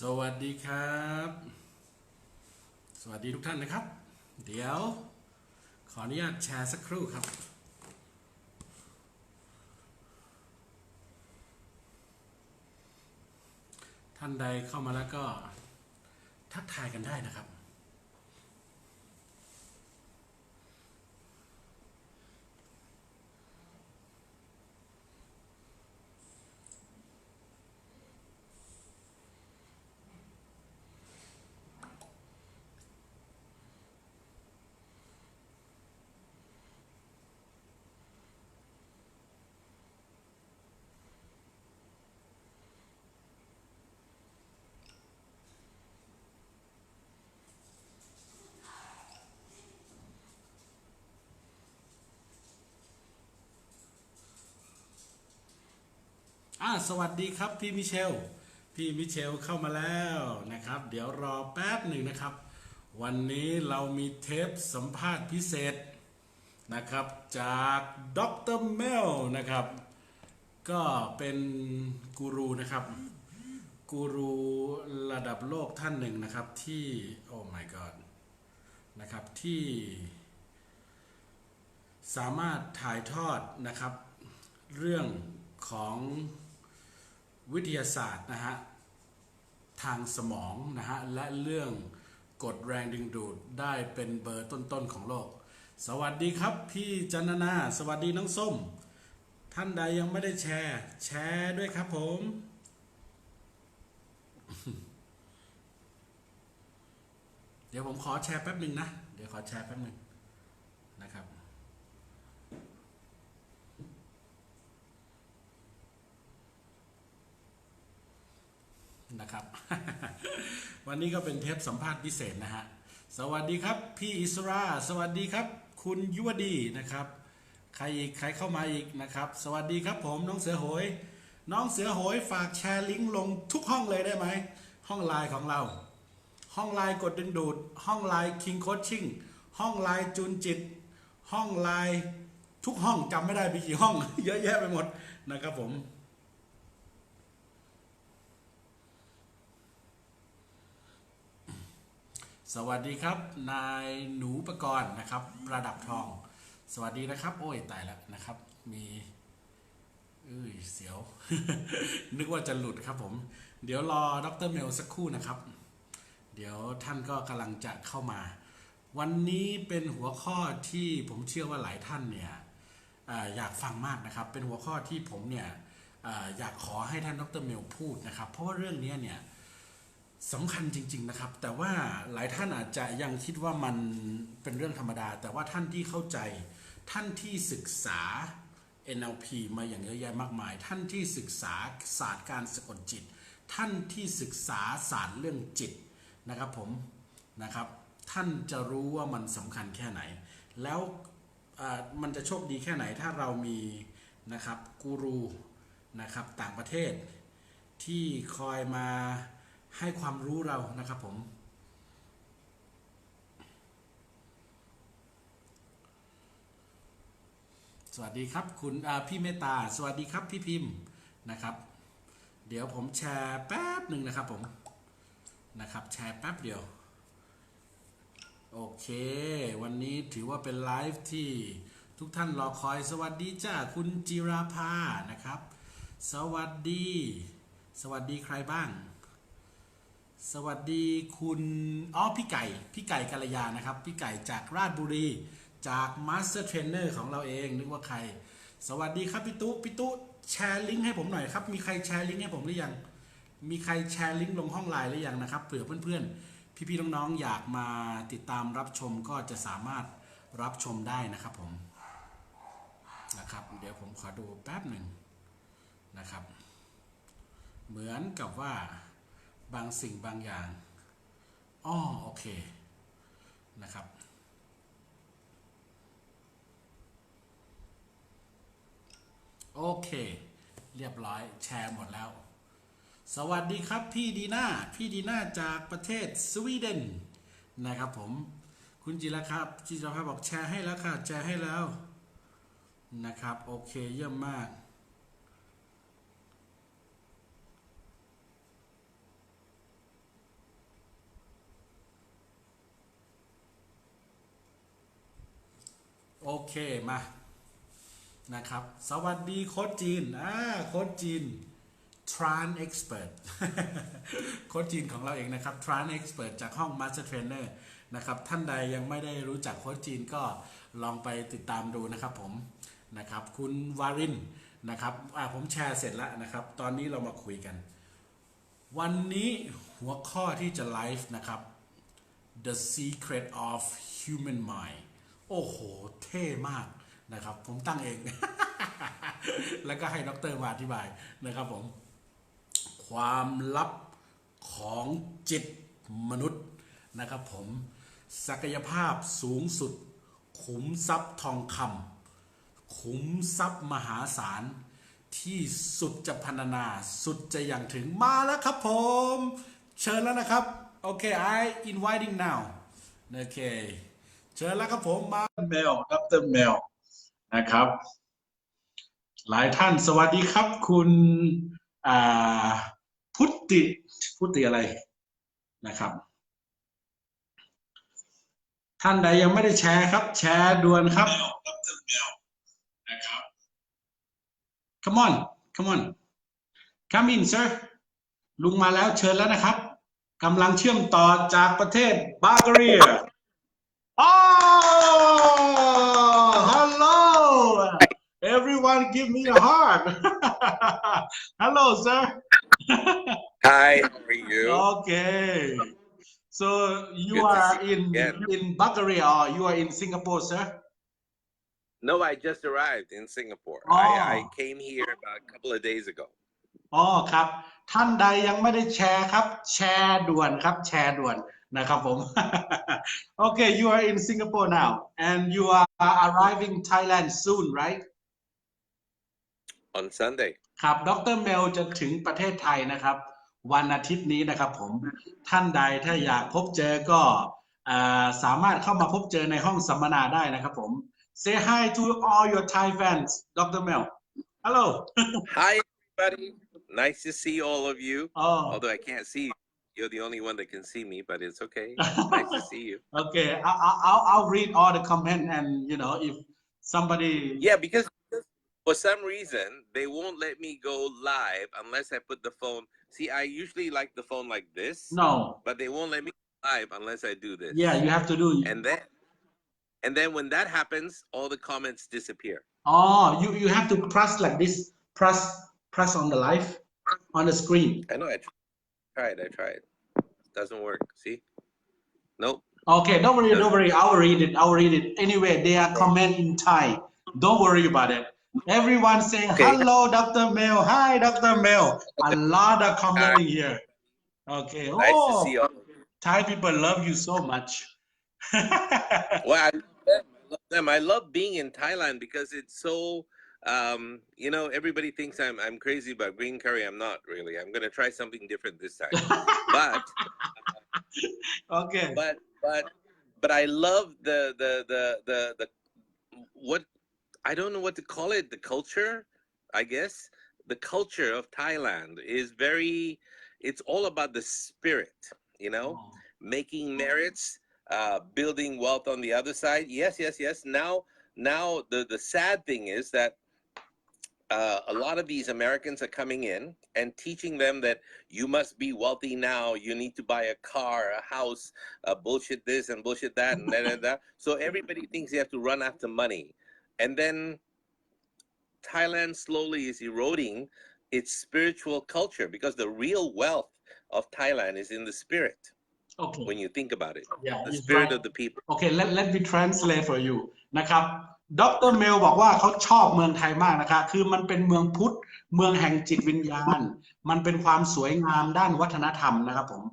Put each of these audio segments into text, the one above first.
สวัสดีครับสวัสดีทุกท่านนะครับเดี๋ยวขออนุญาตแชร์สักครู่ครับท่านใดเข้ามาแล้วก็ทักทายกันได้นะครับสวัสดีครับพี่มิเชลเข้ามาแล้วนะครับเดี๋ยวรอแป๊บหนึ่งนะครับวันนี้เรามีเทปสัมภาษณ์พิเศษนะครับจากดร.เมลนะครับก็เป็นกูรูนะครับกูรูระดับโลกท่านหนึ่งนะครับที่โอ้ my god นะครับที่สามารถถ่ายทอดนะครับเรื่องของวิทยาศาสตร์นะฮะทางสมองนะฮะและเรื่องกฎแรงดึงดูดได้เป็นเบอร์ต้นๆของโลกสวัสดีครับพี่จันนาสวัสดีน้องส้มท่านใดยังไม่ได้แชร์ด้วยครับผมเดี๋ยวผมขอแชร์แป๊บหนึ่งนะเดี๋ยวขอแชร์แป๊บหนึ่งนะครับนะครับ วันนี้ก็เป็นเทปสัมภาษณ์พิเศษนะฮะสวัสดีครับพี่อิสราสวัสดีครับคุณยุวดีนะครับใครอีกใครเข้ามาอีกนะครับสวัสดีครับผมน้องเสือโหยฝากแชร์ลิงก์ลงทุกห้องเลยได้ไหมห้องไลน์ของเราห้องไลน์กดดึงดูดห้องไลน์คิงโคชชิ่งห้องไลน์จูนจิตห้องไลน์ทุกห้องจำไม่ได้มีกี่ห้อง เยอะแยะไปหมดนะครับผมสวัสดีครับนายหนูประกรณ์นะครับระดับทองสวัสดีนะครับโอ้ยตายแล้วนะครับมีเสียว นึกว่าจะหลุดครับผมเดี๋ยวรอดร.เมลสักครู่นะครับเดี๋ยวท่านก็กำลังจะเข้ามาวันนี้เป็นหัวข้อที่ผมเชื่อว่าหลายท่านเนี่ยอยากฟังมากนะครับเป็นหัวข้อที่ผมเนี่ยอยากขอให้ท่านดร.เมลพูดนะครับเพราะว่าเรื่องนี้เนี่ยสำคัญจริงๆนะครับแต่ว่าหลายท่านอาจจะยังคิดว่ามันเป็นเรื่องธรรมดาแต่ว่าท่านที่เข้าใจท่านที่ศึกษา NLP มาอย่างเยอะแยะมากมายท่านที่ศึกษาศาสตร์การสะกดจิตท่านที่ศึกษาศาสตร์เรื่องจิตนะครับผมนะครับท่านจะรู้ว่ามันสำคัญแค่ไหนแล้วมันจะโชคดีแค่ไหนถ้าเรามีนะครับกูรูนะครับต่างประเทศที่คอยมาให้ความรู้เรานะครับผมสวัสดีครับคุณพี่เมตตาสวัสดีครับพี่พิมพ์นะครับเดี๋ยวผมแชร์แป๊บหนึ่งนะครับผมนะครับแชร์แป๊บเดียวโอเควันนี้ถือว่าเป็นไลฟ์ที่ทุกท่านรอคอยสวัสดีจ้าคุณจิราภานะครับสวัสดีใครบ้างสวัสดีคุณพี่ไก่กัลยานะครับพี่ไก่จากราชบุรีจากมาสเตอร์เทรนเนอร์ของเราเองนึกว่าใครสวัสดีครับพี่ตุ๊แชร์ลิงก์ให้ผมหน่อยครับมีใครแชร์ลิงก์ให้ผมหรือยังมีใครแชร์ลิงก์ลงห้องไลน์หรือยังนะครับเผื่อเพื่อนๆพี่ๆน้องๆอยากมาติดตามรับชมก็จะสามารถรับชมได้นะครับผมนะครับเดี๋ยวผมขอดูแป๊บหนึ่งนะครับเหมือนกับว่าบางสิ่งบางอย่างโอเคนะครับโอเคเรียบร้อยแชร์หมดแล้วสวัสดีครับพี่ดีน่าจากประเทศสวีเดนนะครับผมคุณจิรครับบอกแชร์ให้แล้วค่ะแชร์ให้แล้วนะครับโอเคเยี่ยมมาก เคมานะครับสวัสดีโค้ชจีนโค้ชจีน Tran Expert โค้ชจีนของเราเองนะครับ Tran Expert จากห้อง Master Trainer นะครับท่านใดยังไม่ได้รู้จักโค้ชจีนก็ลองไปติดตามดูนะครับผมนะครับคุณวารินนะครับผมแชร์เสร็จแล้วนะครับตอนนี้เรามาคุยกันวันนี้หัวข้อที่จะไลฟ์นะครับ The Secret of Human Mind โอ้โหเท่มากนะครับผมตั้งเอง แล้วก็ให้ดร.มาอธิบายนะครับผมความลับของจิตมนุษย์นะครับผมศักยภาพสูงสุดขุมทรัพย์ทองคำขุมทรัพย์มหาศาลที่สุดจะพรรณนาสุดจะอย่างถึงมาแล้วครับผมเชิญแล้วนะครับโอเค I inviting now โอเคเชิญแล้วครับผมมาเมลดร.เมลนะครับหลายท่านสวัสดีครับคุณพุทธิอะไรนะครับท่านใดยังไม่ได้แชร์ครับแชร์ด่วนครับนะครับ come on come in sir ลุงมาแล้วเชิญแล้วนะครับกำลังเชื่อมต่อจากประเทศบัลแกเรียhello everyone give me a heart hello sir Hi, how are you? okay so you Good to are see you again. in Bulgaria or you are in Singapore sir No, I just arrived in Singapore. Oh. I came here about a couple of days ago. อ๋อครับท่านใดยังไม่ได้แชร์ครับแชร์ด่วนครับแชร์ด่วนนะครับผม Okay you are in Singapore now and you are arriving Thailand soon right On Sunday. ครับดร.เมลจะถึงประเทศไทยนะครับวันอาทิตย์นี้นะครับผมท่านใดถ้าอยากพบเจอก็สามารถเข้ามาพบเจอในห้องสัมมนาได้นะครับผม Say hi to all your Thai fans Dr. Mel Hello Hi, everybody. Nice to see all of you. Oh. Although I can't see you. You're the only one that can see me, but it's okay. Nice to see you. Okay, I'll read all the comment and you know if somebody Yeah, because for some reason they won't let me go live unless I put the phone. See, I usually like the phone like this. No. But they won't let me go live unless I do this. Yeah, you have to do it. And then when that happens, all the comments disappear. Oh, you have to press like this. Press on the live on the screen. I know. I tried. Doesn't work. See? Nope. Okay, don't worry. I'll read it. Anyway, they are comment in Thai. Don't worry about it. Everyone saying hello, Dr. Mel. Hi, Dr. Mel. A lot of commenting here. Okay. Nice to see you. Thai people love you so much. Well, I love them. I love being in Thailand because it's so. Everybody thinks I'm crazy about green curry. I'm not really. I'm gonna try something different this time. But okay. But I love the what I don't know what to call it. The culture, I guess. The culture of Thailand is very. It's all about the spirit. Making merits, building wealth on the other side. Yes. Now the sad thing is that. A lot of these Americans are coming in and teaching them that you must be wealthy now. You need to buy a car, a house, bullshit this and bullshit that and that. So everybody thinks they have to run after money. And then Thailand slowly is eroding its spiritual culture because the real wealth of Thailand is in the spirit. Okay. When you think about it. Yeah, the spirit right. of the people. Okay, let me translate for you นะครับดร.เมลบอกว่าเขาชอบเมืองไทยมากนะครับคือมันเป็นเมืองพุทธเมืองแห่งจิตวิญญาณมันเป็นความสวยงามด้านวัฒนธรรมนะครับผม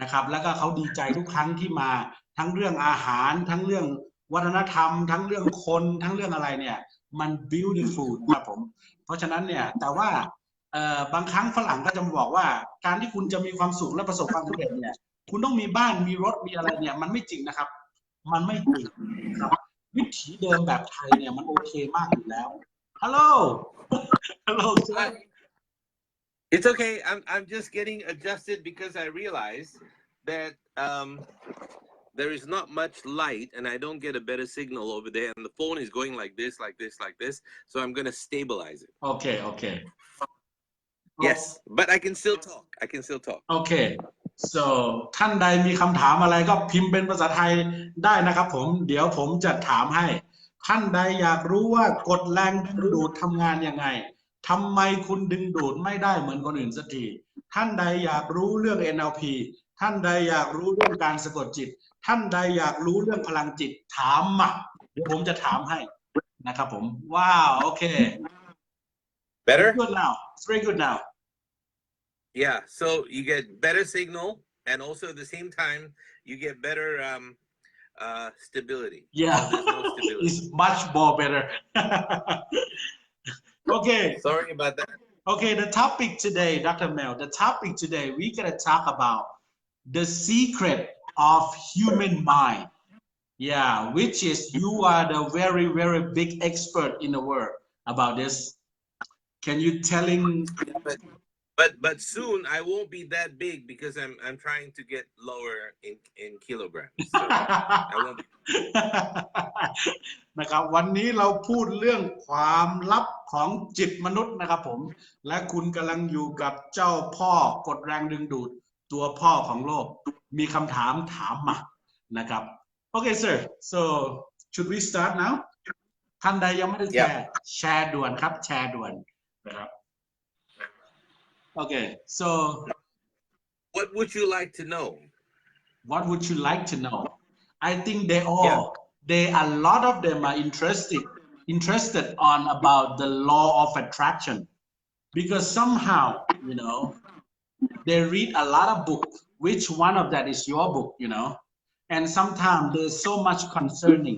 นะครับแล้วก็เขาดีใจทุกครั้งที่มาทั้งเรื่องอาหารทั้งเรื่องวัฒนธรรมทั้งเรื่องคนทั้งเรื่องอะไรเนี่ยมัน beautiful ครับผมเพราะฉะนั้นเนี่ยแต่ว่าบางครั้งฝรั่งก็จะมาบอกว่าการที่คุณจะมีความสุขและประสบความสำเร็จเนี่ยคุณต้องมีบ้านมีรถมีอะไรเนี่ยมันไม่จริงนะครับมันไม่จริงครับวิถีเดิมแบบไทยเนี่ยมันโอเคมากอยู่แล้ว Hello sir It's okay. I'm just getting adjusted because I realized that there is not much light and I don't get a better signal over there, and the phone is going like this, like this, like this. So I'm going to stabilize it. Okay, okay. Yes, but I can still talk. I can still talk. Okay. So ท่านใดมีคำถามอะไรก็พิมพ์เป็นภาษาไทยได้นะครับผมเดี๋ยวผมจะถามให้ท่านใดอยากรู้ว่ากฎแรงดึงดูดทำงานยังไงทำไมคุณดึงดูดไม่ได้เหมือนคนอื่นสักทีท่านใดอยากรู้เรื่อง NLP ท่านใดอยากรู้เรื่องการสะกดจิตท่านใดอยากรู้เรื่องพลังจิตถามมาเดี๋ยวผมจะถามให้นะครับผมว้าวโอเค Better? Good now it's very good now Yeah, so you get better signal, and also at the same time you get better stability. Yeah, so there's no stability. It's much more better. Okay. Sorry about that. Okay, the topic today, Dr. Mel, the topic today, we're going to talk about the secret of human mind. Yeah, which is you are the very, very big expert in the world about this. Can you telling? But soon I won't be that big because I'm trying to get lower in kilograms. So I won't be. นะครับวันนี้เราพูดเรื่องความลับของจิตมนุษย์นะครับผมและคุณกำลังอยู่กับเจ้าพ่อกฎแรงดึงดูดตัวพ่อของโลกมีคำถามถามมานะครับ Okay sir so should we start now ท่านใดยังไม่ได้แชร์ด่วนครับแชร์ด่วนนะครับ Okay so what would you like to know what would you like to know I think they all they a lot of them are interested on about the law of attraction because somehow you know they read a lot of books which one of that is your book you know and sometimes there's so much concerning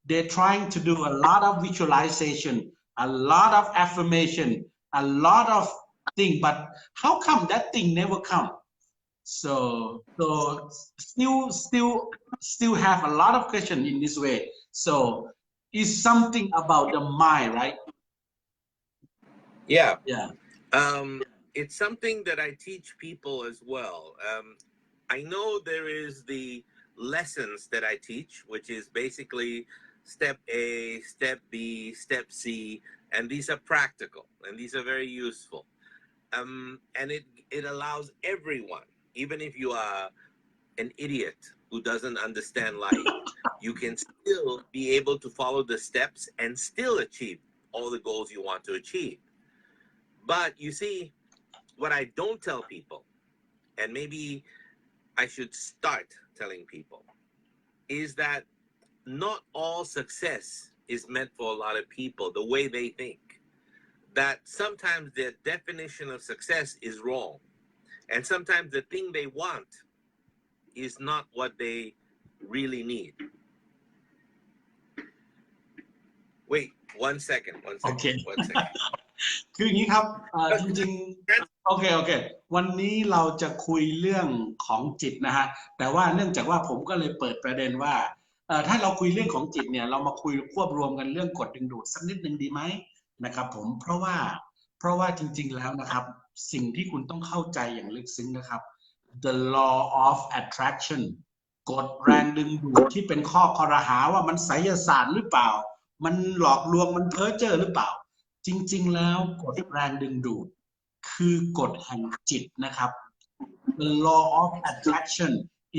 they're trying to do a lot of visualization a lot of affirmation a lot of thing but how come that thing never come so still have a lot of question in this way so it's something about the mind right yeah it's something that I teach people as well I know there is the lessons that I teach which is basically step A step B step C and these are practical and these are very useful and it allows everyone even if you are an idiot who doesn't understand life you can still be able to follow the steps and still achieve all the goals you want to achieve but you see what I don't tell people and maybe I should start telling people is that not all success is meant for a lot of people the way they think that sometimes their definition of success is wrong and sometimes the thing they want is not what they really need wait one second Okay. one second คืออย่างนี้ครับจริงๆโอเควันนี้เราจะคุยเรื่องของจิตนะฮะแต่ว่าเนื่องจากว่าผมก็เลยเปิดประเด็นว่าถ้าเราคุยเรื่องของจิตเนี่ยเรามาคุยควบรวมกันเรื่องกฎดึงดูดสักนิดนึงดีไหมนะครับผมเพราะว่าจริงๆแล้วนะครับสิ่งที่คุณต้องเข้าใจอย่างลึกซึ้งนะครับ the law of attraction กฎแรงดึงดูดที่เป็นข้อคอรหาว่ามันไสยศาสตร์หรือเปล่ามันหลอกลวงมันเพ้อเจ้อหรือเปล่าจริงๆแล้วกฎแรงดึงดูดคือกฎแห่งจิตนะครับ the law of attraction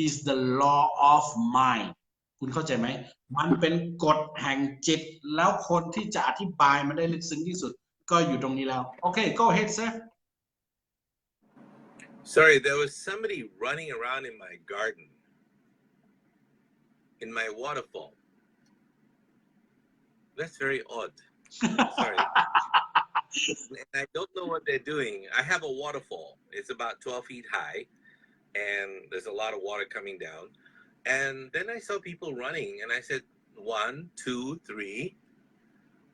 is the law of mind คุณเข้าใจไหมมันเป็นกฎแห่งจิตแล้วคนที่จะอธิบายมันได้ลึกซึ้งที่สุดก็อยู่ตรงนี้แล้วโอเค go ahead sir sorry there was somebody running around in my garden in my waterfall that's very odd sorry and I don't know what they're doing I have a waterfall it's about 12 feet high and there's a lot of water coming down and then I saw people running and I said 1 2 3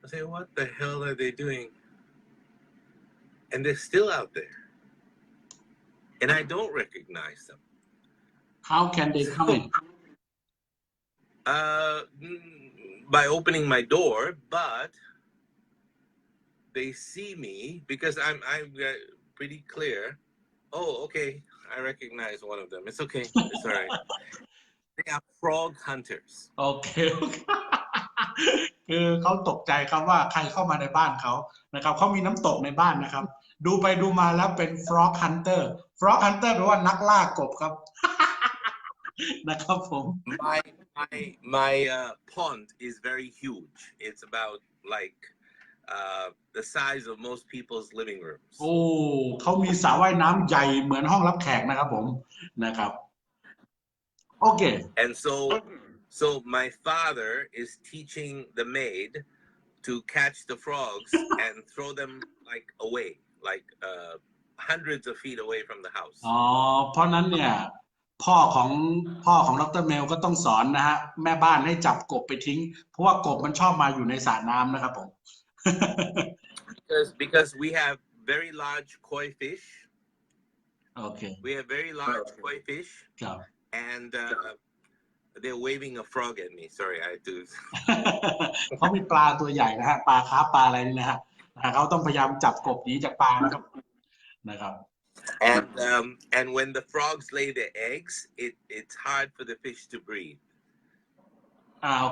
I said what the hell are they doing and they're still out there and I don't recognize them how can they come in by opening my door but they see me because I'm pretty clear oh okay I recognize one of them it's okay it's all right They are frog hunters. โอเค คือเขาตกใจครับว่าใครเข้ามาในบ้านเขานะครับเขามีน้ำตกในบ้านนะครับ ดูไปดูมาแล้วเป็น frog hunter frog hunter แปลว่านักล่ากบครับ นะครับผม My pond is very huge. It's about like the size of most people's living rooms. โอ้เขามีสระว่ายน้ำใหญ่เหมือนห้องรับแขกนะครับผมนะครับโอเค And so my father is teaching the maid to catch the frogs and throw them like away, like hundreds of feet away from the house. อ๋อเพราะนั้นเนี่ยพ่อของดร.เมลก็ต้องสอนนะฮะแม่บ้านให้จับกบไปทิ้งเพราะว่ากบมันชอบมาอยู่ในสระน้ำนะครับผม Because we have very large koi fish. โอเค We have very large koi fish. ครับ And they're waving a frog at me. Sorry, I do. เขามีปลาตัวใหญ่นะฮะปลาคาร์ปปลาอะไรนี่นะฮะเขาต้องพยายามจับกบหนีจากปลานะครับ And when the frogs lay their eggs, it's hard for the fish to breathe.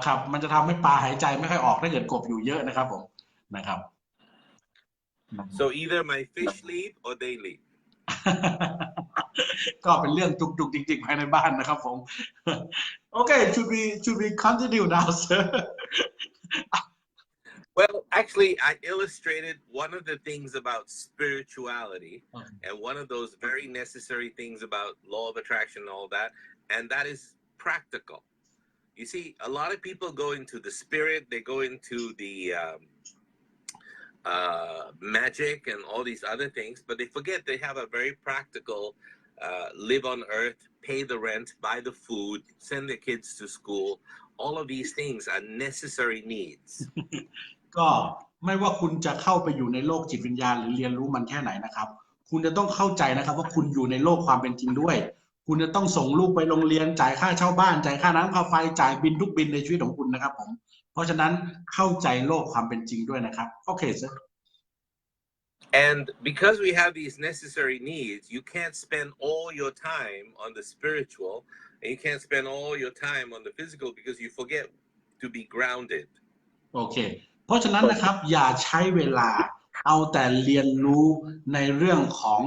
ครับมันจะทำให้ปลาหายใจไม่ค่อยออกถ้าเกิดกบอยู่เยอะนะครับผมนะครับ So either my fish leave or they leave. ก็เป็นเรื่องตุกๆจริงๆภายในบ้านนะครับผม โอเค should we continue now sir Well, actually, I illustrated one of the things about spirituality and one of those very necessary things about law of attraction and all that, and that is practical. You see, a lot of people go into the spirit, they go into the magic and all these other things, but they forget they have a very practical live on earth, pay the rent, buy the food, send their kids to school. All of these things are necessary needs. ก็ไม่ว่าคุณจะเข้าไปอยู่ในโลกจิตวิญญาณหรือเรียนรู้มันแค่ไหนนะครับคุณจะต้องเข้าใจนะครับว่าคุณอยู่ในโลกความเป็นจริงด้วยคุณจะต้องส่งลูกไปโรงเรียนจ่ายค่าเช่าบ้านจ่ายค่าน้ำค่าไฟจ่ายบินทุกบินในชีวิตของคุณนะครับผมเพราะฉะนั้นเข้าใจโลกความเป็นจริงด้วยนะครับโอเค sir And because we have these necessary needs, you can't spend all your time on the spiritual and you can't spend all your time on the physical because you forget to be grounded. โอเคเพราะฉะนั้นนะครับอย่าใช้เวลาเอาแต่เรียนรู้ในเรื่องของ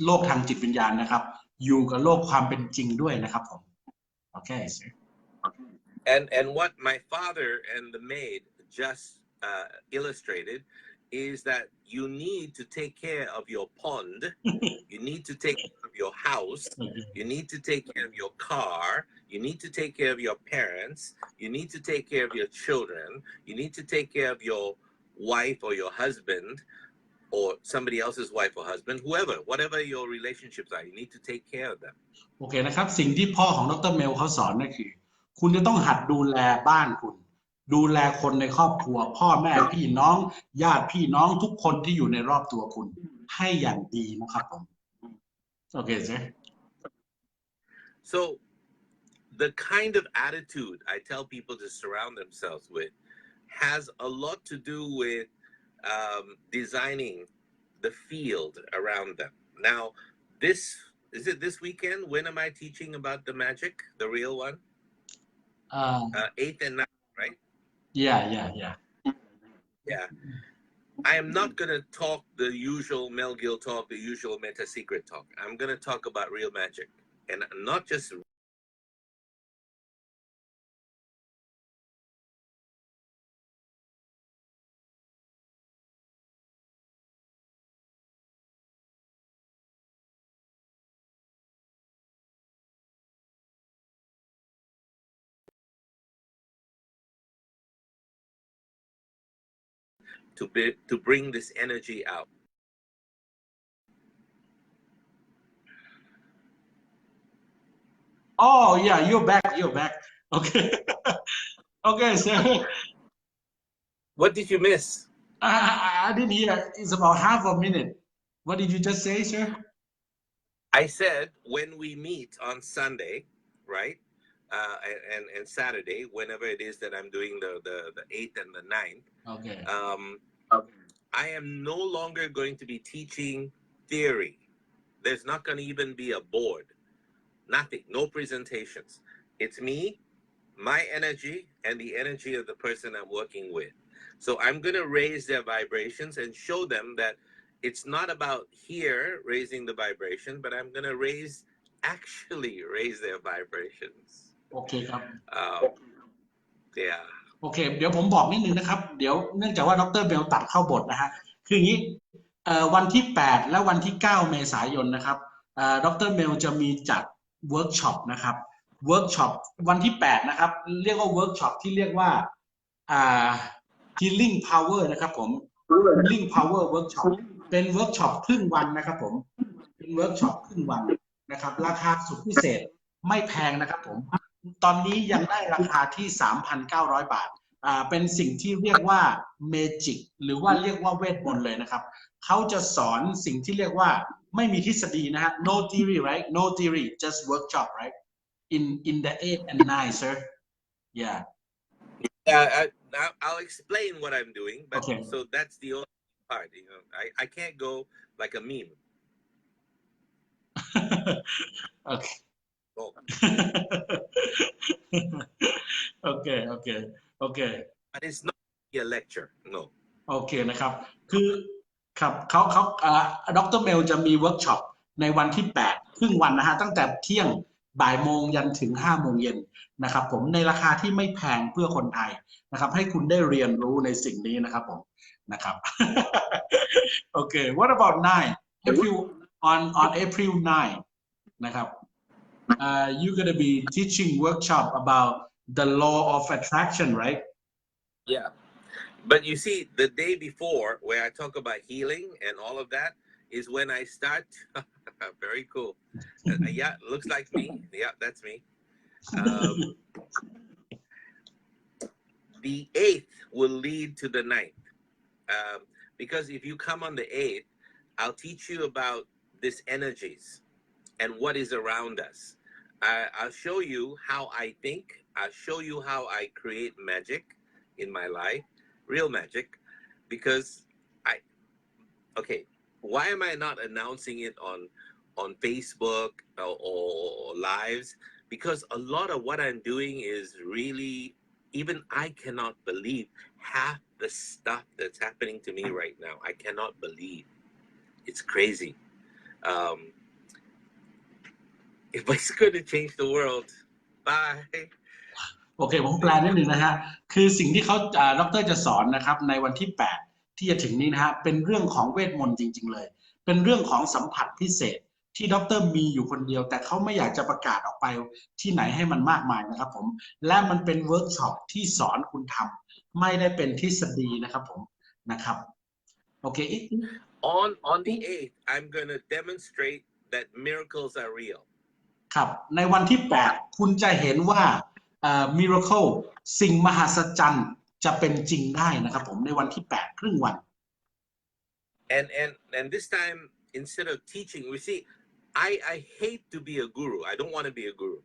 โลกทางจิตวิญญาณนะครับอยู่กับโลกความเป็นจริงด้วยนะครับผมโอเค sir And what my father and the maid just illustrated is that you need to take care of your pond, you need to take care of your house, you need to take care of your car, you need to take care of your parents, you need to take care of your children, you need to take care of your wife or your husband or somebody else's wife or husband, whoever, whatever your relationships are, you need to take care of them. โอเคนะครับสิ่งที่พ่อของดร.เมลเขาสอนนั่นคือคุณจะต้องหัดดูแลบ้านคุณดูแลคนในครอบครัวพ่อแม่พี่น้องญาติพี่น้องทุกคนที่อยู่ในรอบตัวคุณให้อย่างดีนะครับผมโอเค sir So the kind of attitude I tell people to surround themselves with has a lot to do with designing the field around them. Now, is it this weekend? When am I teaching about the magic, the real one? 8th and 9th, right? yeah Yeah. I am not going to talk the usual Mel Gill talk, the usual Meta Secret talk. I'm going to talk about real magic. And not just to bring this energy out. Oh yeah, you're back. Okay. Okay, sir. What did you miss? I didn't hear. It's about half a minute. What did you just say, sir? I said when we meet on Sunday, right? And Saturday, whenever it is that I'm doing the 8th and the 9th. Okay. I am no longer going to be teaching theory. There's not going to even be a board. Nothing. No presentations. It's me, my energy, and the energy of the person I'm working with. So I'm going to raise their vibrations and show them that it's not about here raising the vibration, but I'm going to actually raise their vibrations. โอเคครับ Yeah. โอเคเดี๋ยวผมบอกนิดนึงนะครับเดี๋ยวเนื่องจากว่าดรเบลตัดเข้าบทนะฮะคืออย่างนี้วันที่8และวันที่9เมษายนนะครับดรเบลจะมีจัดเวิร์กช็อปนะครับเวิร์กช็อปวันที่8นะครับเรียกว่าเวิร์กช็อปที่เรียกว่าhealing power นะครับผม healing power workshop เป็นเวิร์กช็อปครึ่งวันนะครับผมเป็นเวิร์กช็อปครึ่งวันนะครับราคาสุดพิเศษไม่แพงนะครับผมตอนนี้ยังได้ราคาที่ 3,900 บาทเป็นสิ่งที่เรียกว่าเมจิกหรือว่าเรียกว่าเวทมนต์เลยนะครับเขาจะสอนสิ่งที่เรียกว่าไม่มีทฤษฎีนะฮะ no theory right no theory just workshop right in the 8 and 9 sir yeah I'll explain what I'm doing, but okay. So that's the only part. You know, I can't go like a meme. okay. Oh. okay. But it's not a lecture, no. โอเคนะครับคือครับเขาดรเมลจะมีเวิร์กช็อปในวันที่8ครึ่งวันนะฮะตั้งแต่เที่ยงบ่ายโมงยันถึง5โมงเย็นนะครับผมในราคาที่ไม่แพงเพื่อคนไทยนะครับให้คุณได้เรียนรู้ในสิ่งนี้นะครับผมนะครับ โอเค what about 9 April on April 9 นะครับyou're gonna be teaching workshop about the law of attraction right Yeah, but you see the day before where I talk about healing and all of that is when I start. Very cool. Yeah, looks like me. Yeah, that's me. The 8th will lead to the 9th, because if you come on the 8th, I'll teach you about these energies and what is around us. I'll show you how I think. I'll show you how I create magic in my life, real magic, because why am I not announcing it on Facebook or lives? Because a lot of what I'm doing is really, even I cannot believe half the stuff that's happening to me right now. I cannot believe. It's crazy. If it's going to change the world, bye. โอเคผมแปลนิดนึงนะฮะคือสิ่งที่เขาดรจะสอนนะครับในวันที่8ที่จะถึงนี้นะฮะเป็นเรื่องของเวทมนต์จริงๆเลยเป็นเรื่องของสัมผัสพิเศษที่ดรมีอยู่คนเดียวแต่เขาไม่อยากจะประกาศออกไปที่ไหนให้มันมากมายนะครับผมและมันเป็นเวิร์กช็อปที่สอนคุณทำไม่ได้เป็นทฤษฎีนะครับผมนะครับโอเค on the 8th I'm going to demonstrate that miracles are real ครับในวันที่8คุณจะเห็นว่าmiracle สิ่งมหัศจรรย์จะเป็นจริงได้นะครับผมในวันที่8ครึ่งวัน and this time instead of teaching we see I hate to be a guru. I don't want to be a guru.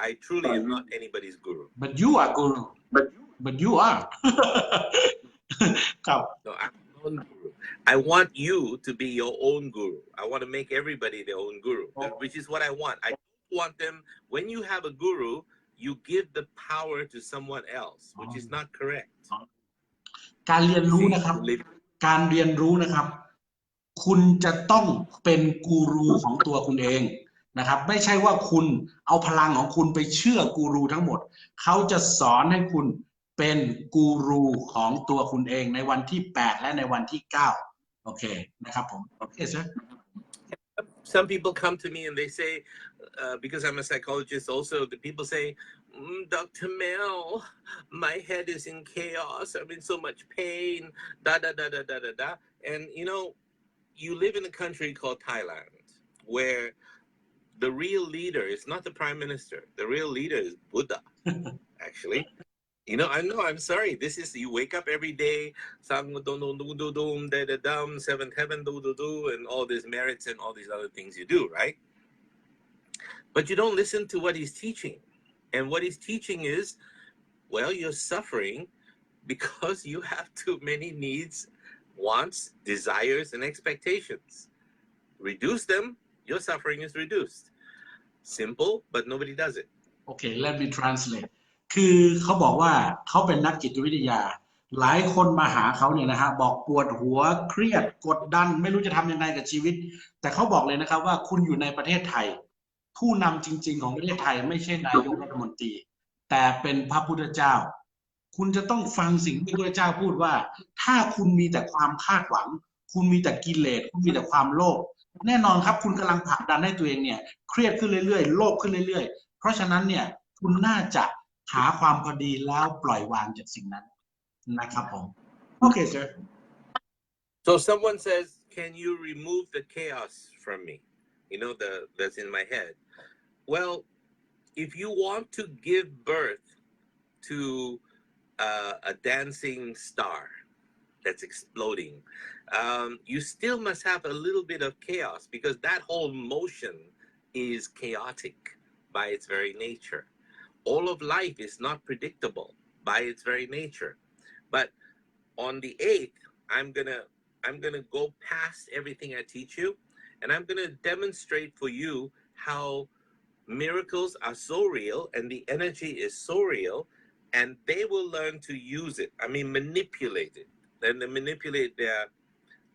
I truly am not anybody's guru. But you are guru. But you are. No, I'm my own guru. I want you to be your own guru. I want to make everybody their own guru, which is what I want. I don't want them, when you have a guru, you give the power to someone else, which is not correct. การเรียนรู้นะครับการเรียนรู้นะครับคุณจะต้องเป็นกูรูของตัวคุณเองนะครับไม่ใช่ว่าคุณเอาพลังของคุณไปเชื่อกูรูทั้งหมดเขาจะสอนให้คุณเป็นกูรูของตัวคุณเองในวันที่8และในวันที่9โอเคนะครับผมโอเค sir Some people come to me and they say, because I'm a psychologist also, the people say, Dr. Mel, my head is in chaos. I'm in so much pain, da, da, da, da, da, da, da. And, you know, you live in a country called Thailand, where the real leader is not the prime minister. The real leader is Buddha, actually. You know, I'm sorry. This is, you wake up every day, seventh heaven, and all these merits and all these other things you do, right? But you don't listen to what he's teaching. And what he's teaching is, well, you're suffering because you have too many needs, wants, desires, and expectations. Reduce them, your suffering is reduced. Simple, but nobody does it. โอเค let me translate คือเขาบอกว่าเขาเป็นนักจิตวิทยาหลายคนมาหาเขาเนี่ยนะฮะบอกปวดหัวเครียดกดดันไม่รู้จะทำยังไงกับชีวิตแต่เขาบอกเลยนะครับว่าคุณอยู่ในประเทศไทยผู้นำจริงๆของประเทศไทยไม่ใช่นายกรัฐมนตรีแต่เป็นพระพุทธเจ้าคุณจะต้องฟังสิ่งที่พระพุทธเจ้าพูดว่าถ้าคุณมีแต่ความคาดหวังคุณมีแต่กิเลสคุณมีแต่ความโลภแน่นอนครับคุณกำลังผลักดันให้ตัวเองเนี่ยเครียดขึ้นเรื่อยๆโลภขึ้นเรื่อยๆเพราะฉะนั้นเนี่ยคุณน่าจะหาความพอดีแล้วปล่อยวางจากสิ่งนั้นนะครับผมโอเค sir So someone says, "Can you remove the chaos from me?" That's in my head. Well, if you want to give birth to a dancing star that's exploding, you still must have a little bit of chaos because that whole motion is chaotic by its very nature. All of life is not predictable by its very nature. But on the 8th, I'm gonna go past everything I teach you, and I'm gonna demonstrate for you how miracles are so real and the energy is so real, and they will learn to use it. I mean, manipulate it. Then they manipulate their,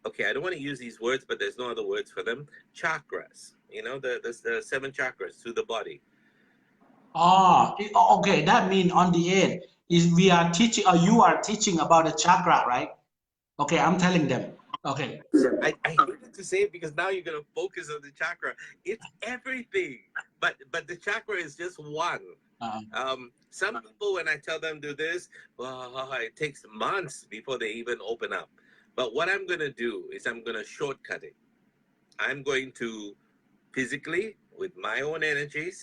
okay, I don't want to use these words, but there's no other words for them. Chakras, the 7 chakras through the body. Okay, that means on the 8th is we are teaching or you are teaching about the chakra, right? Okay, I'm telling them. Okay. I hated to say it because now you're gonna focus on the chakra. It's everything, but the chakra is just one. Some people, when I tell them do this, well, it takes months before they even open up. But what I'm gonna do is I'm gonna shortcut it. I'm going to physically, with my own energies,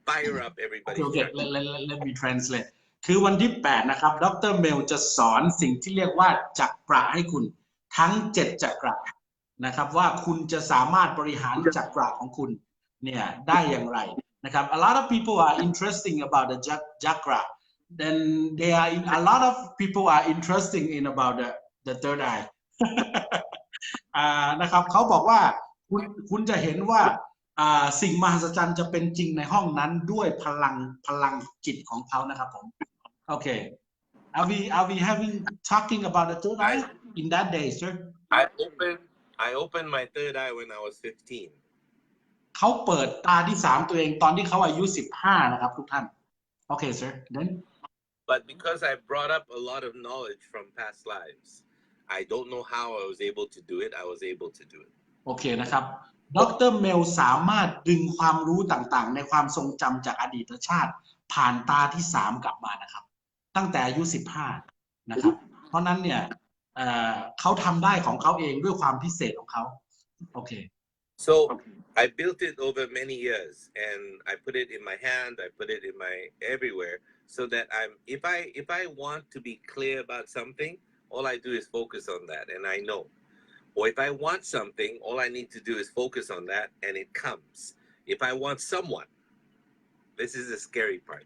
fire up everybody's Okay, chakra. let me translate คือวันที่ 8 นะครับดร. เมลจะสอนสิ่งที่เรียกว่าจักระให้คุณทั้ง 7 จักระนะครับว่าคุณจะสามารถบริหารจักระของคุณเนี่ยได้อย่างไรนะครับ A lot of people are interesting about the chakra then they are a lot of people are interesting in about the third eye นะครับเขาบอกว่าคุณจะเห็นว่าสิ่งมหัศจรรย์จะเป็นจริงในห้องนั้นด้วยพลังจิตของเขานะครับผมโอเค are we having talking about the third eye in that day sir I opened my third eye when I was 15. เขาเปิดตาที่ 3 ตัวเองตอนที่เขาอายุ 15 นะครับทุกท่านโอเค sir then but because I brought up a lot of knowledge from past lives I don't know how I was able to do it I was able to do it โอเคนะครับดร. เมลสามารถดึงความรู้ต่างๆในความทรงจำจากอดีตชาติผ่านตาที่ 3 กลับมานะครับตั้งแต่อายุ 15 นะครับเพราะนั้นเนี่ยเขาทำได้ของเขาเองด้วยความพิเศษของเขาโอเค so I built it over many years and I put it in my hand I put it in my everywhere so that if I want to be clear about something all I do is focus on that and I know or if I want something all I need to do is focus on that and it comes if I want someone this is the scary part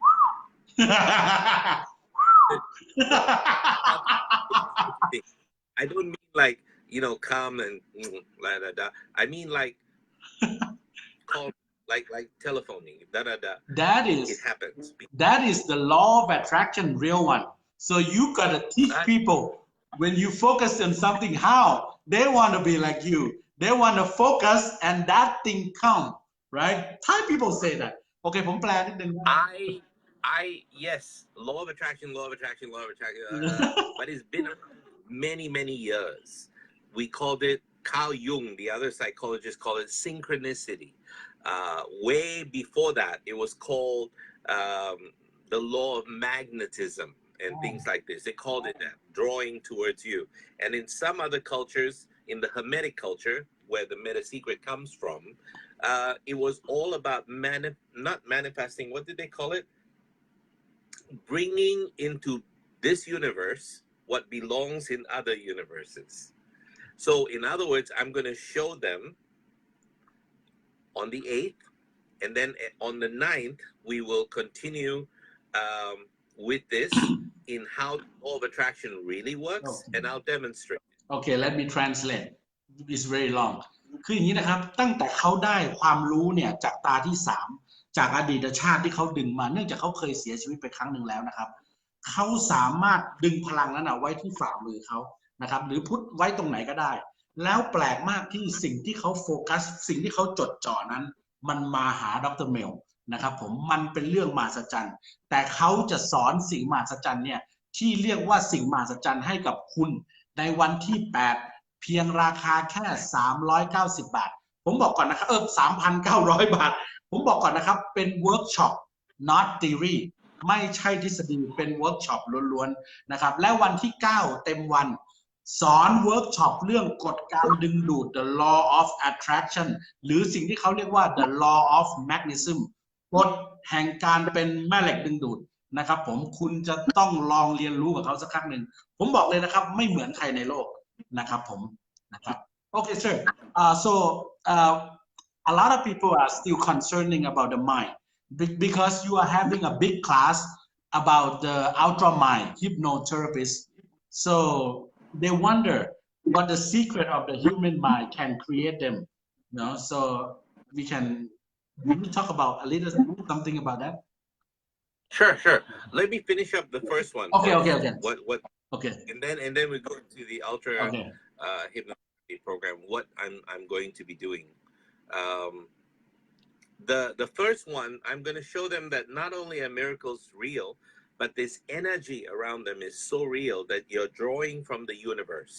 I don't mean like come and blah, blah, blah. I mean like call like telephoning it happens that is the law of attraction real one so you gotta teach people when you focus on something how they want to be like you they want to focus and that thing come right Thai people say that โอเคผมแปลนิดนึง yes law of attraction but it's been many years we called it Carl Jung the other psychologists call it synchronicity way before that it was called the law of magnetism and things like this they called it that drawing towards you and in some other cultures in the Hermetic culture where the meta secret comes from it was all about not manifesting what did they call it bringing into this universe what belongs in other universes so in other words I'm going to show them on the 8th and then on the 9th we will continue with this in how the law of attraction really works and I'll demonstrate okay let me translate it's very long คืออย่างนี้นะครับตั้งแต่เขาได้ความรู้เนี่ยจากตาที่ 3 จากอดีตชาติที่เขาดึงมาเนื่องจากเขาเคยเสียชีวิตไปครั้งหนึ่งแล้วนะครับเขาสามารถดึงพลังนั้นไว้ที่ฝ่ามือเขานะครับหรือพุทไว้ตรงไหนก็ได้แล้วแปลกมากที่สิ่งที่เขาโฟกัสสิ่งที่เขาจดจ่อนั้นมันมาหาดร.เมลนะครับผมมันเป็นเรื่องมหัศจรรย์แต่เขาจะสอนสิ่งมหัศจรรย์เนี่ยที่เรียกว่าสิ่งมหัศจรรย์ให้กับคุณในวันที่8เพียงราคาแค่390 บาทผมบอกก่อนนะครับ3,900 บาทผมบอกก่อนนะครับเป็นเวิร์กช็อป not theory ไม่ใช่ทฤษฎีเป็นเวิร์กช็อปล้วนๆนะครับและวันที่9เต็มวันสอนเวิร์กช็อปเรื่องกฎการดึงดูด the law of attraction หรือสิ่งที่เขาเรียกว่า the law of magnetism กฎแห่งการเป็นแม่เหล็กดึงดูดนะครับผมคุณจะต้องลองเรียนรู้กับเขาสักครั้งหนึ่งผมบอกเลยนะครับไม่เหมือนใครในโลกนะครับผมนะครับโอเค sir so a lot of people are still concerning about the mind because you are having a big class about the ultra mind hypnotherapist so they wonder what the secret of the human mind can create them you know so we can talk about a little something about that Sure. Let me finish up the first one. Okay. What? Okay. And then we go to the ultra Okay. Hypnotherapy program. What I'm going to be doing. The first one, I'm going to show them that not only are miracles real, but this energy around them is so real that you're drawing from the universe.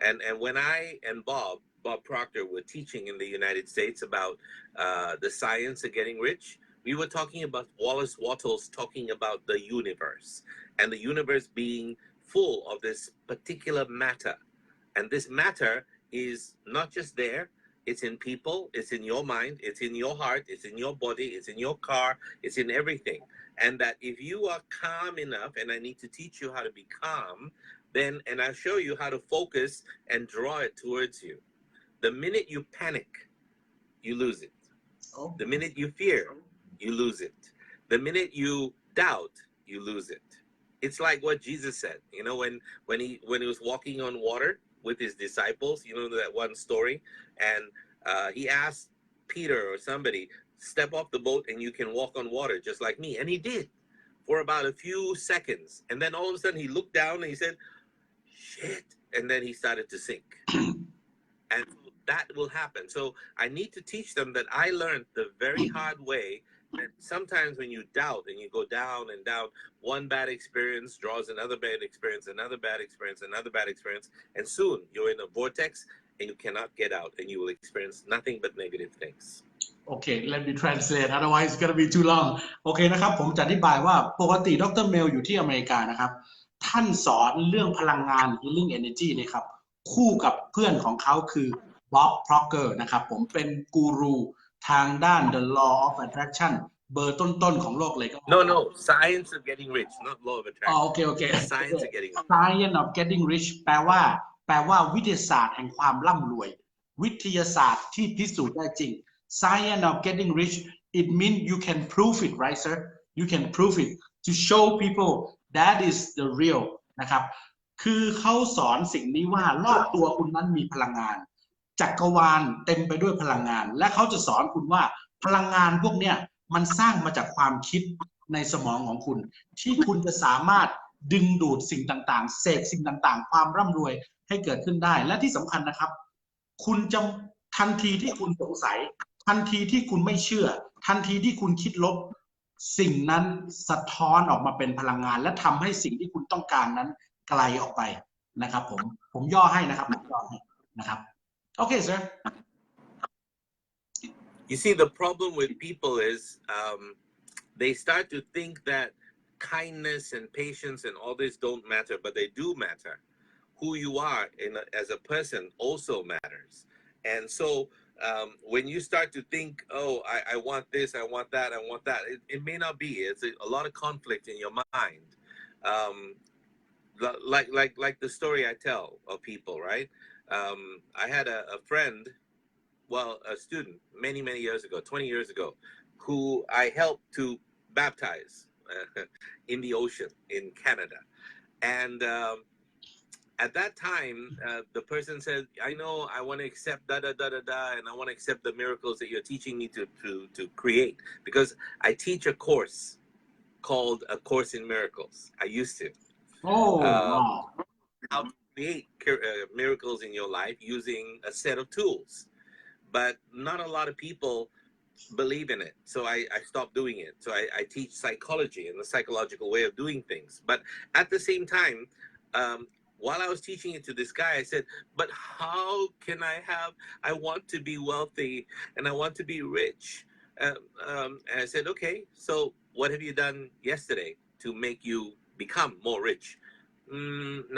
And when I and Bob Proctor were teaching in the United States about the science of getting rich, we were talking about Wallace Wattles talking about the universe and the universe being full of this particular matter. And this matter is not just there. It's in people, it's in your mind, it's in your heart, it's in your body, it's in your car, it's in everything. And that if you are calm enough, and I need to teach you how to be calm, then, and I'll show you how to focus and draw it towards you. The minute you panic, you lose it. The minute you fear, you lose it. The minute you doubt, you lose it. It's like what Jesus said, you know, when he was walking on water with his disciples, you know, that one story, and he asked Peter or somebody, step off the boat and you can walk on water just like me. And he did for about a few seconds. And then all of a sudden he looked down and he said, shit. And then he started to sink. And that will happen. So I need to teach them that I learned the very hard way. And sometimes when you doubt and you go down and down, one bad experience draws another bad experience, another bad experience, another bad experience. And soon you're in a vortex and you cannot get out and you will experience nothing but negative things. Okay, let me translate. Otherwise, it's gonna be too long. โอเคนะครับผมจะอธิบายว่าปกติดร.เมลอยู่ที่อเมริกานะครับท่านสอนเรื่องพลังงาน healing energy เลยครับคู่กับเพื่อนของเขาคือบ๊อบ Proctor นะครับผมเป็นกูรูทางด้าน the law of attraction เบอร์ต้นๆของโลกเลยก็ No, science of getting rich, not law of attraction. โอเค Science of getting rich. Science of getting rich แปลว่าวิทยาศาสตร์แห่งความร่ำรวยวิทยาศาสตร์ที่พิสูจน์ได้จริง Science of getting rich it means you can prove it right sir you can prove it to show people that is the real นะครับคือเขาสอนสิ่งนี้ว่ารอบตัวคุณนั้นมีพลังงานจักรวาลเต็มไปด้วยพลังงานและเขาจะสอนคุณว่าพลังงานพวกเนี้ยมันสร้างมาจากความคิดในสมองของคุณที่คุณจะสามารถดึงดูดสิ่งต่างๆเสกสิ่งต่างๆความร่ำรวยให้เกิดขึ้นได้และที่สำคัญนะครับคุณจะทันทีที่คุณสงสัยทันทีที่คุณไม่เชื่อทันทีที่คุณคิดลบสิ่งนั้นสะท้อนออกมาเป็นพลังงานและทำให้สิ่งที่คุณต้องการนั้นไกลออกไปนะครับผมย่อให้นะครับย่อให้นะครับโอเค sir You see, the problem with people is they start to think that kindness and patience and all this don't matter, but they do matter. Who you are as a person also matters. And so when you start to think, oh, I want this, I want that, it may not be. It's a lot of conflict in your mind. Like the story I tell of people, right? I had a friend, well, a student many years ago, 20 years ago, who I helped to baptize in the ocean in Canada. And at that time, the person said, I know I want to accept da da da da da, and I want to accept the miracles that you're teaching me to create, because I teach a course called A Course in Miracles. I used to. Oh Um, wow how to create miracles in your life using a set of tools. But not a lot of people believe in it. So I stopped doing it. So I teach psychology and the psychological way of doing things. But at the same time, while I was teaching it to this guy, I said, but how can I want to be wealthy and I want to be rich. And I said, okay, so what have you done yesterday to make you become more rich?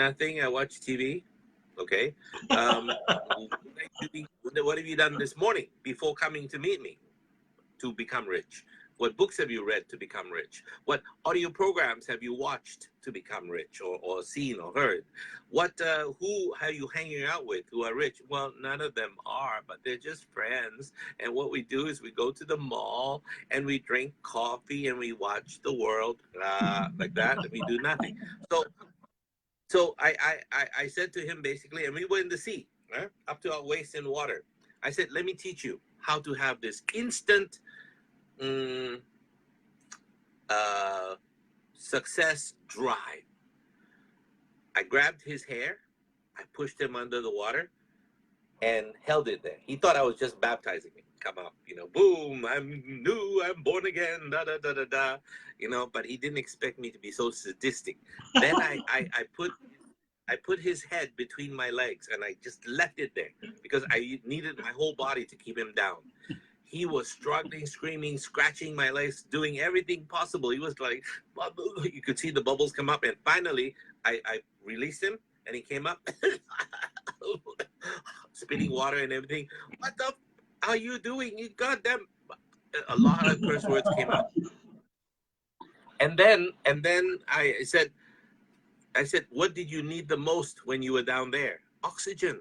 Nothing. I watch TV. Okay. What have you done this morning before coming to meet me to become rich? What books have you read to become rich? What audio programs have you watched to become rich, or seen or heard? Who are you hanging out with who are rich? Well, none of them are, but they're just friends. And what we do is we go to the mall and we drink coffee and we watch the world like that, and we do nothing. So I said to him basically, and we were in the sea, up to our waist in water. I said, let me teach you how to have this instant success drive. I grabbed his hair, I pushed him under the water and held it there. He thought I was just baptizing him. Come up, boom, I'm new, I'm born again, da da da da da, but he didn't expect me to be so sadistic. Then I put his head between my legs and I just left it there because I needed my whole body to keep him down. He was struggling, screaming, scratching my legs, doing everything possible. He was like, you could see the bubbles come up. And finally, I released him and he came up, spitting water and everything. What the are you doing? You goddamn. A lot of curse words came out. And then I said, what did you need the most when you were down there? Oxygen.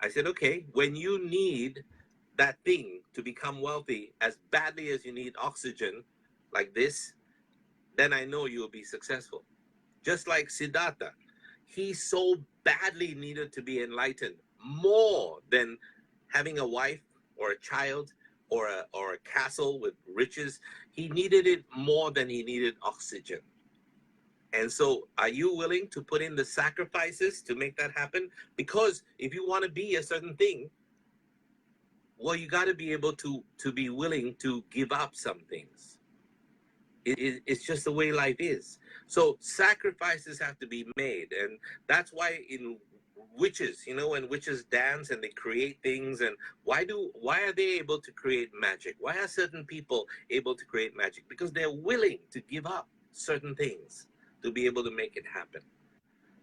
I said, okay, when you need that thing to become wealthy as badly as you need oxygen, like this, then I know you will be successful. Just like Siddhartha, he so badly needed to be enlightened, more than having a wife or a child or a castle with riches. He needed it more than he needed oxygen. And so are you willing to put in the sacrifices to make that happen? Because if you want to be a certain thing, well, you got to be able to be willing to give up some things. It's just the way life is. So sacrifices have to be made. And that's why in witches, when witches dance and they create things, and why are they able to create magic? Why are certain people able to create magic? Because they're willing to give up certain things to be able to make it happen.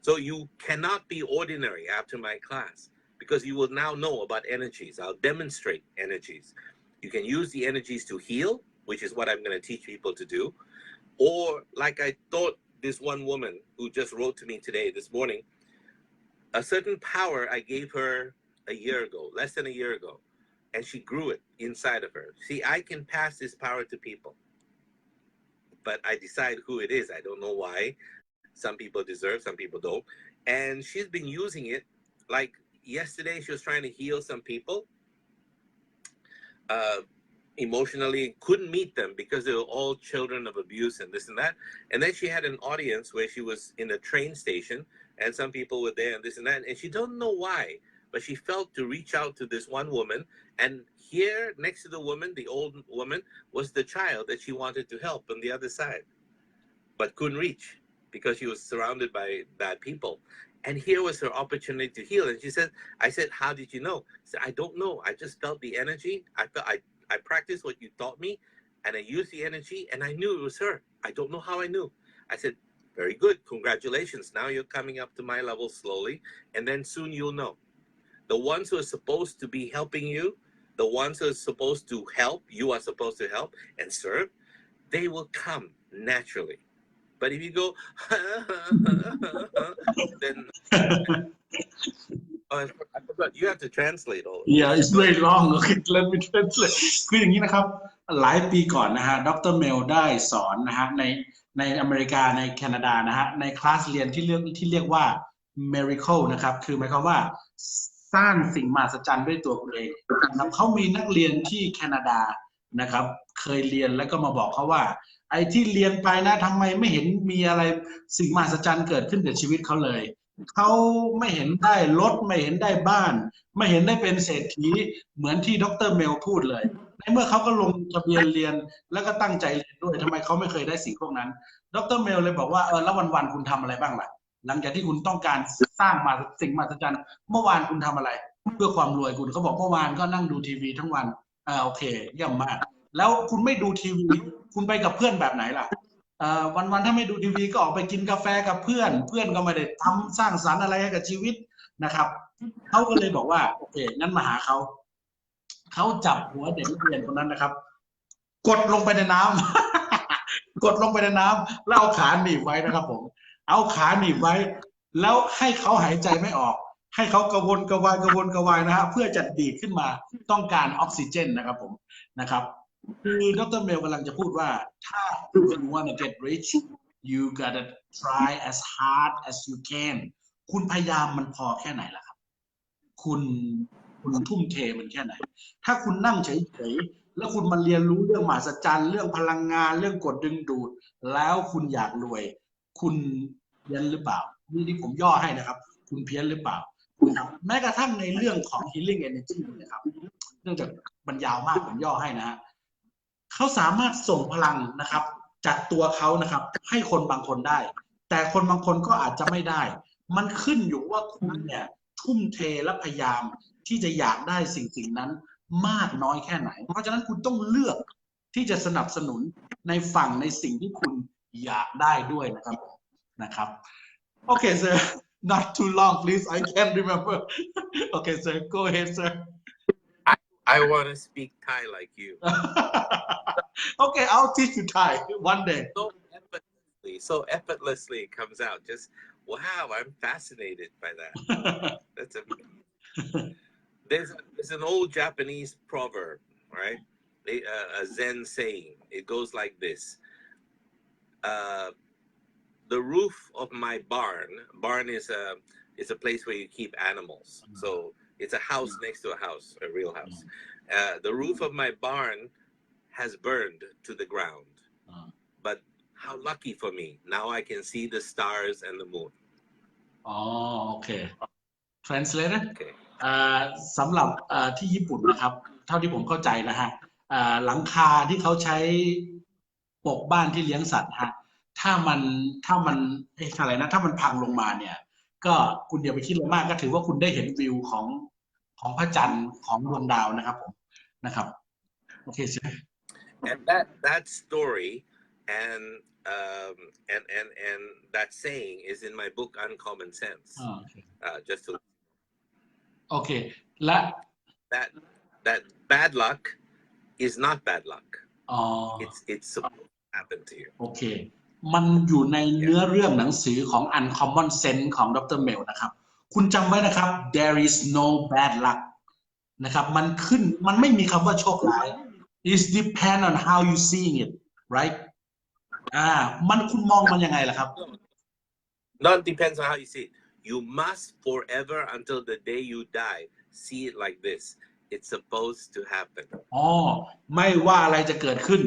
So you cannot be ordinary after my class, because you will now know about energies. I'll demonstrate energies. You can use the energies to heal, which is what I'm going to teach people to do. Or like I thought this one woman who just wrote to me today, this morning, a certain power I gave her a year ago, less than a year ago, and she grew it inside of her. See, I can pass this power to people, but I decide who it is. I don't know why. Some people deserve, some people don't. And she's been using it. Like yesterday, she was trying to heal some people emotionally, couldn't meet them because they were all children of abuse and this and that. And then she had an audience where she was in a train station and some people were there and this and that. And she don't know why, but she felt to reach out to this one woman. And here next to the woman, the old woman, was the child that she wanted to help on the other side, but couldn't reach because she was surrounded by bad people. And here was her opportunity to heal. And she said, I said, how did you know? She said, I don't know. I just felt the energy. I practiced what you taught me, and I used the energy, and I knew it was her. I don't know how I knew. I said, very good. Congratulations. Now you're coming up to my level slowly, and then soon you'll know. The ones who are supposed to be helping you, the ones who are supposed to help, you are supposed to help and serve, they will come naturally. But if you go, then I forgot, you have to translate all of this. Yeah, it's very long. Okay, let me translate. คืออย่างนี้นะครับหลายปีก่อนนะฮะดร.เมลได้สอนนะฮะในอเมริกาในแคนาดานะฮะในคลาสเรียนที่เรียกว่า miracle นะครับคือหมายความว่าสร้างสิ่งมหัศจรรย์ด้วยตัวคุณเองนะครับเขามีนักเรียนที่แคนาดานะครับเคยเรียนแล้วก็มาบอกเขาว่าไอ้ที่เรียนไปนะทำไมไม่เห็นมีอะไรสิ่งมหัศจรรย์เกิดขึ้นกับชีวิตเขาเลยเขาไม่เห็นได้รถไม่เห็นได้บ้านไม่เห็นได้เป็นเศรษฐีเหมือนที่ดร.เมลพูดเลยในเมื่อเขาก็ลงทะเบียนเรียนแล้วก็ตั้งใจเรียนด้วยทำไมเขาไม่เคยได้สิ่งพวกนั้นดร.เมลเลยบอกว่าแล้ววันๆคุณทำอะไรบ้างล่ะหลังจากที่คุณต้องการสร้างมาสิ่งมหัศจรรย์เมื่อวานคุณทำอะไรเพื่อความรวยคุณเขาบอกเมื่อวานก็นั่งดูทีวีทั้งวันโอเคเยี่ยมมากแล้วคุณไม่ดูทีวีคุณไปกับเพื่อนแบบไหนล่ะวันๆถ้าไม่ดูทีวีก็ออกไปกินกาแฟกับเพื่อนเพื่อนก็ไม่ได้ทำสร้างสรรค์อะไรให้กับชีวิตนะครับเขาก็เลยบอกว่าโอเคงั้นมาหาเขาจับหัวเด็กนักเรียนคนนั้นนะครับกดลงไปในน้ำ กดลงไปในน้ำแล้วเอาขาหนีบไว้นะครับผมเอาขาหนีบไว้แล้วให้เขาหายใจไม่ออกให้เขากระวนกระวายนะฮะเพื่อจะดีดขึ้นมาต้องการออกซิเจนนะครับผมนะครับคือดร.เมลกำลังจะพูดว่าถ้า you wanna get rich you gotta try as hard as you can คุณพยายามมันพอแค่ไหนล่ะครับคุณทุ่มเทมันแค่ไหนถ้าคุณนั่งเฉยๆแล้วคุณมาเรียนรู้เรื่องมหัศจรรย์เรื่องพลังงานเรื่องกฎดึงดูดแล้วคุณอยากรวยคุณเพี้ยนหรือเปล่านี่ที่ผมย่อให้นะครับคุณเพี้ยนหรือเปล่าแม้กระทั่งในเรื่องของ healing energy นะครับเนื่องจากมันยาวมากผมย่อให้นะฮะเขาสามารถส่งพลังนะครับจากตัวเขานะครับให้คนบางคนได้แต่คนบางคนก็อาจจะไม่ได้มันขึ้นอยู่ว่าคุณเนี่ยทุ่มเทและพยายามที่จะอยากได้สิ่งนั้นมากน้อยแค่ไหนเพราะฉะนั้นคุณต้องเลือกที่จะสนับสนุนในฝั่งในสิ่งที่คุณอยากได้ด้วยนะครับโอเค sir not too long please I can't remember okay sir go ahead sir I want to speak Thai like you okay I'll teach you Thai one day so effortlessly it comes out just wow I'm fascinated by that that's amazing there's an old Japanese proverb right a Zen saying it goes like this the roof of my barn is a place where you keep animals so it's a house next to a house a real house the roof of my barn has burned to the ground but how lucky for me now I can see the stars and the moon okay translator okay สำหรับที่ญี่ปุ่นนะครับเท่าที่ผมเข้าใจนะฮะหลังคาที่เขาใช้ปกบ้านที่เลี้ยงสัตว์ฮะถ้ามันอะไรนะถ้ามันพังลงมาเนี่ยก็คุณอย่าไปคิดเลยมากก็ถือว่าคุณได้เห็นวิวของพระจันทร์ของดวงดาวนะครับผมนะครับโอเค and that story and that saying is in my book Uncommon Sense just to okay และ that bad luck is not bad luck it's supposed to happen to you โอเคมันอยู่ในเนื้อเรื่องหนังสือของ Uncommon Sense ของดร.เมลนะครับคุณจำไว้นะครับ there is no bad luck นะครับมันไม่มีคำว่าโชคร้าย it depend on how you seeing it right มันคุณมองมันยังไงล่ะครับ Not depends on how you see it you must forever until the day you die see it like this it's supposed to happen ไม่ว่าอะไรจะเกิดขึ้น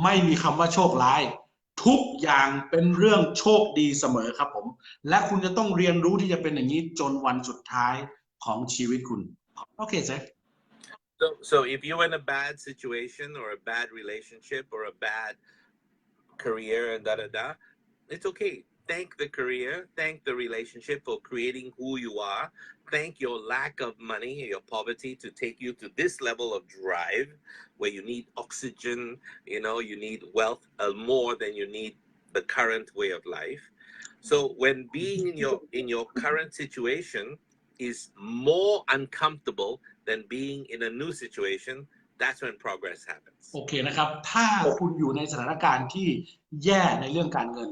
ไม่มีคำว่าโชคร้ายทุกอย่างเป็นเรื่องโชคดีเสมอครับผมและคุณจะต้องเรียนรู้ที่จะเป็นอย่างนี้จนวันสุดท้ายของชีวิตคุณโอเค sir so if you're in a bad situation or a bad relationship or a bad career and it's okay thank the career thank the relationship for creating who you are thank your lack of money your poverty to take you to this level of drive where you need oxygen you need wealth more than you need the current way of life so when being in your current situation is more uncomfortable than being in a new situation that's when progress happens โอเคนะครับถ้าคุณอยู่ในสถานการณ์ที่แย่ในเรื่องการเงิน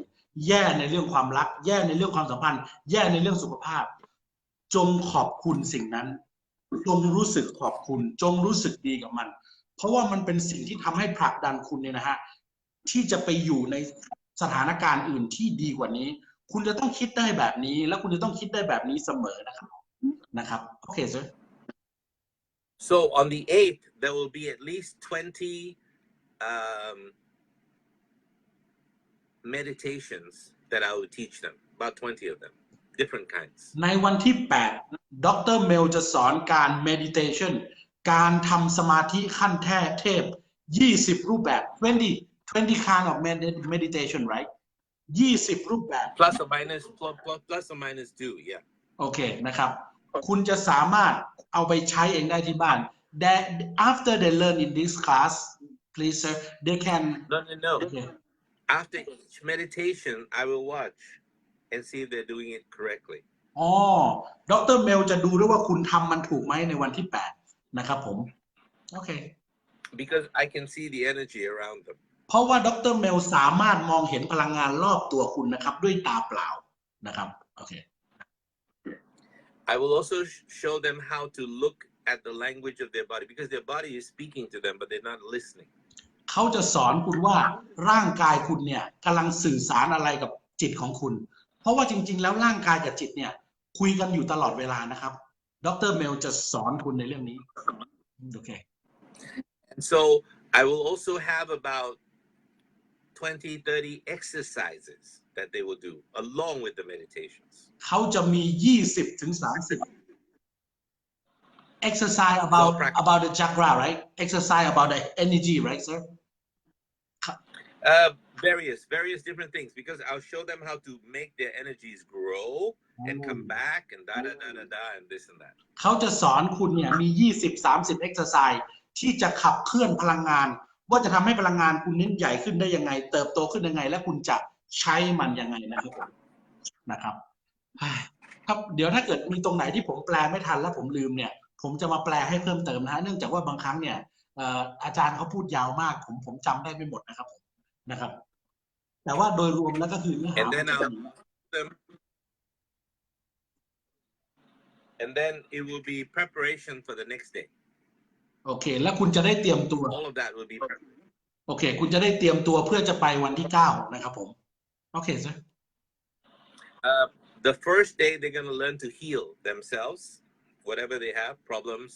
แย่ในเรื่องความรักแย่ในเรื่องความสัมพันธ์แย่ในเรื่องสุขภาพจงขอบคุณสิ่งนั้นจงรู้สึกขอบคุณจงรู้สึกดีกับมันเพราะว่ามันเป็นสิ่งที่ทำให้ผลักดันคุณเนี่ยนะฮะที่จะไปอยู่ในสถานการณ์อื่นที่ดีกว่านี้ คุณจะต้องคิดได้แบบนี้แล้วคุณจะต้องคิดได้แบบนี้เสมอนะครับโอเค sir So on the 8th, there will be at least 20 meditations that I will teach them, about 20 of them, different kinds. ในวันที่8ดรเมลจะสอนการ meditation การทำสมาธิขั้นเทพ20รูปแบบ20 kind of meditation right 20รูปแบบ Plus or minus 2, yeah. โอเคนะครับคุณจะสามารถเอาไปใช้เองได้ที่บ้าน that after they learn in this class please sir they can No. okay. After each meditation, I will watch and see if they're doing it correctly. อ๋อดรเมลจะดูด้วยว่าคุณทำมันถูกไหมในวันที่8นะครับผมโอเค Because I can see the energy around them. เพราะว่าดรเมลสามารถมองเห็นพลังงานรอบตัวคุณนะครับด้วยตาเปล่านะครับโอเค I will also show them how to look at the language of their body because their body is speaking to them, but they're not listening. เขาจะสอนคุณว่าร่างกายคุณเนี่ยกำลังสื่อสารอะไรกับจิตของคุณเพราะว่าจริงๆแล้วร่างกายกับจิตเนี่ยคุยกันอยู่ตลอดเวลานะครับดรเมลจะสอนคุณในเรื่องนี้โอเค And so I will also have about 20-30 exercises that they will do along with the meditations. เขาจะมี20-30 exercise about the chakra right exercise about the energy right sir various different things because I'll show them how to make their energies grow and come back and da and this and that. เขาจะสอนคุณเนี่ยมี20-30 exercise ที่จะขับเคลื่อนพลังงานว่าจะทำให้พลังงานคุณนี้ใหญ่ขึ้นได้ยังไงเติบโตขึ้นยังไงและคุณจะใช้มันยังไงนะครับครับเดี๋ยวถ้าเกิดมีตรงไหนที่ผมแปลไม่ทันแล้วผมลืมเนี่ยผมจะมาแปลให้เพิ่มเติมนะเนื่องจากว่าบางครั้งเนี่ยอาจารย์เขาพูดยาวมากผมจำได้ไม่หมดนะครับแต่ว่าโดยรวมแล้วก็คือเนื้อหา And then it will be preparation for the next day. โอเคแล้วคุณจะได้เตรียมตัว All of that will be preparation. โอเคคุณจะได้เตรียมตัวเพื่อจะไปวันที่9นะครับผมโอเค sir the first day they're going to learn to heal themselves whatever they have problems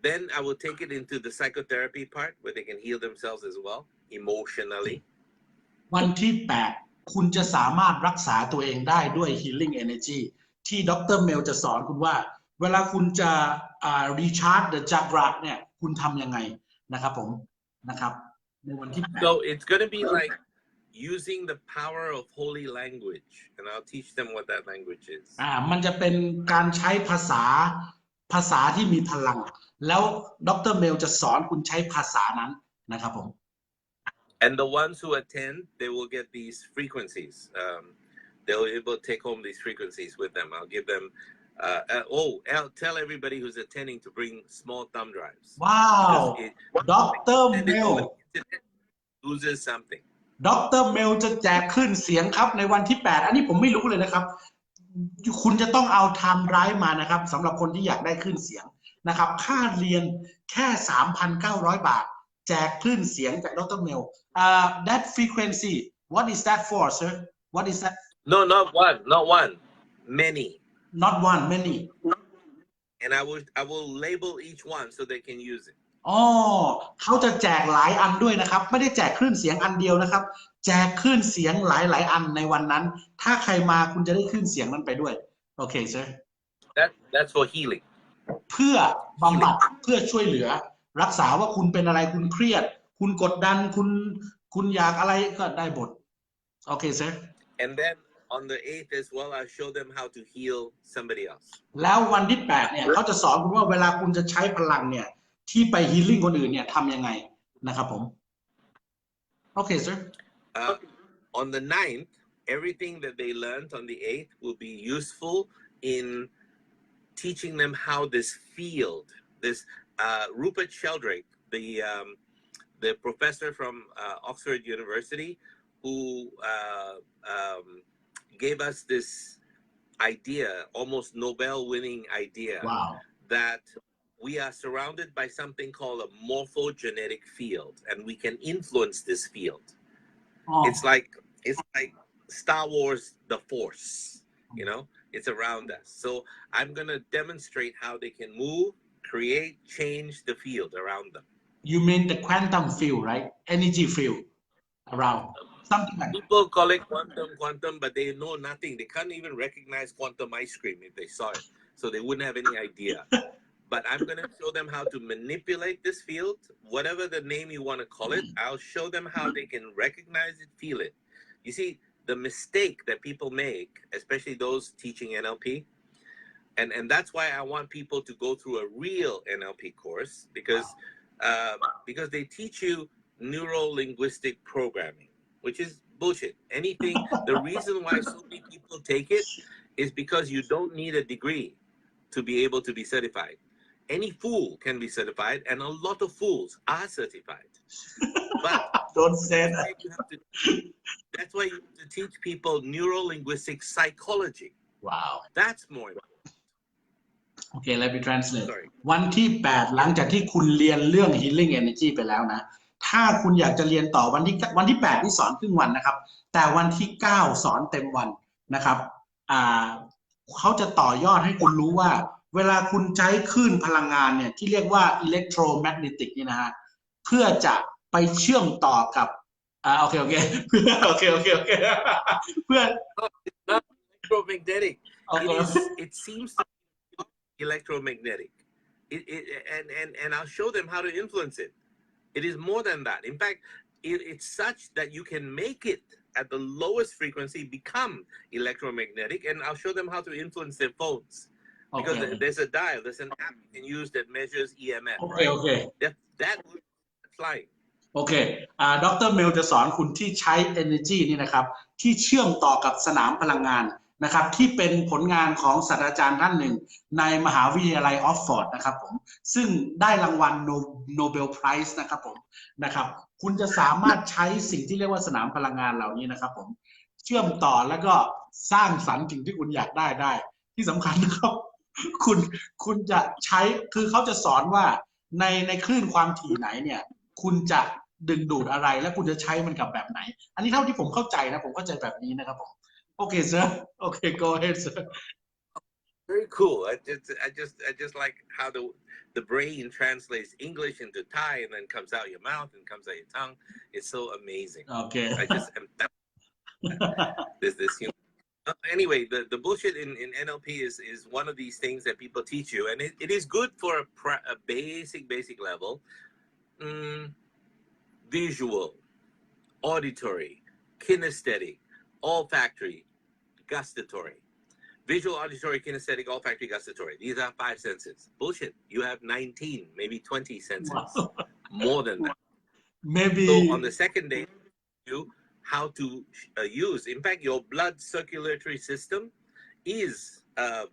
then I will take it into the psychotherapy part where they can heal themselves as well emotionally วันที่8คุณจะสามารถรักษาตัวเองได้ด้วย healing energy ที่ดรเมลจะสอนคุณว่าเวลาคุณจะrecharge the chakra เนี่ยคุณทำยังไงนะครับผมนะครับในวันที่8 so it's going to be like using the power of holy language and I'll teach them what that language is มันจะเป็นการใช้ภาษาที่มีพลังแล้วดรเมลจะสอนคุณใช้ภาษานั้นนะครับผม and the ones who attend they will get these frequencies they will be able to take home these frequencies with them I'll give them I'll tell everybody who's attending to bring small thumb drives wow Dr. Mel loses something ดรเมลจะแจกคลื่นเสียงครับในวันที่8อันนี้ผมไม่รู้เลยนะครับคุณจะต้องเอาไทม์ไดรฟ์มานะครับสำหรับคนที่อยากได้คลื่นเสียงนะครับค่าเรียนแค่ 3,900 บาทแจกคลื่นเสียงจากดรเมลthat frequency what is that for sir what is that no not one many not one many and I will label each one so they can use itเขาจะแจกหลายอันด้วยนะครับไม่ได้แจกคลื่นเสียงอันเดียวนะครับแจกคลื่นเสียงหลายอันในวันนั้นถ้าใครมาคุณจะได้คลื่นเสียงนั้นไปด้วยโอเค sir that's for healing เพื่อบำบัดเพื่อช่วยเหลือรักษาว่าคุณเป็นอะไรคุณเครียดคุณกดดันคุณอยากอะไรก็ได้หมดโอเค sir and then on the 8th as well I'll show them how to heal somebody else แล้ววันที่8เนี่ยเขาจะสอนคุณว่าเวลาคุณจะใช้พลังเนี่ยที่ไปฮีลิ่งคนอื่นเนี่ยทำยังไงนะครับผมโอเค sir on the 9th everything that they learned on the 8th will be useful in teaching them how this field this Rupert Sheldrake the professor from Oxford University who gave us this idea almost Nobel winning idea that we are surrounded by something called a morphogenetic field and we can influence this field Oh. It's like Star Wars, the Force. You know, it's around us. So I'm gonna demonstrate how they can move, create, change the field around them. You mean the quantum field, right? Energy field around something like that. People call it quantum, but they know nothing. They can't even recognize quantum ice cream if they saw it. So they wouldn't have any idea. But I'm going to show them how to manipulate this field, whatever the name you want to call it. I'll show them how they can recognize it, feel it. You see, the mistake that people make, especially those teaching NLP, and that's why I want people to go through a real NLP course, because they teach you neuro-linguistic programming, which is bullshit. Anything, the reason why so many people take it is because you don't need a degree to be able to be certified. Any fool can be certified, and a lot of fools are certified. But Don't say that. That's why you have to teach people neuro-linguistic psychology. Wow. That's more important. Okay, let me translate. Sorry. วันที่ 8 หลังจากที่คุณเรียนเรื่อง healing energy ไปแล้วนะ ถ้าคุณอยากจะเรียนต่อวันที่ 8 ที่สอนครึ่งวันนะครับ แต่วันที่ 9 สอนเต็มวันนะครับเขาจะต่อยอดให้คุณรู้ว่า เวลาคุณใช้คลื่นพลังงานเนี่ยที่เรียกว่า electromagnetic นี่นะฮะ เพื่อจะไปเชื่อมต่อกับโอเคเพื่อโอเคเพื่อ It's not electromagnetic. Okay. It seems to be electromagnetic. And I'll show them how to influence it. It is more than that. In fact, it's such that you can make it at the lowest frequency become electromagnetic, and I'll show them how to influence their phones. Because there's a dial, there's an app you can use that measures EMF. Okay. That flying. โอเคดร. เมลจะสอนคุณที่ใช้ energy นี่นะครับที่เชื่อมต่อกับสนามพลังงานนะครับที่เป็นผลงานของศาสตราจารย์ท่านหนึ่งในมหาวิทยาลัยออกฟฟอร์ดนะครับผมซึ่งได้รางวัลโนเบลไพรส์นะครับผมนะครับคุณจะสามารถใช้สิ่งที่เรียกว่าสนามพลังงานเหล่านี้นะครับผมเชื่อมต่อแล้วก็สร้างสรรค์สิ่งที่คุณอยากได้ที่สำคัญนะครับคุณจะใช้คือเขาจะสอนว่าในคลื่นความถี่ไหนเนี่ยคุณจะดึงดูดอะไรและคุณจะใช้มันกับแบบไหนอันนี้เท่าที่ผมเข้าใจนะผมเข้าใจแบบนี้นะครับผมOkay, sir. Okay, go ahead, sir. Very cool. I just like how the brain translates English into Thai and then comes out your mouth and comes out your tongue. It's so amazing. Okay. I just am. There's this. Anyway, the bullshit in NLP is one of these things that people teach you, and it is good for a basic level. Visual, auditory, kinesthetic, olfactory, gustatory. Visual, auditory, kinesthetic, olfactory, gustatory. These are 5 senses. Bullshit. You have 19, maybe 20 senses. Wow. More than that. Maybe. So on the second day, you how to use. In fact, your blood circulatory system is a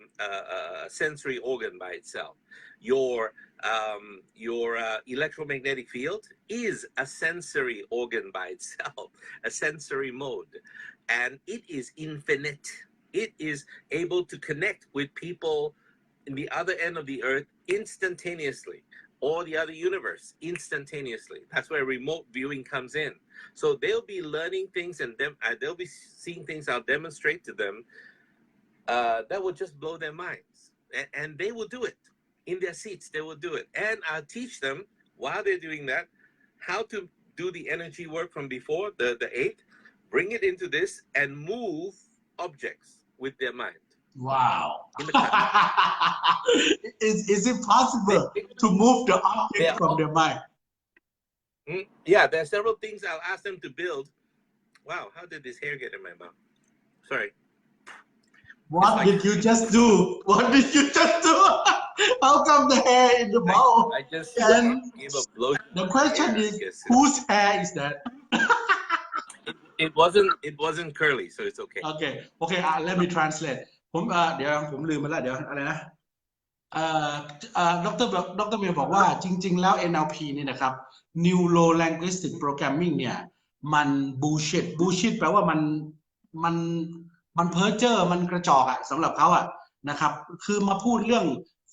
sensory organ by itself. Your electromagnetic field is a sensory organ by itself, a sensory mode, and it is infinite. It is able to connect with people in the other end of the earth instantaneously, or the other universe instantaneously. That's where remote viewing comes in. So they'll be learning things, and they'll be seeing things I'll demonstrate to them that will just blow their minds, and they will do it. In their seats, they will do it. And I'll teach them, while they're doing that, how to do the energy work from before, the 8, bring it into this, and move objects with their mind. Wow. Is it possible to move the object from their mind? Yeah, there are several things I'll ask them to build. Wow, how did this hair get in my mouth? Sorry. What did you just do? What did you just do? How come the hair in the mouth? I just gave a blow. The question is, whose hair is that? It wasn't curly, so it's okay. Okay. Let me translate. เดี๋ยวผมลืมไปแล้วเดี๋ยวอะไรนะดร. เมลบอกว่าจริงๆแล้ว NLP นี่นะครับ Neuro Linguistic Programming เนี่ยมัน bullshit แปลว่ามันเพ้อเจ้อมันกระจอกอะสำหรับเขาอะนะครับคือมาพูดเรื่อง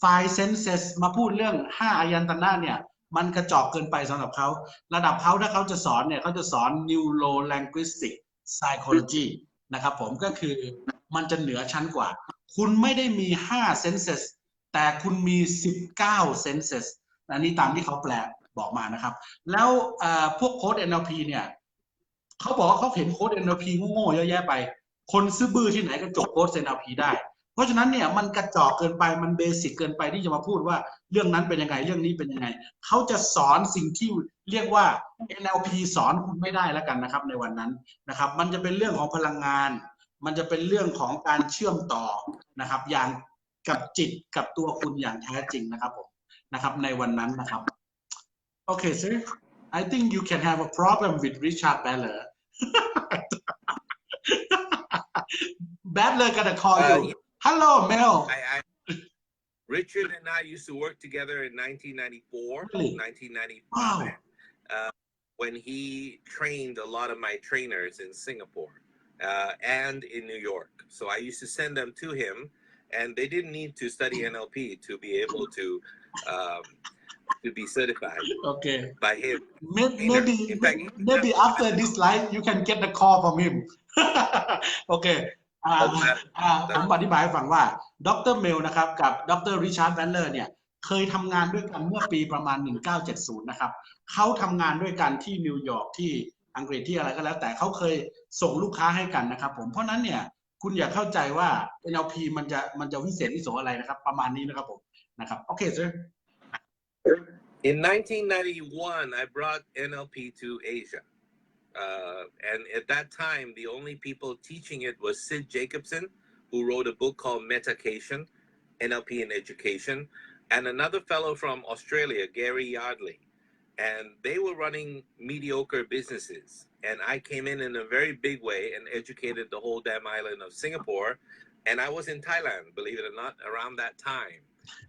five senses มาพูดเรื่อง5 อายตนะเนี่ย มันกระจอกเกินไปสำหรับเขาระดับเขาถ้าเขาจะสอนเนี่ยเขาจะสอน neuro linguistic psychology นะครับผมก็คือมันจะเหนือชั้นกว่าคุณไม่ได้มี5 senses แต่คุณมี19 senses อันนี้ตามที่เขาแปลบอกมานะครับแล้วพวกโค้ด NLP เนี่ยเขาบอกว่าเขาเห็นโค้ด NLP โง่ๆเยอะแยะไปคนซื่อบื้อที่ไหนก็จบโค้ด NLP ได้เพราะฉะนั้นเนี่ยมันกระจอกเกินไปมันเบสิกเกินไปที่จะมาพูดว่าเรื่องนั้นเป็นยังไงเรื่องนี้เป็นยังไงเขาจะสอนสิ่งที่เรียกว่า NLP สอนคุณไม่ได้แล้วกันนะครับในวันนั้นนะครับมันจะเป็นเรื่องของพลังงานมันจะเป็นเรื่องของการเชื่อมต่อนะครับอย่างกับจิตกับตัวคุณอย่างแท้จริงนะครับผมนะครับในวันนั้นนะครับโอเค sir I think you can have a problem with Richard Bandler Bandler gonna call you hello Mel Richard and I used to work together in 1994, Really? 1995, Wow. When he trained a lot of my trainers in Singapore and in New York. So I used to send them to him, and they didn't need to study NLP to be able to be certified Okay. by him. Maybe In fact, maybe after this live you can get the call from him โอเคผมอธิบายให้ฟังว่าดรเมลนะครับกับดรริชาร์ดแวนเลอร์เนี่ยเคยทำงานด้วยกันเมื่อปีประมาณ1970นะครับเขาทำงานด้วยกันที่นิวยอร์กที่อังกฤษที่อะไรก็แล้วแต่เขาเคยส่งลูกค้าให้กันนะครับผมเพราะนั้นเนี่ยคุณอย่าเข้าใจว่า NLP มันจะวิเศษวิโสอะไรนะครับประมาณนี้นะครับผมนะครับโอเค sir In 1991, I brought NLP to Asia. And at that time, the only people teaching it was Sid Jacobson, who wrote a book called Medication, NLP in Education, and another fellow from Australia, Gary Yardley. And they were running mediocre businesses. And I came in a very big way and educated the whole damn island of Singapore. And I was in Thailand, believe it or not, around that time.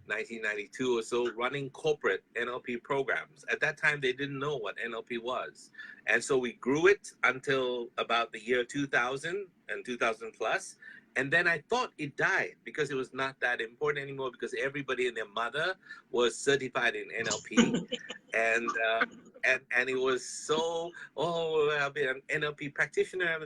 1992 or so, running corporate NLP programs. At that time, they didn't know what NLP was. And so we grew it until about the year 2000 and 2000 plus. And then I thought it died because it was not that important anymore because everybody and their mother was certified in NLP. And it was so, I'll be an NLP practitioner,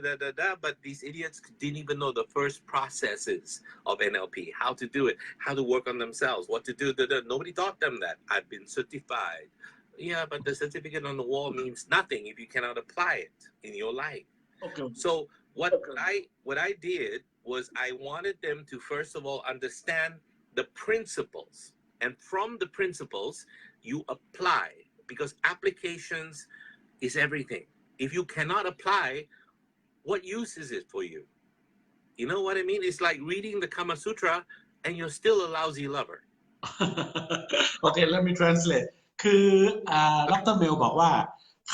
but these idiots didn't even know the first processes of NLP, how to do it, how to work on themselves, what to do. Nobody taught them that. I've been certified. Yeah, but the certificate on the wall means nothing if you cannot apply it in your life. Okay. So what I did was I wanted them to, first of all, understand the principles. And from the principles, you apply. Because applications is everything. If you cannot apply, what use is it for you? You know what I mean? It's like reading the Kama Sutra and you're still a lousy lover. Okay, let me translate. คือดรเมลบอกว่า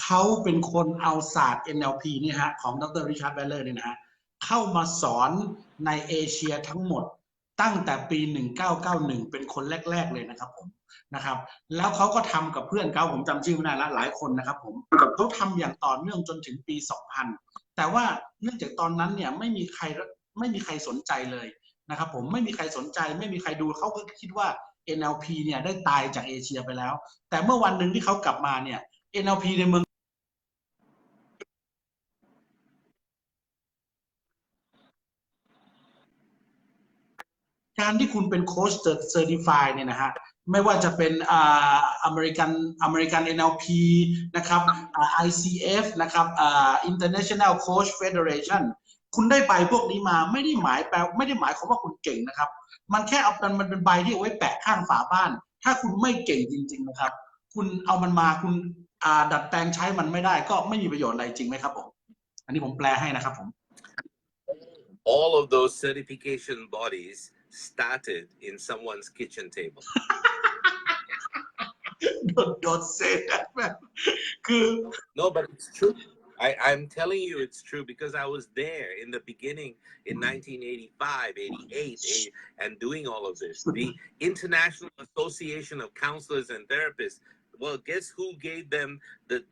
เขาเป็นคนเอาศาสตร์ NLP นี่ฮะของดรริชาร์ดแวนเลอร์นี่นะฮะเข้ามาสอนในเอเชียทั้งหมดตั้งแต่ปี1991เป็นคนแรกๆเลยนะครับผมนะครับแล้วเขาก็ทำกับเพื่อนเขาผมจำชื่อไม่ได้ละหลายคนนะครับผมเขาทำอย่างต่อเนื่องจนถึงปี2000แต่ว่าเนื่องจากตอนนั้นเนี่ยไม่มีใครสนใจเลยนะครับผมไม่มีใครสนใจไม่มีใครดูเขาก็คิดว่า NLP เนี่ยได้ตายจากเอเชียไปแล้วแต่เมื่อวันหนึ่งที่เขากลับมาเนี่ย NLP ในเมืองการที่คุณเป็นโค้ชเซอร์ติฟายเนี่ยนะฮะไม่ว่าจะเป็นอเมริกัน NLP นะครับ ICF นะครับInternational Coach Federation คุณได้ใบพวกนี้มาไม่ได้หมายความว่าคุณเก่งนะครับมันแค่เอามันเป็นใบที่เอาไว้แปะข้างฝาบ้านถ้าคุณไม่เก่งจริงๆนะครับคุณเอามันมาคุณดัดแปลงใช้มันไม่ได้ก็ไม่มีประโยชน์อะไรจริงไหมครับผมอันนี้ผมแปลให้นะครับผม All of those certification bodies started in someone's kitchen table. Don't say that, man. No, but it's true. I'm telling you it's true because I was there in the beginning in 1985, 88, and doing all of this. The International Association of Counselors and Therapists, well, guess who gave them the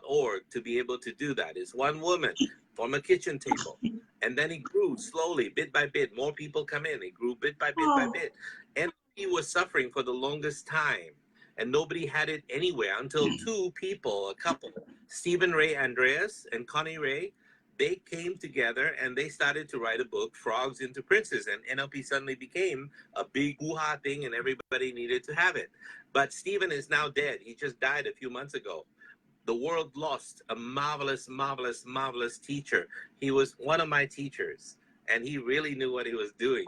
.org to be able to do that? It's one woman from a kitchen table. And then it grew slowly, bit by bit. More people come in. It grew bit by bit by bit. And he was suffering for the longest time and nobody had it anywhere until two people, a couple, Stephen Ray Andreas and Connie Ray. They came together and they started to write a book, Frogs into Princes, and NLP suddenly became a big woo-ha thing, and everybody needed to have it. But Stephen is now dead. He just died a few months ago. The world lost a marvelous, marvelous, marvelous teacher. He was one of my teachers, and he really knew what he was doing.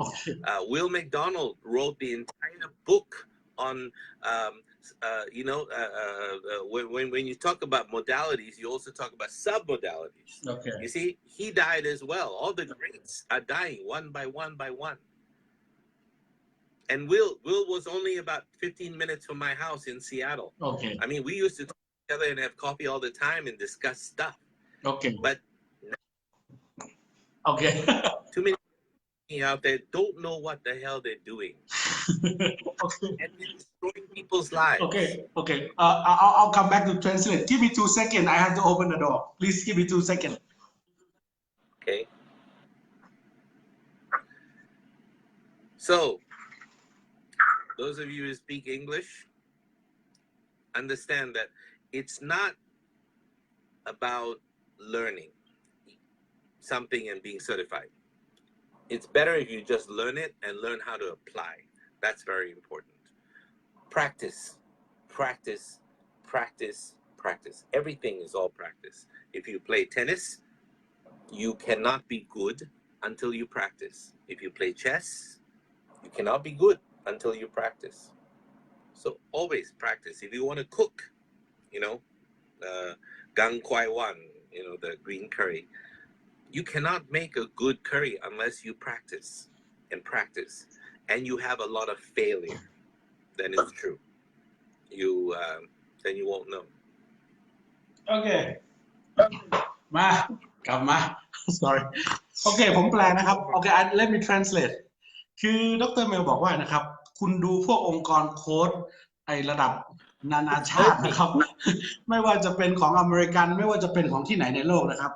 Will McDonald wrote the entire book on, when you talk about modalities, you also talk about sub-modalities. Okay. You see, he died as well. All the greats are dying one by one by one. And Will was only about 15 minutes from my house in Seattle. Okay. I mean, we used to talk together and have coffee all the time and discuss stuff. Okay. But okay. too many people out there don't know what the hell they're doing. Okay. And it's destroying people's lives. Okay. Okay. I'll come back to translate. Give me 2 seconds. I have to open the door. Please give me 2 seconds. Okay. So, those of you who speak English, understand that it's not about learning something and being certified. It's better if you just learn it and learn how to apply. That's very important. Practice, practice, practice, practice. Everything is all practice. If you play tennis, you cannot be good until you practice. If you play chess, you cannot be good until you practice. So always practice. If you want to cook, gang kwai wan, the green curry, you cannot make a good curry unless you practice and practice, and you have a lot of failure. Then it's true. Then you won't know. Okay. มากลับมา sorry โอเคผมแปลนะครับโอเค let me translate คือดร. เมลบอกว่านะครับคุณดูพวกองค์กรโค้ดระดับนานาชาตินะครับ ไม่ว่าจะเป็นของอเมริกันไม่ว่าจะเป็นของที่ไหนในโลกนะครับ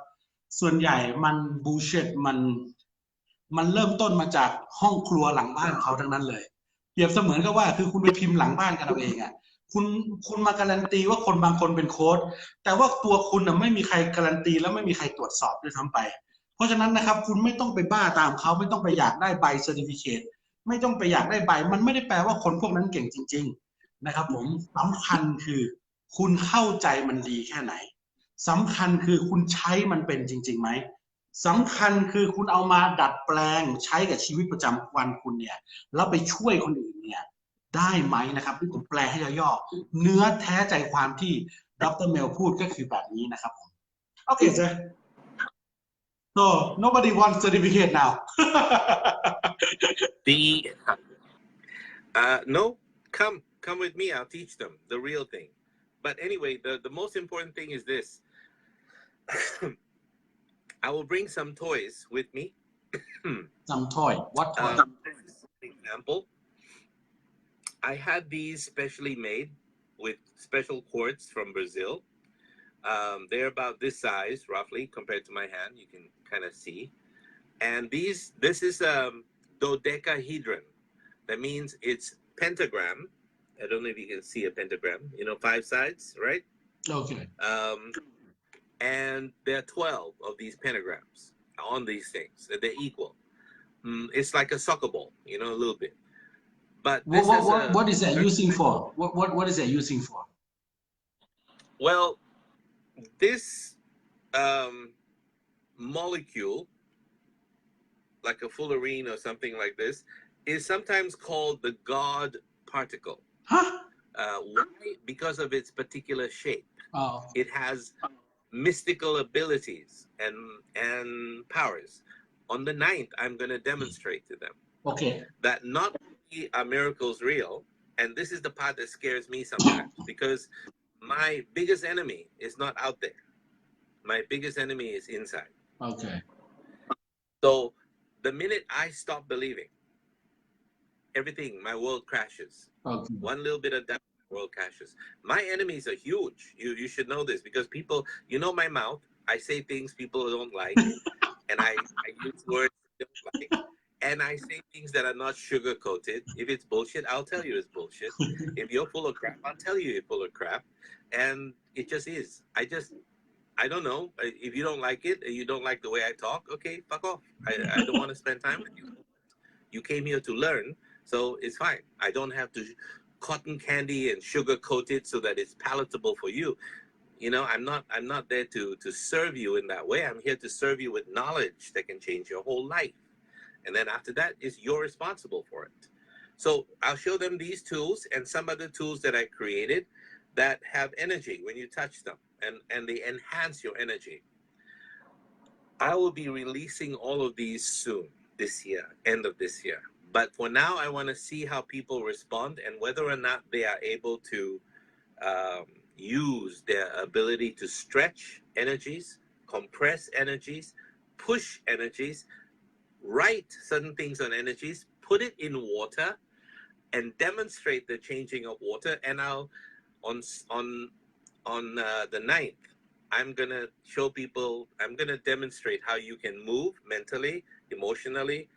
ส่วนใหญ่มันบูเชตมันเริ่มต้นมาจากห้องครัวหลังบ้านเขาทั้งนั้นเลยเปรียบเสมือนกับว่าคือคุณไปพิมพ์หลังบ้านกันเอาเองอ่ะคุณมาการันตีว่าคนบางคนเป็นโค้ดแต่ว่าตัวคุณไม่มีใครการันตีแล้วไม่มีใครตรวจสอบด้วยซ้ำไปเพราะฉะนั้นนะครับคุณไม่ต้องไปบ้าตามเขาไม่ต้องไปอยากได้ใบเซอร์ติฟิเคตไม่ต้องไปอยากได้ใบมันไม่ได้แปลว่าคนพวกนั้นเก่งจริงๆนะครับผมสำคัญคือคุณเข้าใจมันดีแค่ไหนสำคัญคือคุณใช้มันเป็นจริงๆไหมสำคัญคือคุณเอามาดัดแปลงใช้กับชีวิตประจำวันคุณเนี่ยแล้วไปช่วยคนอื่นเนี่ยได้ไหมนะครับที่ผมแปลให้ย่อๆเนื้อแท้ใจความที่ดร. เมลพูดก็คือแบบนี้นะครับผมโอเคจ้ะ so nobody wants certificate now no come with me, I'll teach them the real thing. But anyway, the most important thing is this. I will bring some toys with me. Some toy. What toy? Example. I had these specially made with special quartz from Brazil. They're about this size, roughly, compared to my hand. You can kind of see. And this is dodecahedron. That means it's pentagram. I don't know if you can see a pentagram. 5 sides, right? Okay. And there are 12 of these pentagrams on these things. They're equal. It's like a soccer ball, a little bit. But what is that using for? What is that using for? Well, this molecule, like a fullerene or something like this, is sometimes called the God particle. Huh? Why? Because of its particular shape. Oh. It has mystical abilities and powers. On the 9th, I'm going to demonstrate to them. Okay. That not only are miracles real, and this is the part that scares me sometimes, because my biggest enemy is not out there. My biggest enemy is inside. Okay. So the minute I stop believing, everything, my world crashes. Okay. One little bit of doubt, my world crashes. My enemies are huge. You should know this, because people, my mouth, I say things people don't like, and I use words they don't like, and I say things that are not sugar coated. If it's bullshit, I'll tell you it's bullshit. If you're full of crap, I'll tell you you're full of crap, and it just is. I don't know. If you don't like it, and you don't like the way I talk, okay, fuck off. I don't want to spend time with you. You came here to learn, so it's fine. I don't have to cotton candy and sugar coat it so that it's palatable for you. You know, I'm not there to serve you in that way. I'm here to serve you with knowledge that can change your whole life. And then after that, you're responsible for it. So I'll show them these tools and some other tools that I created that have energy when you touch them, and they enhance your energy. I will be releasing all of these soon, this year, end of this year. But for now, I want to see how people respond and whether or not they are able to use their ability to stretch energies, compress energies, push energies, write certain things on energies, put it in water, and demonstrate the changing of water. And I'll on the 9th, I'm gonna show people. I'm gonna demonstrate how you can move mentally, emotionally,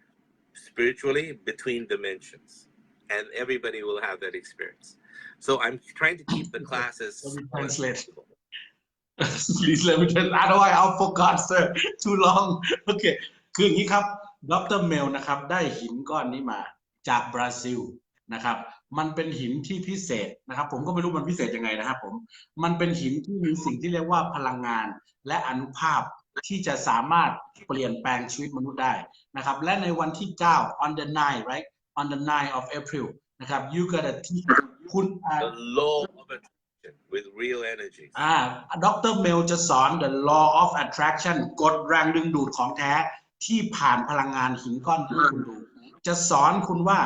spiritually between dimensions, and everybody will have that experience. So I'm trying to keep the classes Let me translate. flexible. Please let me translate. Otherwise I'll forgot sir too long โอเคคืออย่างนี้ครับดรเมลนะครับได้หินก้อนนี้มาจากบราซิลนะครับมันเป็นหินที่พิเศษนะครับผมก็ไม่รู้มันพิเศษยังไงนะครับผมมันเป็นหินที่มีสิ่งที่เรียกว่าพลังงานและอานุภาพที่จะสามารถเปลี่ยนแปลงชีวิตมนุษย์ได้นะครับและในวันที่9 on the 9 right on the 9 of April นะครับ you gotta teach คุณ The law of attraction with real energy. ดรเมลจะสอน the law of attraction กฎแรงดึงดูดของแท้ที่ผ่านพลังงานหินก้อนที่คุณดูจะสอนคุณว่า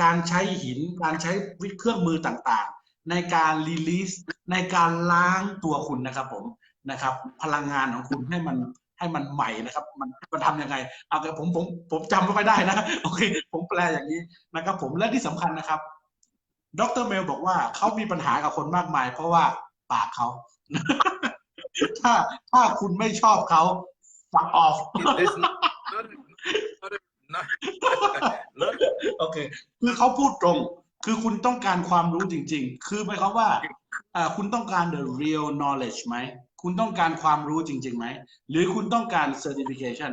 การใช้หินการใช้เครื่องมือต่างๆในการ release ในการล้างตัวคุณนะครับผมนะครับพลังงานของคุณให้มันใหม่นะครับมันทำยังไงเอาแต่ผมจำไม่ค่อยได้นะโอเคผมแปลอย่างนี้นะครับผมและที่สำคัญนะครับดรเมลบอกว่าเขามีปัญหากับคนมากมายเพราะว่าปากเขา ถ้าคุณไม่ชอบเขาฟักออฟ โอเคคือเขาพูดตรงคือคุณต้องการความรู้จริงๆคือหมายความว่าคุณต้องการ the real knowledge ไหมคุณต้องการความรู้จริงๆไหมหรือคุณต้องการ certification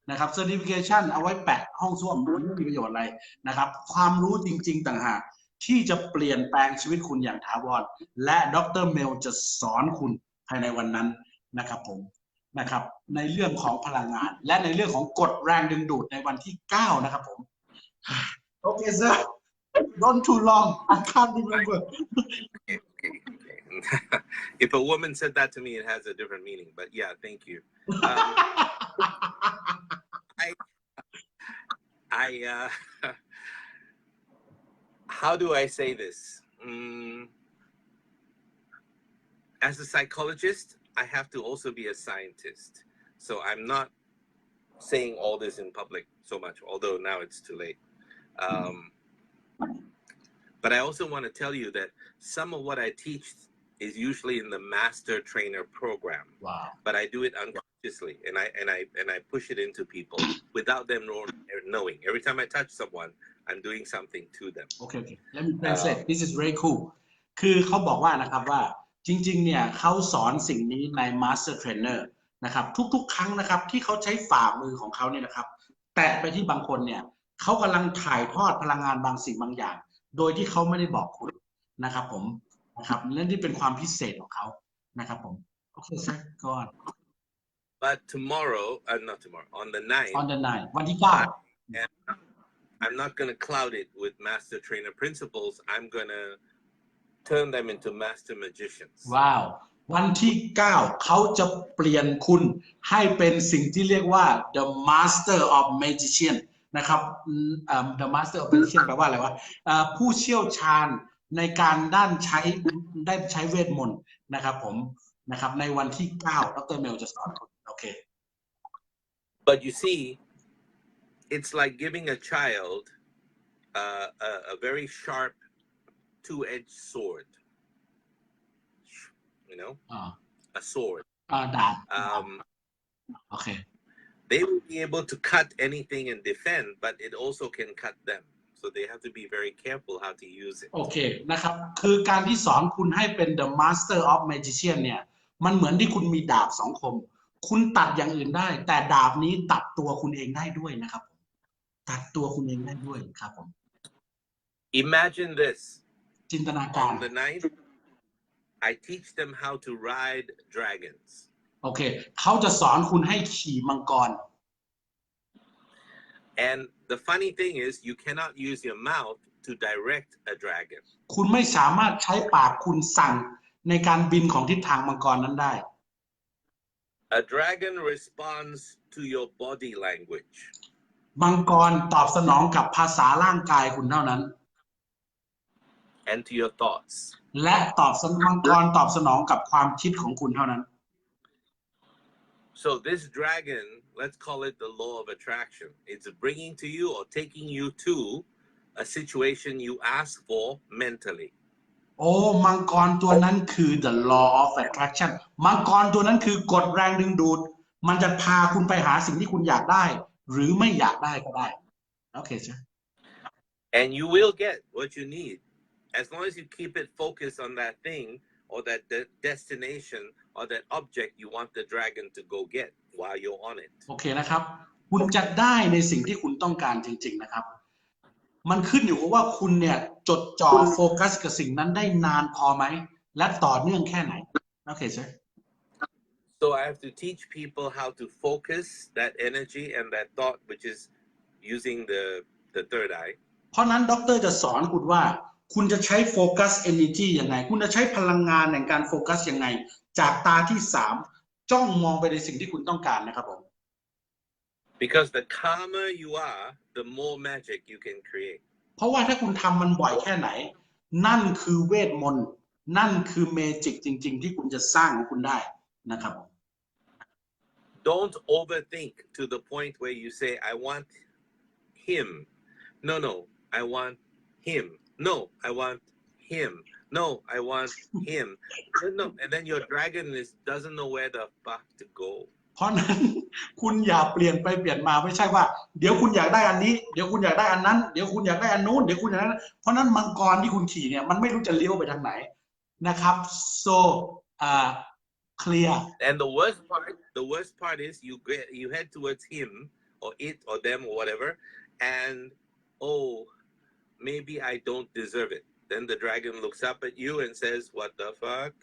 นะครับ certification เอาไว้แปะห้องส้วมมันไม่มีประโยชน์อะไรนะครับความรู้จริงๆต่างหากที่จะเปลี่ยนแปลงชีวิตคุณอย่างถาวรและดรเมลจะสอนคุณภายในวันนั้นนะครับผมนะครับในเรื่องของพลังงานและในเรื่องของกฎแรงดึงดูดในวันที่9นะครับผมโอเค sir don't too long I can't remember okay. If a woman said that to me, it has a different meaning, but yeah, thank you. How do I say this? As a psychologist, I have to also be a scientist. So I'm not saying all this in public so much, although now it's too late. But I also want to tell you that some of what I teach is usually in the master trainer program. Wow. But I do it unconsciously, and I push it into people without them knowing. Every time I touch someone, I'm doing something to them. Okay. Let me translate. This is very cool. คือเขาบอกว่านะครับว่าจริงๆเนี่ยเขาสอนสิ่งนี้ใน master trainer นะครับทุกๆครั้งนะครับที่เขาใช้ฝ่ามือของเขาเนี่ยนะครับแตะไปที่บางคนเนี่ยเขากำลังถ่ายทอดพลังงานบางสิ่งบางอย่างโดยที่เขาไม่ได้บอกคุณนะครับผมนะครับนั่นที่เป็นความพิเศษของเขานะครับผมโอเค sir go on But tomorrow, not tomorrow, on the 9th. On the 9th วันที่9 I'm not going to cloud it with master trainer principles. I'm going to turn them into master magicians. ว้าววันที่9เขาจะเปลี่ยนคุณให้เป็นสิ่งที่เรียกว่า the master of magician นะครับ the master of magician แปลว่าอะไรวะผู้เชี่ยวชาญในการได้ใช้เวทมนต์นะครับผมนะครับในวันที่9ดรเมลจะสอนคุณโอเค But you see, it's like giving a child a very sharp two-edged sword. You know, a sword. ดาบโอเค they will be able to cut anything and defend, but it also can cut them. So they have to be very careful how to use it. โอเคนะครับคือการที่สอนคุณให้เป็น the master of magician เนี่ยมันเหมือนที่คุณมีดาบสองคมคุณตัดอย่างอื่นได้แต่ดาบนี้ตัดตัวคุณเองได้ด้วยนะครับตัดตัวคุณเองได้ด้วยครับผม Imagine this. จินตนาการ On the night, I teach them how to ride dragons. โอเคเขาจะสอนคุณให้ขี่มังกร And the funny thing is, you cannot use your mouth to direct a dragon. คุณไม่สามารถใช้ปากคุณสั่งในการบินของทิศทางมังกรนั้นได้ A dragon responds to your body language. มังกรตอบสนองกับภาษาร่างกายคุณเท่านั้น And to your thoughts. และมังกรตอบสนองกับความคิดของคุณเท่านั้น So this dragon, let's call it the law of attraction. It's bringing to you or taking you to a situation you ask for mentally. โอ้มังกรตัวนั้นคือ the law of attraction มังกรตัวนั้นคือกฎแรงดึงดูดมันจะพาคุณไปหาสิ่งที่คุณอยากได้หรือไม่อยากได้ก็ได้โอเคใช่ And you will get what you need as long as you keep it focused on that thing or that destination or that object you want the dragon to go get while you're on it. โอเคนะครับคุณจะได้ในสิ่งที่คุณต้องการจริงๆนะครับมันขึ้นอยู่กับว่าคุณเนี่ยจดจ่อโฟกัสกับสิ่งนั้นได้นานพอไหมและต่อเนื่องแค่ไหนโอเคใช่ So I have to teach people how to focus that energy and that thought, which is using the third eye. เพราะนั้นด็อกเตอร์จะสอนคุณว่าคุณจะใช้โฟกัส energy ยังไงคุณจะใช้พลังงานในการโฟกัสยังไงจากตาที่3จ้องมองไปในสิ่งที่คุณต้องการนะครับผม Because the calmer you are, the more magic you can create. เพราะว่าถ้าคุณทำมันบ่อยแค่ไหนนั่นคือเวทมนต์นั่นคือเมจิกจริงๆที่คุณจะสร้างของคุณได้นะครับ Don't overthink to the point where you say, I want him. No, I want him. No, I want him. No, I want him. No, and then your dragon doesn't know where the fuck to go. เพราะนั้นคุณอย่าเปลี่ยนไปเปลี่ยนมาไม่ใช่ว่าเดี๋ยวคุณอยากได้อันนี้เดี๋ยวคุณอยากได้อันนั้นเดี๋ยวคุณอยากได้อันนู้นเดี๋ยวคุณอยากได้เพราะนั้นมังกรที่คุณขี่เนี่ยมันไม่รู้จะเลี้ยวไปทางไหนนะครับ so clear and the worst part is you head towards him or it or them or whatever and maybe I don't deserve it. Then the dragon looks up at you and says, what the fuck?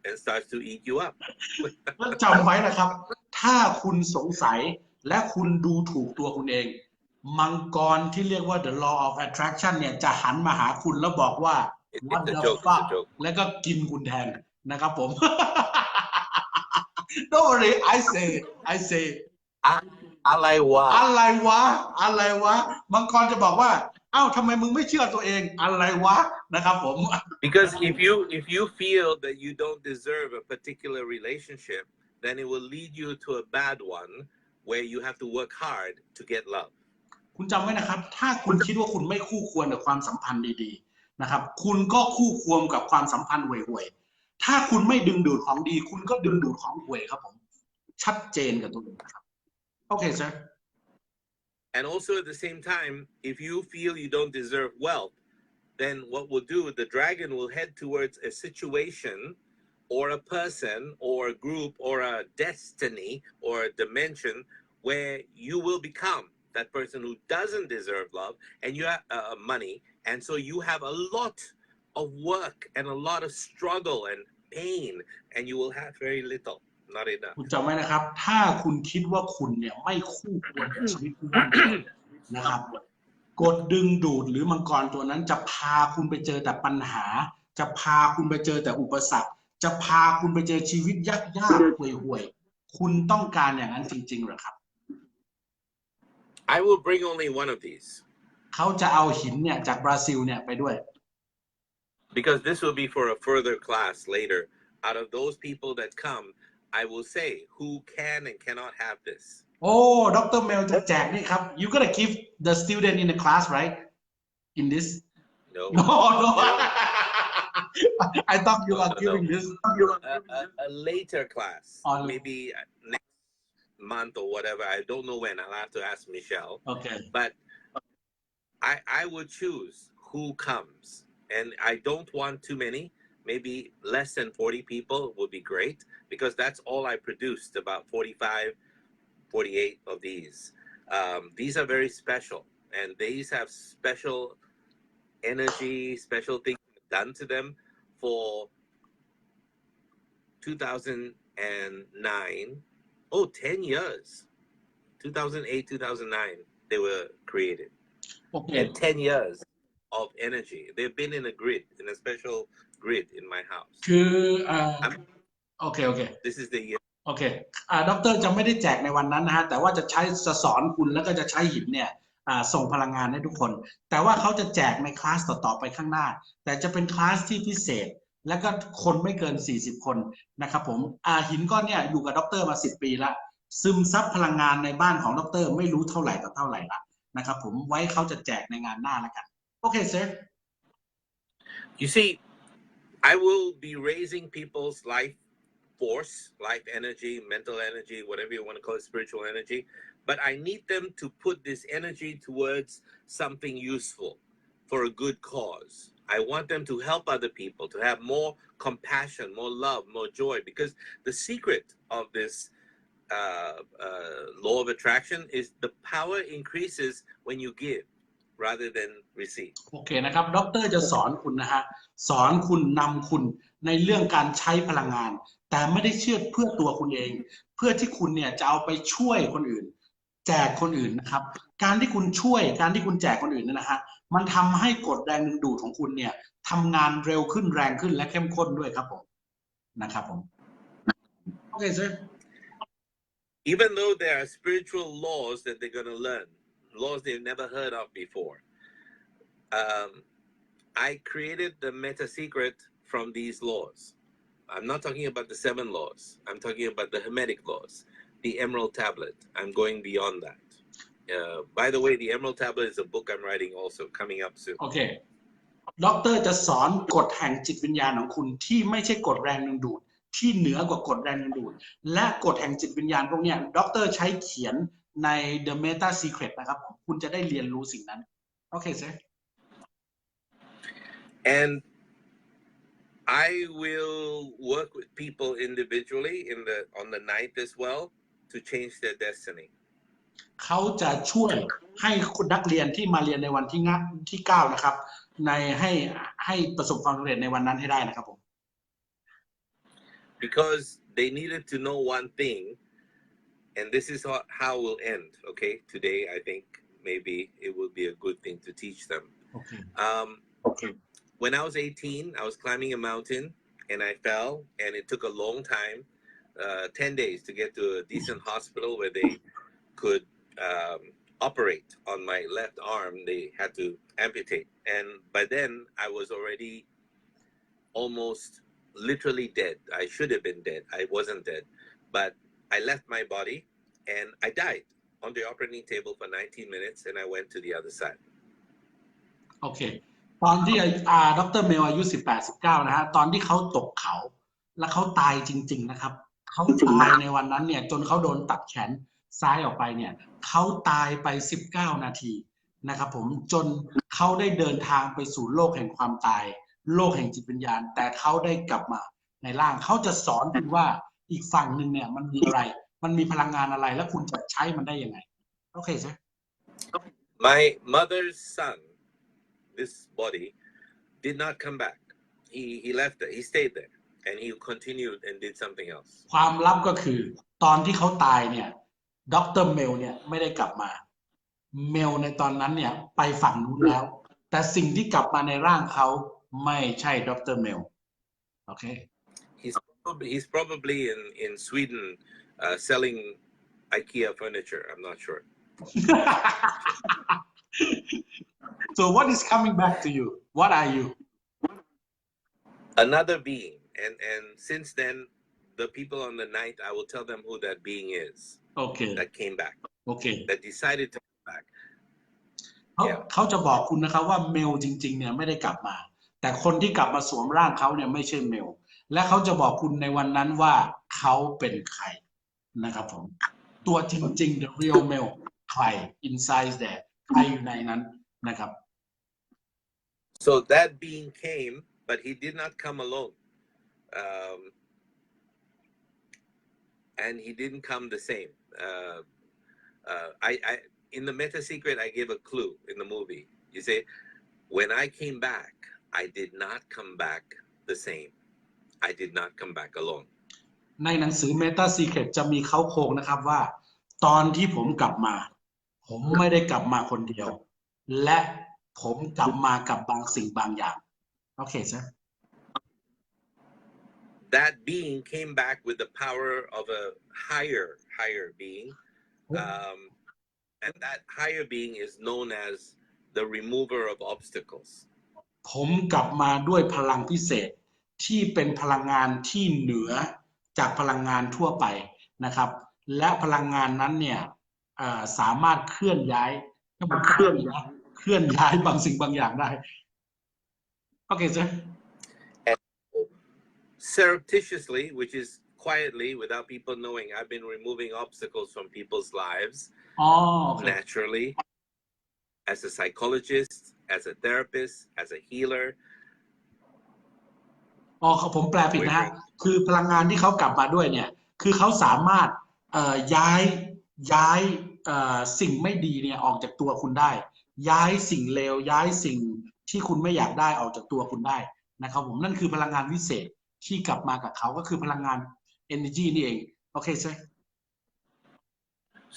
And starts to eat you up. จำไว้นะครับถ้าคุณสงสัยและคุณดูถูกตัวคุณเองมังกรที่เรียกว่า the law of attraction เนี่ยจะหันมาหาคุณแล้วบอกว่า what the fuck แล้วก็กินคุณแทนนะครับผม Don't worry I say อะไรวะมังกรจะบอกว่าเอ้าทำไมมึงไม่เชื่อตัวเองอะไรวะนะครับผม Because if you feel that you don't deserve a particular relationship, then it will lead you to a bad one where you have to work hard to get love. คุณจำไว้นะครับถ้าคุณคิดว่าคุณไม่คู่ควรกับความสัมพันธ์ดีๆนะครับคุณก็คู่ควรกับความสัมพันธ์ห่วยๆถ้าคุณไม่ดึงดูดของดีคุณก็ดึงดูดของห่วยครับผมชัดเจนกับตัวเองครับโอเค sir And also at the same time, if you feel you don't deserve wealth, then what we'll do, the dragon will head towards a situation or a person or a group or a destiny or a dimension where you will become that person who doesn't deserve love and you have money. And so you have a lot of work and a lot of struggle and pain and you will have very little.Not enough. คุณจำไว้นะครับถ้าคุณคิดว่าคุณเนี่ยไม่คู่ควรกับชีวิตคุณนะครับกดดึงดูดหรือมังกรตัวนั้นจะพาคุณไปเจอแต่ปัญหาจะพาคุณไปเจอแต่อุปสรรคจะพาคุณไปเจอชีวิตยากๆห่วยๆคุณต้องการอย่างนั้นจริงๆหรือครับ I will bring only one of these. เขาจะเอาหินเนี่ยจากบราซิลเนี่ยไปด้วย Because this will be for a further class later. Out of those people that come.I will say who can and cannot have this. โอ้ดร. เมลจะแจกนี่ครับ you gotta give the student in the class right in this No I thought you are giving this a later class maybe month or whatever. I don't know when. I'll have to ask Michelle. Okay. But I would choose who comes, and I don't want too many. Maybe less than 40 people would be great, because that's all I produced, about 45, 48 of these. These are very special, and these have special energy, special things done to them. For 2009, 10 years, 2008, 2009, they were created. Okay. And 10 years of energy. They've been in a grid, in a special grid in my house. คือโอเค This is the year. โอเคดร.จะไม่ได้แจกในวันนั้นนะฮะแต่ว่าจะสอนคุณแล้วก็จะใช้หินเนี่ยส่งพลังงานให้ทุกคนแต่ว่าเขาจะแจกในคลาสต่อไปข้างหน้าแต่จะเป็นคลาสที่พิเศษแล้วก็คนไม่เกิน40คนนะครับผมหินก้อนเนี่ยอยู่กับดร.มา10 ปีละซึมซับพลังงานในบ้านของดร.ไม่รู้เท่าไหร่ต่อเท่าไหร่ละนะครับผมไว้เขาจะแจกในงานหน้าแล้วกันโอเค sir. You see, I will be raising people's life force, life energy, mental energy, whatever you want to call it, spiritual energy. But I need them to put this energy towards something useful for a good cause. I want them to help other people, to have more compassion, more love, more joy, because the secret of this law of attraction is the power increases when you give rather than receive. โอเคนะครับดร.จะสอนคุณนะฮะสอนคุณนำคุณในเรื่องการใช้พลังงานแต่ไม่ได้เชื่อเพื่อตัวคุณเองเพื่อที่คุณเนี่ยจะเอาไปช่วยคนอื่นแจกคนอื่นนะครับการที่คุณช่วยการที่คุณแจกคนอื่นนะฮะมันทำให้กฎแรงดึงดูดของคุณเนี่ยทำงานเร็วขึ้นแรงขึ้นและเข้มข้นด้วยครับผมนะครับผมโอเค sir. Even though there are spiritual laws that they're going to learn, laws they've never heard of before, I created the meta secret from these laws. I'm not talking about the 7 laws. I'm talking about the Hermetic laws, the Emerald Tablet. I'm going beyond that. By the way, the Emerald Tablet is a book I'm writing also, coming up soon. Okay. ดร.จะสอนกฎแห่งจิตวิญญาณของคุณที่ไม่ใช่กฎแรงดึงดูดที่เหนือกว่ากฎแรงดึงดูดและกฎแห่งจิตวิญญาณพวกนี้ดร.ใช้เขียนใน The Meta Secret นะครับคุณจะได้เรียนรู้สิ่งนั้นโอเค sir. And I will work with people individually on the night as well to change their destiny. เขาจะช่วยให้คุณนักเรียนที่มาเรียนในวันที่9นะครับในให้ประสบความสำเร็จในวันนั้นให้ได้นะครับผม Because they needed to know one thing, and this is how it will end. Okay, today I think maybe it will be a good thing to teach them. Okay. When I was 18, I was climbing a mountain and I fell, and it took a long time, 10 days to get to a decent hospital where they could operate on my left arm. They had to amputate, and by then I was already almost literally dead. I should have been dead. I wasn't dead, but I left my body and I died on the operating table for 19 minutes, and I went to the other side. โอเคตอนที่ดร.เมลอายุ18-19นะฮะตอนที่เขาตกเขาแล้วเขาตายจริงๆนะครับเขาตายในวันนั้นเนี่ยจนเขาโดนตัดแขนซ้ายออกไปเนี่ยเขาตายไป19 นาทีนะครับผมจนเขาได้เดินทางไปสู่โลกแห่งความตายโลกแห่งจิตวิญญาณแต่เขาได้กลับมาในร่างเขาจะสอนคุณว่าอีกฝั่งหนึ่งเนี่ยมันมีอะไรมันมีพลังงานอะไรและคุณจะใช้มันได้ยังไงโอเคใช่ My mother's son, this body, did not come back. He left it. He stayed there, and he continued and did something else. ความลับก็คือตอนที่เขาตายเนี่ยดร.เมลเนี่ยไม่ได้กลับมาเมลในตอนนั้นเนี่ยไปฝั่งนู้นแล้วแต่สิ่งที่กลับมาในร่างเขาไม่ใช่ดร.เมลโอเค He's probably in Sweden selling IKEA furniture. I'm not sure. So what is coming back to you? What are you? Another being, and since then, the people on the night, I will tell them who that being is. Okay. That came back. Okay. That decided to come back. เขาจะบอกคุณนะครับว่าเมลจริงๆเนี่ยไม่ได้กลับมาแต่คนที่กลับมาสวมร่างเขาเนี่ยไม่ใช่เมลและเขาจะบอกคุณในวันนั้นว่าเขาเป็นใครนะครับผม ตัวจริงๆ the real Mel ใคร inside there ใครอยู่ในนั้นนะครับ So that being came, but he did not come alone. And he didn't come the same. I in the Meta Secret, I gave a clue in the movie. You say, when I came back, I did not come back the same. I did not come back alone. ในหนังสือ Meta Secret จะมีเค้าโครงนะครับว่าตอนที่ผมกลับมาผมไม่ได้กลับมาคนเดียวและผมกลับมากับบางสิ่งบางอย่างโอเคใช่ That being came back with the power of a higher being, and that higher being is known as the remover of obstacles. ผมกลับมาด้วยพลังพิเศษที่เป็นพลังงานที่เหนือจากพลังงานทั่วไปนะครับและพลังงานนั้นเนี่ยสามารถเคลื่อนย้ายบางสิ่งบางอย่างได้โอเคใช่ Surreptitiously, which is quietly, without people knowing, I've been removing obstacles from people's lives naturally, as a psychologist, as a therapist, as a healer. ผมแปลผิดนะฮะคือพลังงานที่เขากลับมาด้วยเนี่ยคือเขาสามารถย้ายสิ่งไม่ดีเนี่ยออกจากตัวคุณได้ย้ายสิ่งเลวย้ายสิ่งที่คุณไม่อยากได้ออกจากตัวคุณได้นะครับผมนั่นคือพลังงานวิเศษที่กลับมากับเขาก็คือพลังงาน energy นี่เองโอเคใช่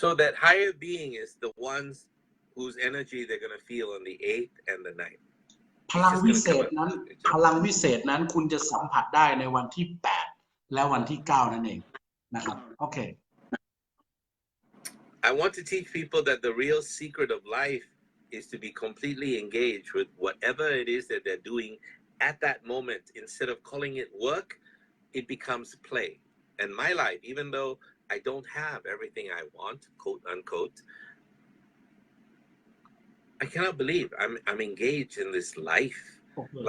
So that higher being is the ones whose energy they're going to feel on the 8th and the 9th. พลังวิเศษนั้นคุณจะสัมผัสได้ในวันที่8และวันที่9นั่นเองนะครับโอเค I want to teach people that the real secret of life is to be completely engaged with whatever it is that they're doing at that moment. Instead of calling it work, it becomes play. And my life, even though I don't have everything I want, quote unquote, I cannot believe I'm engaged in this life.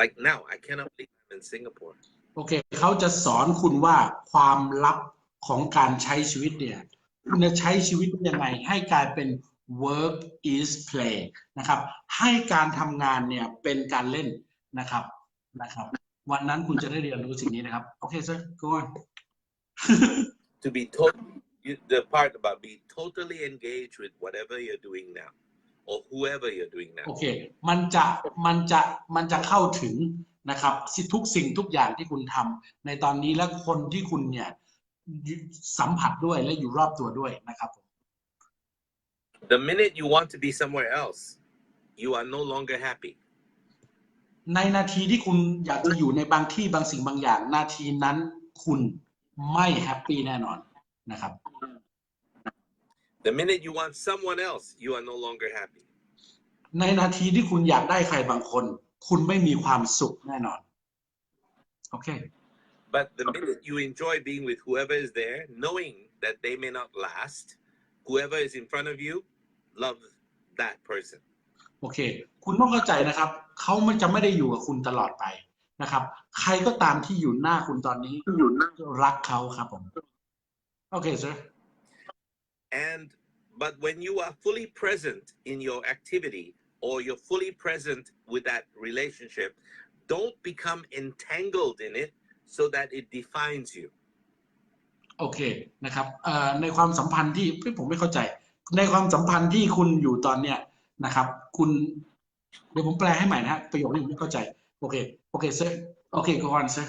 Like now, I cannot believe I'm in Singapore. โอเคเขาจะสอนคุณว่าความลับของการใช้ชีวิตเนี่ยคุณจะใช้ชีวิตยังไงให้กลายเป็น work is play นะครับให้การทำงานเนี่ยเป็นการเล่นนะครับวันนั้นคุณจะได้เรียนรู้สิ่งนี้นะครับโอเค sir go on To be the part about be totally engaged with whatever you're doing now or whoever you're doing now โอเคมันจะเข้าถึงนะครับทุกสิ่งทุกอย่างที่คุณทำในตอนนี้และคนที่คุณเนี่ยสัมผัสด้วยและอยู่รอบตัวด้วยนะครับ The minute you want to be somewhere else, you are no longer happy. ในนาทีที่คุณอยากจะอยู่ในบางที่บางสิ่งบางอย่างนาทีนั้นคุณไม่แฮปปี้แน่นอนนะครับ The minute you want someone else, you are no longer happy. ในนาทีที่คุณอยากได้ใครบางคนคุณไม่มีความสุขแน่นอนโอเค But the minute you enjoy being with whoever is there, knowing that they may not last, whoever is in front of you, love that person. โอเคคุณต้องเข้าใจนะครับเขาจะไม่ได้อยู่กับคุณตลอดไปนะครับใครก็ตามที่อยู่หน้าคุณตอนนี้รักเขาครับผมโอเค sir But when you are fully present in your activity or you're fully present with that relationship, don't become entangled in it so that it defines you. โอเคนะครับในความสัมพันธ์ที่ผมไม่เข้าใจในความสัมพันธ์ที่คุณอยู่ตอนเนี้ยนะครับคุณเดี๋ยวผมแปลให้ใหม่นะฮะประโยคนี้ผมไม่เข้าใจโอเค sir โอเค go on sir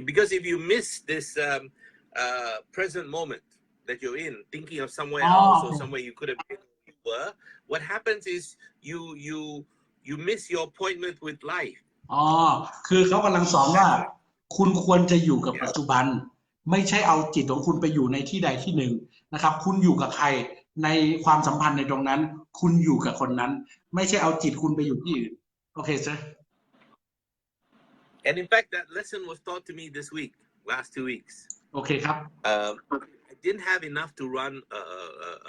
because if you miss this present moment that you're in, thinking of somewhere else or somewhere you could have been you were, what happens is you miss your appointment with life. คือเขากำลังสอนว่าคุณควรจะอยู่กับปัจจุบันไม่ใช่เอาจิตของคุณไปอยู่ในที่ใดที่หนึ่งนะครับคุณอยู่กับใครในความสัมพันธ์ในตรงนั้นคุณอยู่กับคนนั้นไม่ใช่เอาจิตคุณไปอยู่ที่อื่นโอเค sir And in fact that lesson was taught to me this week, last 2 weeks. โอเคครับ I didn't have enough to run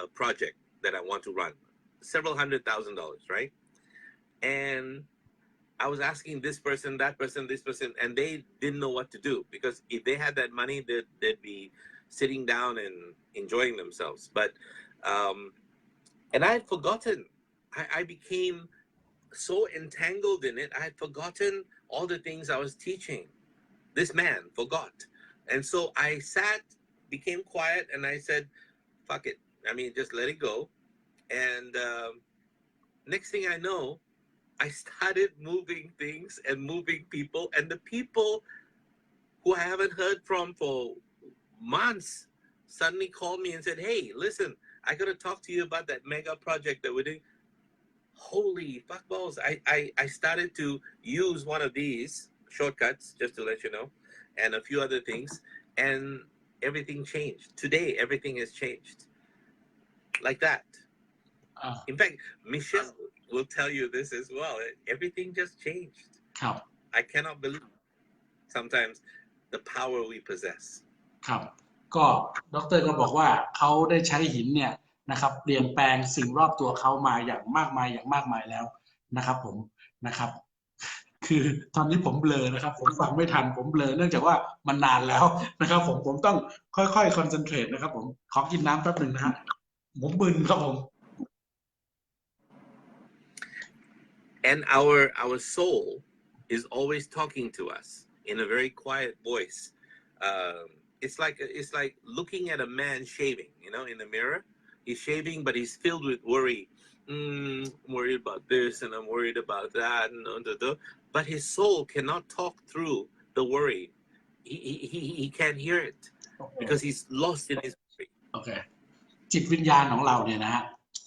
a project that I want to run, several $100,000, right? And I was asking this person, that person, this person, and they didn't know what to do because if they had that money, they'd be sitting down and enjoying themselves. But and I had forgotten. I became so entangled in it. I had forgotten all the things I was teaching. This man forgot. And so I sat, became quiet, and I said, fuck it. I mean, just let it go. And next thing I know, I started moving things and moving people. And the people who I haven't heard from for months suddenly called me and said, hey, listen, I got to talk to you about that mega project that we're doing. Holy fuck balls. I started to use one of these shortcuts, just to let you know, and a few other things, and everything changed. Today, everything has changed. Like that. In fact, Michelle will tell you this as well. Everything just changed. ครับ I cannot believe sometimes the power we possess. ครับก็ดร.ก็บอกว่าเขาได้ใช้หินเนี่ยนะครับเปลี่ยนแปลงสิ่งรอบตัวเขามาอย่างมากมายแล้วนะครับผมนะครับคือตอนนี้ผมเบลอนะครับผมฟังไม่ทันผมเบลอเนื่องจากว่ามันนานแล้วนะครับผมต้องค่อยๆคอนเซนเทรตนะครับผมขอกินน้ำแป๊บหนึ่งนะฮะผมบึนครับผม And our soul is always talking to us in a very quiet voice. It's like looking at a man shaving, you know, in the mirror. He's shaving, but he's filled with worry. I'm worried about this and I'm worried about that. But his soul cannot talk through the worry. He can't hear it because he's lost in his worry. โอเคจิตวิญญาณของเราเนี่ยนะฮะ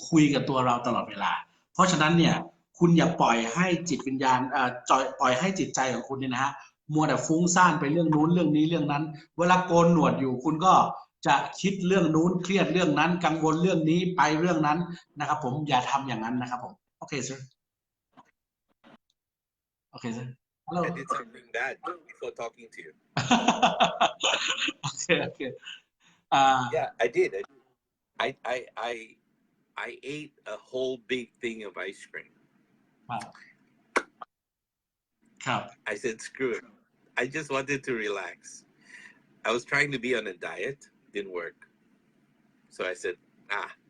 คุยกับตัวเราตลอดเวลาเพราะฉะนั้นเนี่ยคุณอย่าปล่อยให้จิตวิญญาณปล่อยให้จิตใจของคุณเนี่ยนะฮะมัวแต่ฟุ้งซ่านไปเรื่องนู้นเรื่องนี้เรื่องนั้นเวลาโกนหนวดอยู่คุณก็จะคิดเรื่องนู้นเครียดเรื่องนั้นกังวลเรื่องนี้ไปเรื่องนั้นนะครับผมอย่าทำอย่างนั้นนะครับผมโอเค sir โอเค sir hello I did something bad before talking to you. okay Yeah, I did. I ate a whole big thing of ice cream. ครับ I said, screw it. I just wanted to relax. I was trying to be on a diet. Didn't work. So I said,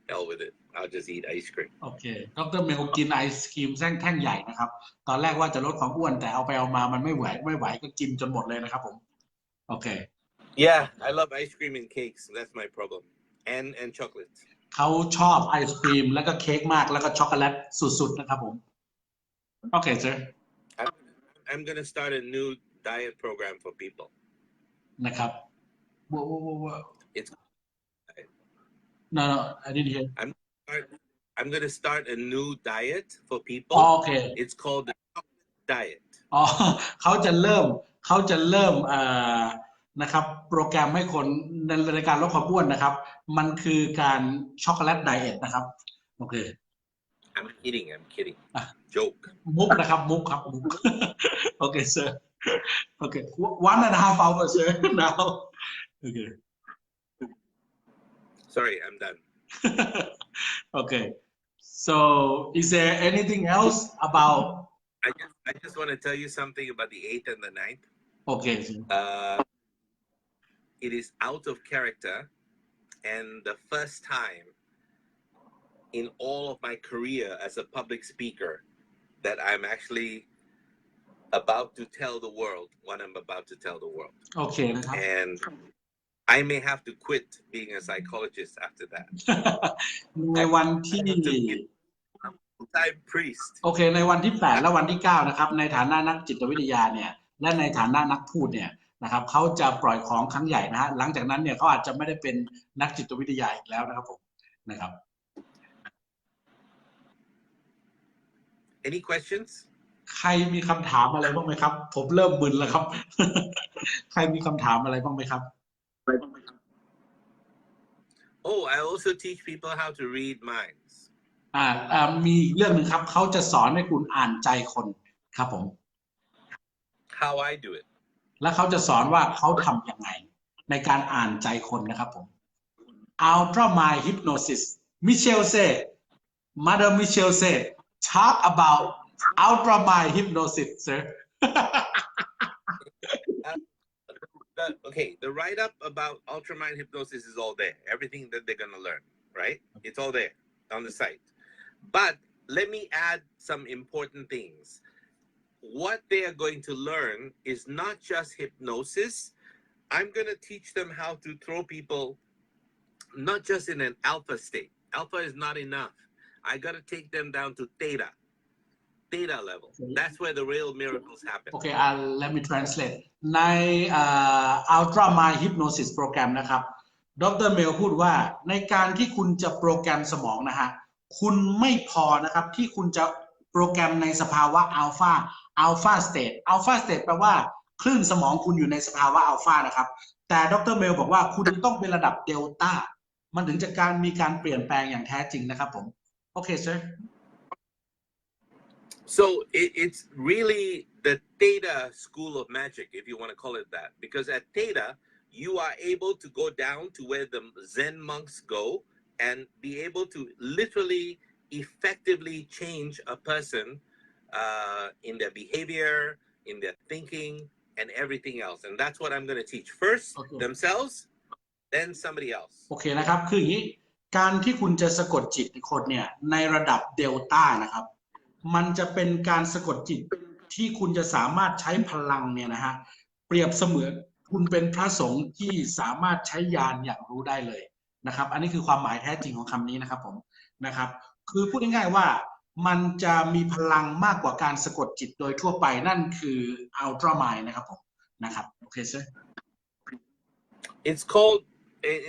hell with it. I'll just eat ice cream. โอเคดร.เมลกินไอศครีมแท่งใหญ่นะครับตอนแรกว่าจะลดความอ้วนแต่เอาไปเอามามันไม่ไหวก็กินจนหมดเลยนะครับผมโอเค Yeah, I love ice cream and cakes. That's my problem. And chocolate. เขาชอบไอศครีมแล้วก็เค้กมากแล้วก็ช็อกโกแลตสุดๆนะครับผมโอเค sir I'm gonna start a new diet program for people. นะครับ It's no I didn't hear I'm gonna start a new diet for people. Okay. It's called the chocolate diet. อ๋อเขาจะเริ่มนะครับโปรแกรมให้คนในการลดความอ้วนนะครับมันคือการช็อกโกแลตไดเอทนะครับโอเค I'm kidding. Joke. มุกนะครับมุกครับมุกโอเค sir โอเค 1.5 hours sir now okay Sorry, I'm done. Okay so is there anything else about I just want to tell you something about the 8th and the 9th. Okay it is out of character, and the first time in all of my career as a public speaker that I'm actually about to tell the world what I'm about to tell the world. Okay นะครับ And I may have to quit being a psychologist after that. ในวันที่ Full-time priest. โอเคในวันที่8และวันที่9นะครับในฐานะนักจิตวิทยาเนี่ยและในฐานะนักพูดเนี่ยนะครับเขาจะปล่อยของครั้งใหญ่นะฮะหลังจากนั้นเนี่ยเขาอาจจะไม่ได้เป็นนักจิตวิทยาอีกแล้วนะครับผมนะครับ Any questions? ใครมีคำถามอะไรบ้างไหมครับผมเริ่มมึนแล้วครับ ใครมีคำถามอะไรบ้างไหมครับ Oh, I also teach people how to read minds. มีเรื่องหนึ่งครับเขาจะสอนให้คุณอ่านใจคนครับผม How I do it. และเขาจะสอนว่าเขาทำยังไงในการอ่านใจคนนะครับผม Ultra Mind Hypnosis Michelle say Mother Michelle say talk about Ultra Mind Hypnosis sir the write-up about ultramind hypnosis is all there. Everything that they're going to learn, right? It's all there on the site. But let me add some important things. What they are going to learn is not just hypnosis. I'm going to teach them how to throw people not just in an alpha state. Alpha is not enough. I got to take them down to theta level. That's where the real miracles happen. Okay, let me translate ใน Ultra Mind Hypnosis โปรแกรมนะครับดรเมลพูดว่าในการที่คุณจะโปรแกรมสมองนะฮะคุณไม่พอนะครับที่คุณจะโปรแกรมในสภาวะอัลฟาสเตทแปลว่าคลื่นสมองคุณอยู่ในสภาวะอัลฟานะครับแต่ดรเมลบอกว่าคุณต้องเป็นระดับเดลต้ามันถึงจะมีการเปลี่ยนแปลงอย่างแท้จริงนะครับผมโอเค sir So it's really the Theta School of Magic, if you want to call it that, because at Theta, you are able to go down to where the Zen monks go and be able to literally effectively change a person in their behavior, in their thinking, and everything else. And that's what I'm going to teach. First, themselves, then somebody else. โอเคนะครับคืออย่างนี้การที่คุณจะสะกดจิตคนเนี่ยในระดับเดลต้านะครับมันจะเป็นการสะกดจิตที่คุณจะสามารถใช้พลังเนี่ยนะฮะเปรียบเสมือนคุณเป็นพระสงฆ์ที่สามารถใช้ญาณอย่างรู้ได้เลยนะครับอันนี้คือความหมายแท้จริงของคำนี้นะครับผมนะครับคือพูดง่ายๆว่ามันจะมีพลังมากกว่าการสะกดจิตโดยทั่วไปนั่นคืออัลตร้าไมล์นะครับผมนะครับโอเค sir It's called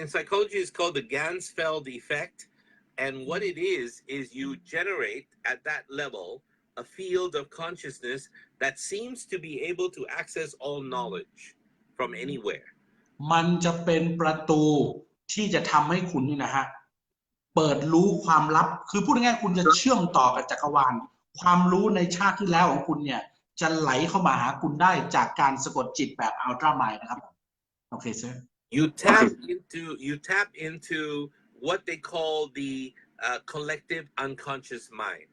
in psychology it's called the Ganzfeld effect. And what it is you generate at that level a field of consciousness that seems to be able to access all knowledge from anywhere. มันจะเป็นประตูที่จะทำให้คุณนี่นะฮะเปิดรู้ความลับคือพูดง่ายๆคุณจะเชื่อมต่อกับจักรวาลความรู้ในชาติที่แล้วของคุณเนี่ยจะไหลเข้ามาหาคุณได้จากการสะกดจิตแบบอัลตร้าไมล์นะครับโอเค sir You tap into what they call the collective unconscious mind.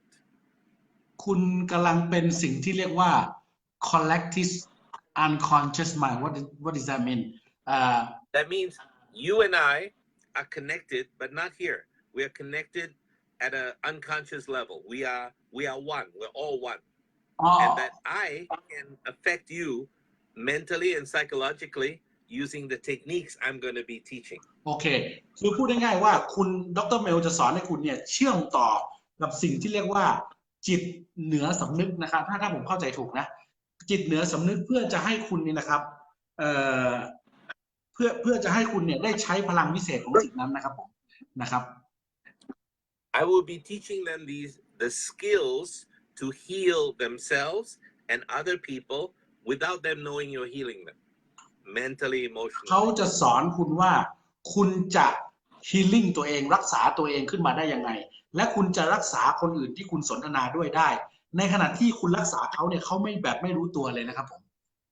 คุณกำลังเป็นสิ่งที่เรียกว่า collective unconscious mind what does that mean That means you and I are connected but not here. We are connected at an unconscious level. We are one. We're all one. And that I can affect you mentally and psychologically using the techniques I'm going to be teaching. โอเคคือพูดง่ายๆว่าคุณดรเมลจะสอนให้คุณเนี่ยเชื่อมต่อกับสิ่งที่เรียกว่าจิตเหนือสำนึกนะครับถ้าผมเข้าใจถูกนะจิตเหนือสำนึกเพื่อจะให้คุณนี่นะครับเพื่อจะให้คุณเนี่ยได้ใช้พลังวิเศษของจิตนั้นนะครับผมนะครับ I will be teaching them the skills to heal themselves and other people without them knowing you're healing them mentally emotionally เขาจะสอนคุณว่าคุณจะฮีลิ่งตัวเองรักษาตัวเองขึ้นมาได้ยังไงและคุณจะรักษาคนอื่นที่คุณสนทนาด้วยได้ในขณะที่คุณรักษาเขาเนี่ยเขาไม่รู้ตัวเลยนะครับผม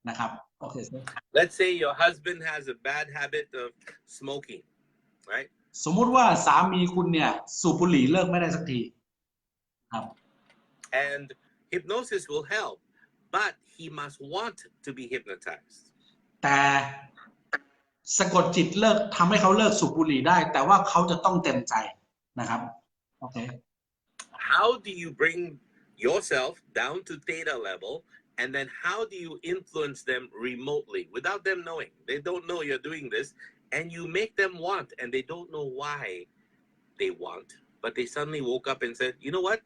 นะครับโอเค Let's say your husband has a bad habit of smoking right สมมุติว่าสามีคุณเนี่ยสูบบุหรี่เลิกไม่ได้สักทีครับ and hypnosis will help but he must want to be hypnotized แต่สะกดจิตเลิกทำให้เขาเลิกสูบบุหรี่ได้แต่ว่าเขาจะต้องเต็มใจนะครับโอเค How do you bring yourself down to theta level and then how do you influence them remotely without them knowing they don't know you're doing this and you make them want and they don't know why they want but they suddenly woke up and said you know what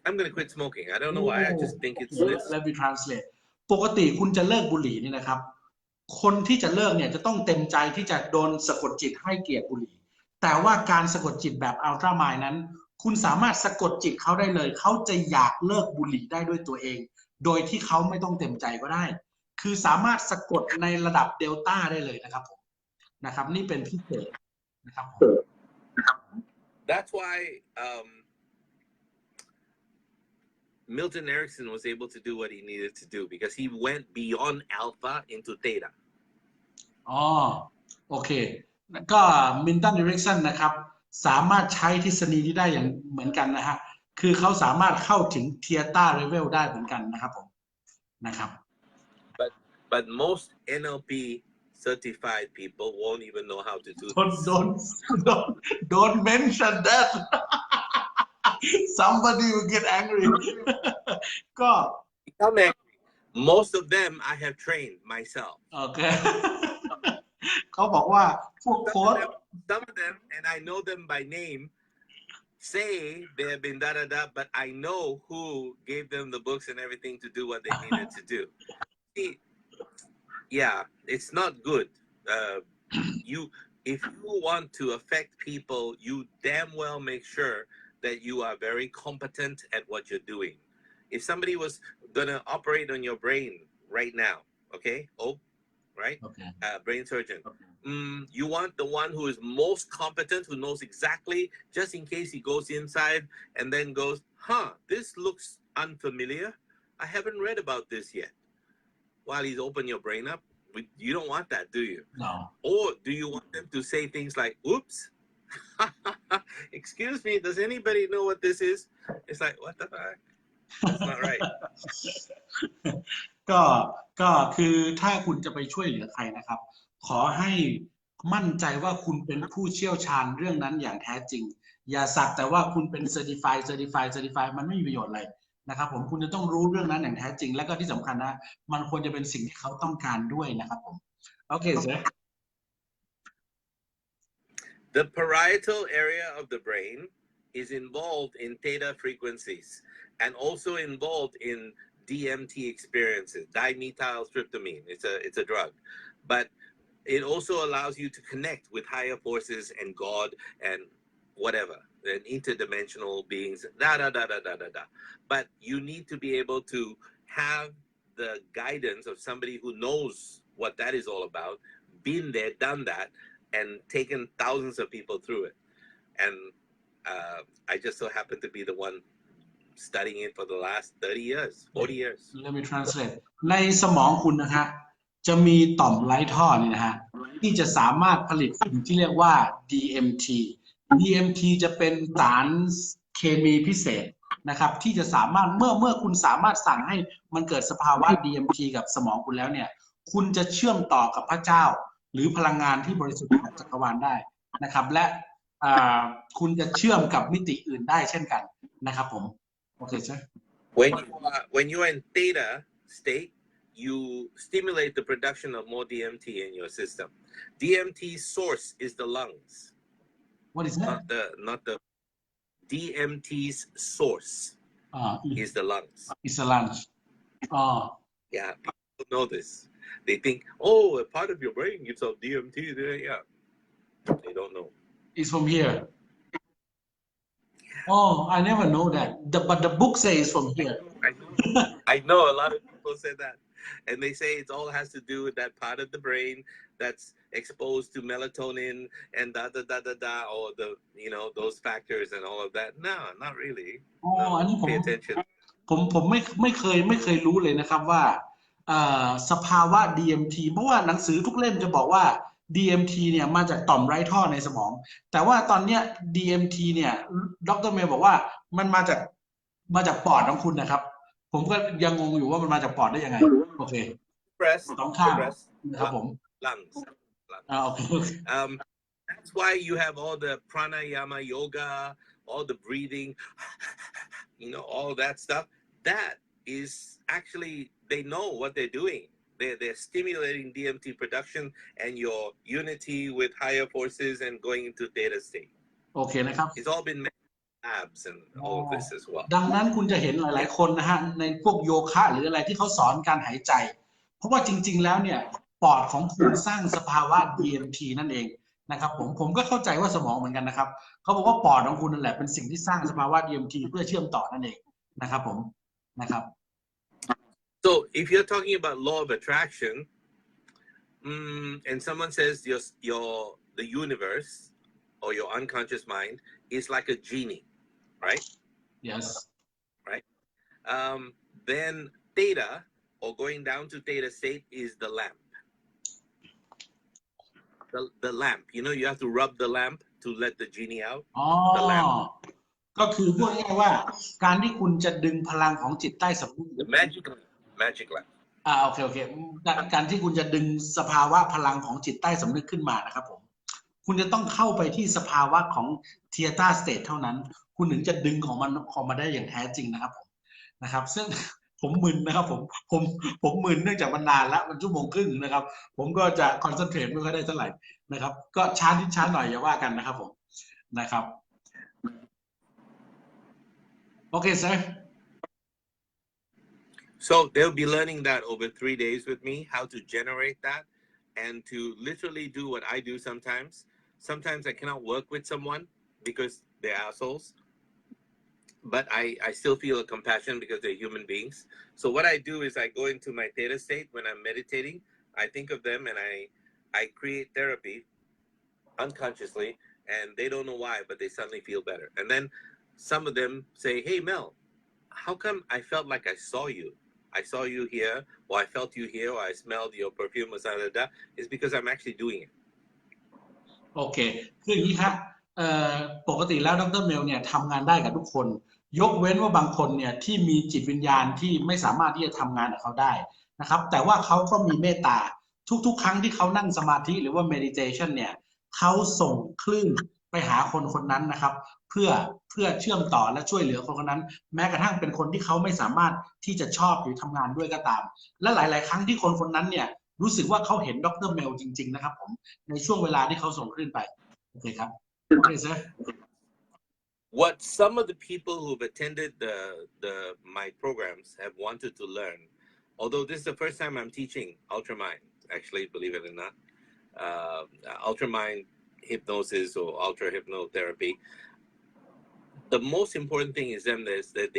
I'm gonna quit smoking I don't know why I just think it's this Let me translate ปกติคุณจะเลิกบุหรี่นี่นะครับคนที่จะเลิกเนี่ยจะต้องเต็มใจที่จะโดนสะกดจิตให้เกลียดบุหรี่แต่ว่าการสะกดจิตแบบอัลตร้าไมล์นั้นคุณสามารถสะกดจิตเขาได้เลยเขาจะอยากเลิกบุหรี่ได้ด้วยตัวเองโดยที่เขาไม่ต้องเต็มใจก็ได้คือสามารถสะกดในระดับเดลต้าได้เลยนะครับผมนะครับนี่เป็นพิเศษนะครับ That's why Milton Erickson was able to do what he needed to do because he went beyond alpha into theta อ๋อโอเคก็มิลตัน เอริกสันนะครับสามารถใช้ทฤษฎีนี้ได้อย่างเหมือนกันนะฮะคือเขาสามารถเข้าถึงเทียต้าเลเวลได้เหมือนกันนะครับผมนะครับ but most NLP certified people won't even know how to do don't this. don't mention that somebody will get angry ก็ Most of them I have trained myself. โอเค เขาบอกว่าพวกโค้ช Some of them, and I know them by name, say they have been da, but I know who gave them the books and everything to do what they needed to do. See, yeah, it's not good. If you want to affect people, you damn well make sure that you are very competent at what you're doing. If somebody was gonna operate on your brain right now, okay, right, okay. Brain surgeon. You want the one who is most competent, who knows exactly, just in case he goes inside and then goes, this looks unfamiliar. I haven't read about this yet. While he's opened your brain up, you don't want that, do you? No. Or do you want them to say things like, oops, excuse me, does anybody know what this is? It's like, what the fuck? That's not right. ก็คือถ้าคุณจะไปช่วยเหลือใครนะครับ ขอให้มั่นใจว่าคุณเป็นผู้เชี่ยวชาญเรื่องนั้นอย่างแท้จริง อย่าสักแต่ว่าคุณเป็น certify มันไม่มีประโยชน์เลยนะครับผมคุณจะต้องรู้เรื่องนั้นอย่างแท้จริง แล้วก็ที่สำคัญนะมันควรจะเป็นสิ่งที่เขาต้องการด้วยนะครับผมโอเค sir The parietal area of the brain is involved in theta frequencies and also involved in DMT experiences, dimethyltryptamine. It's a drug, but it also allows you to connect with higher forces and God and whatever, and interdimensional beings, But you need to be able to have the guidance of somebody who knows what that is all about, been there, done that, and taken thousands of people through it. And I just so happen to be the one studying it for the last 30 years, 40 years. Let me translate ในสมองคุณนะฮะจะมีต่อมไร้ท่อนี่นะฮะที่จะสามารถผลิตสิ่งที่เรียกว่า DMT จะเป็นสารเคมีพิเศษนะครับที่จะสามารถเมื่อคุณสามารถสั่งให้มันเกิดสภาวะ DMT กับสมองคุณแล้วเนี่ยคุณจะเชื่อมต่อกับพระเจ้าหรือพลังงานที่บริสุทธิ์จากจักรวาลได้นะครับและคุณจะเชื่อมกับมิติอื่นได้เช่นกันนะครับผมโอเคใช่ When you are in theta state, you stimulate the production of more DMT in your system. DMT's source is the lungs. What is that? Not the DMT's source is the lungs. It's the lungs. Yeah, people know this. They think, a part of your brain gives off DMT. Yeah, they don't know. It's from here. I never know that. But the book says from here. I know a lot of people say that. And they say it all has to do with that part of the brain that's exposed to melatonin and or those factors and all of that. No, not really. Pay attention. ผมไม่เคยรู้เลยนะครับว่าสภาวะ DMT เพราะว่าหนังสือทุกเล่มจะบอกว่า DMT เนี่ยมาจากต่อมไร้ท่อในสมองแต่ว่าตอนเนี้ย DMT เนี่ยดร.เมลบอกว่ามันมาจากปอดของคุณนะครับผมก็ยังงงอยู่ว่ามันมาจากปอดได้ยังไงโอเคสองข้างนะครับผม lungs โอเค that's why you have all the pranayama yoga, all the breathing, all that stuff. That is actually, they know what they're doing. They're stimulating DMT production and your unity with higher forces and going into theta state. โอเคนะครับ It's all been labs and all of this as well. ดังนั้นคุณจะเห็นหลายๆคนนะฮะในพวกโยคะหรืออะไรที่เขาสอนการหายใจเพราะว่าจริงๆแล้วเนี่ยปอดของคุณสร้างสภาวะ DMT นั่นเองนะครับผมก็เข้าใจว่าสมองเหมือนกันนะครับเขาบอกว่าปอดของคุณนั่นแหละเป็นสิ่งที่สร้างสภาวะ DMT เพื่อเชื่อมต่อนั่นเองนะครับผมนะครับ So if you're talking about law of attraction, and someone says the universe or your unconscious mind is like a genie, right? Yes. Right. Then theta, or going down to theta state, is the lamp. The lamp. You have to rub the lamp to let the genie out. The lamp. ก็คือพูดง่ายๆว่าการที่คุณจะดึงพลังของจิตใต้สำนึก The magic lamp. โอเคโอเคการที่คุณจะดึงสภาวะพลังของจิตใต้สำนึกขึ้นมานะครับผมคุณจะต้องเข้าไปที่สภาวะของ Theta State เท่านั้นคุณถึงจะดึงของมันออกมาได้อย่างแท้จริงนะครับผมนะครับซึ่งผมมึนนะครับผมผมมึนเนื่องจากมันนานแล้วมันชั่วโมงครึ่งนะครับผมก็จะคอนเซนเทรตไม่ค่อยได้เท่าไหร่นะครับก็ช้านิดช้าหน่อยอย่าว่ากันนะครับผมนะครับโอเค sir So they'll be learning that over 3 days with me, how to generate that and to literally do what I do sometimes. Sometimes I cannot work with someone because they're assholes, but I still feel a compassion because they're human beings. So what I do is I go into my theta state when I'm meditating. I think of them and I create therapy unconsciously, and they don't know why, but they suddenly feel better. And then some of them say, "Hey Mel, how come I felt like I saw you? I saw you here, or I felt you here, or I smelled your perfume, or something like that." It's because I'm actually doing it. โอเคคืออย่างนี้ครับปกติแล้วดรเมลเนี่ยทำงานได้กับทุกคนยกเว้นว่าบางคนเนี่ยที่มีจิตวิญญาณที่ไม่สามารถที่จะทำงานกับเขาได้นะครับแต่ว่าเขาก็มีเมตตาทุกๆครั้งที่เขานั่งสมาธิหรือว่า meditation เนี่ยเขาส่งคลื่นไปหาคนคนนั้นนะครับเพื่อเชื่อมต่อและช่วยเหลือคนคนนั้นแม้กระทั่งเป็นคนที่เขาไม่สามารถที่จะชอบหรือทำงานด้วยก็ตามและหลายๆครั้งที่คนคนนั้นเนี่ยรู้สึกว่าเขาเห็นดรเมลจริงๆนะครับผมในช่วงเวลาที่เขาส่งคลื่นไปโอเคครับโอเคเซ What some of the people who've attended the my programs have wanted to learn, although this is the first time I'm teaching ultramind, actually, believe it or not, ultramind hypnosis or ultra hypnotherapy. The most important thing is them is that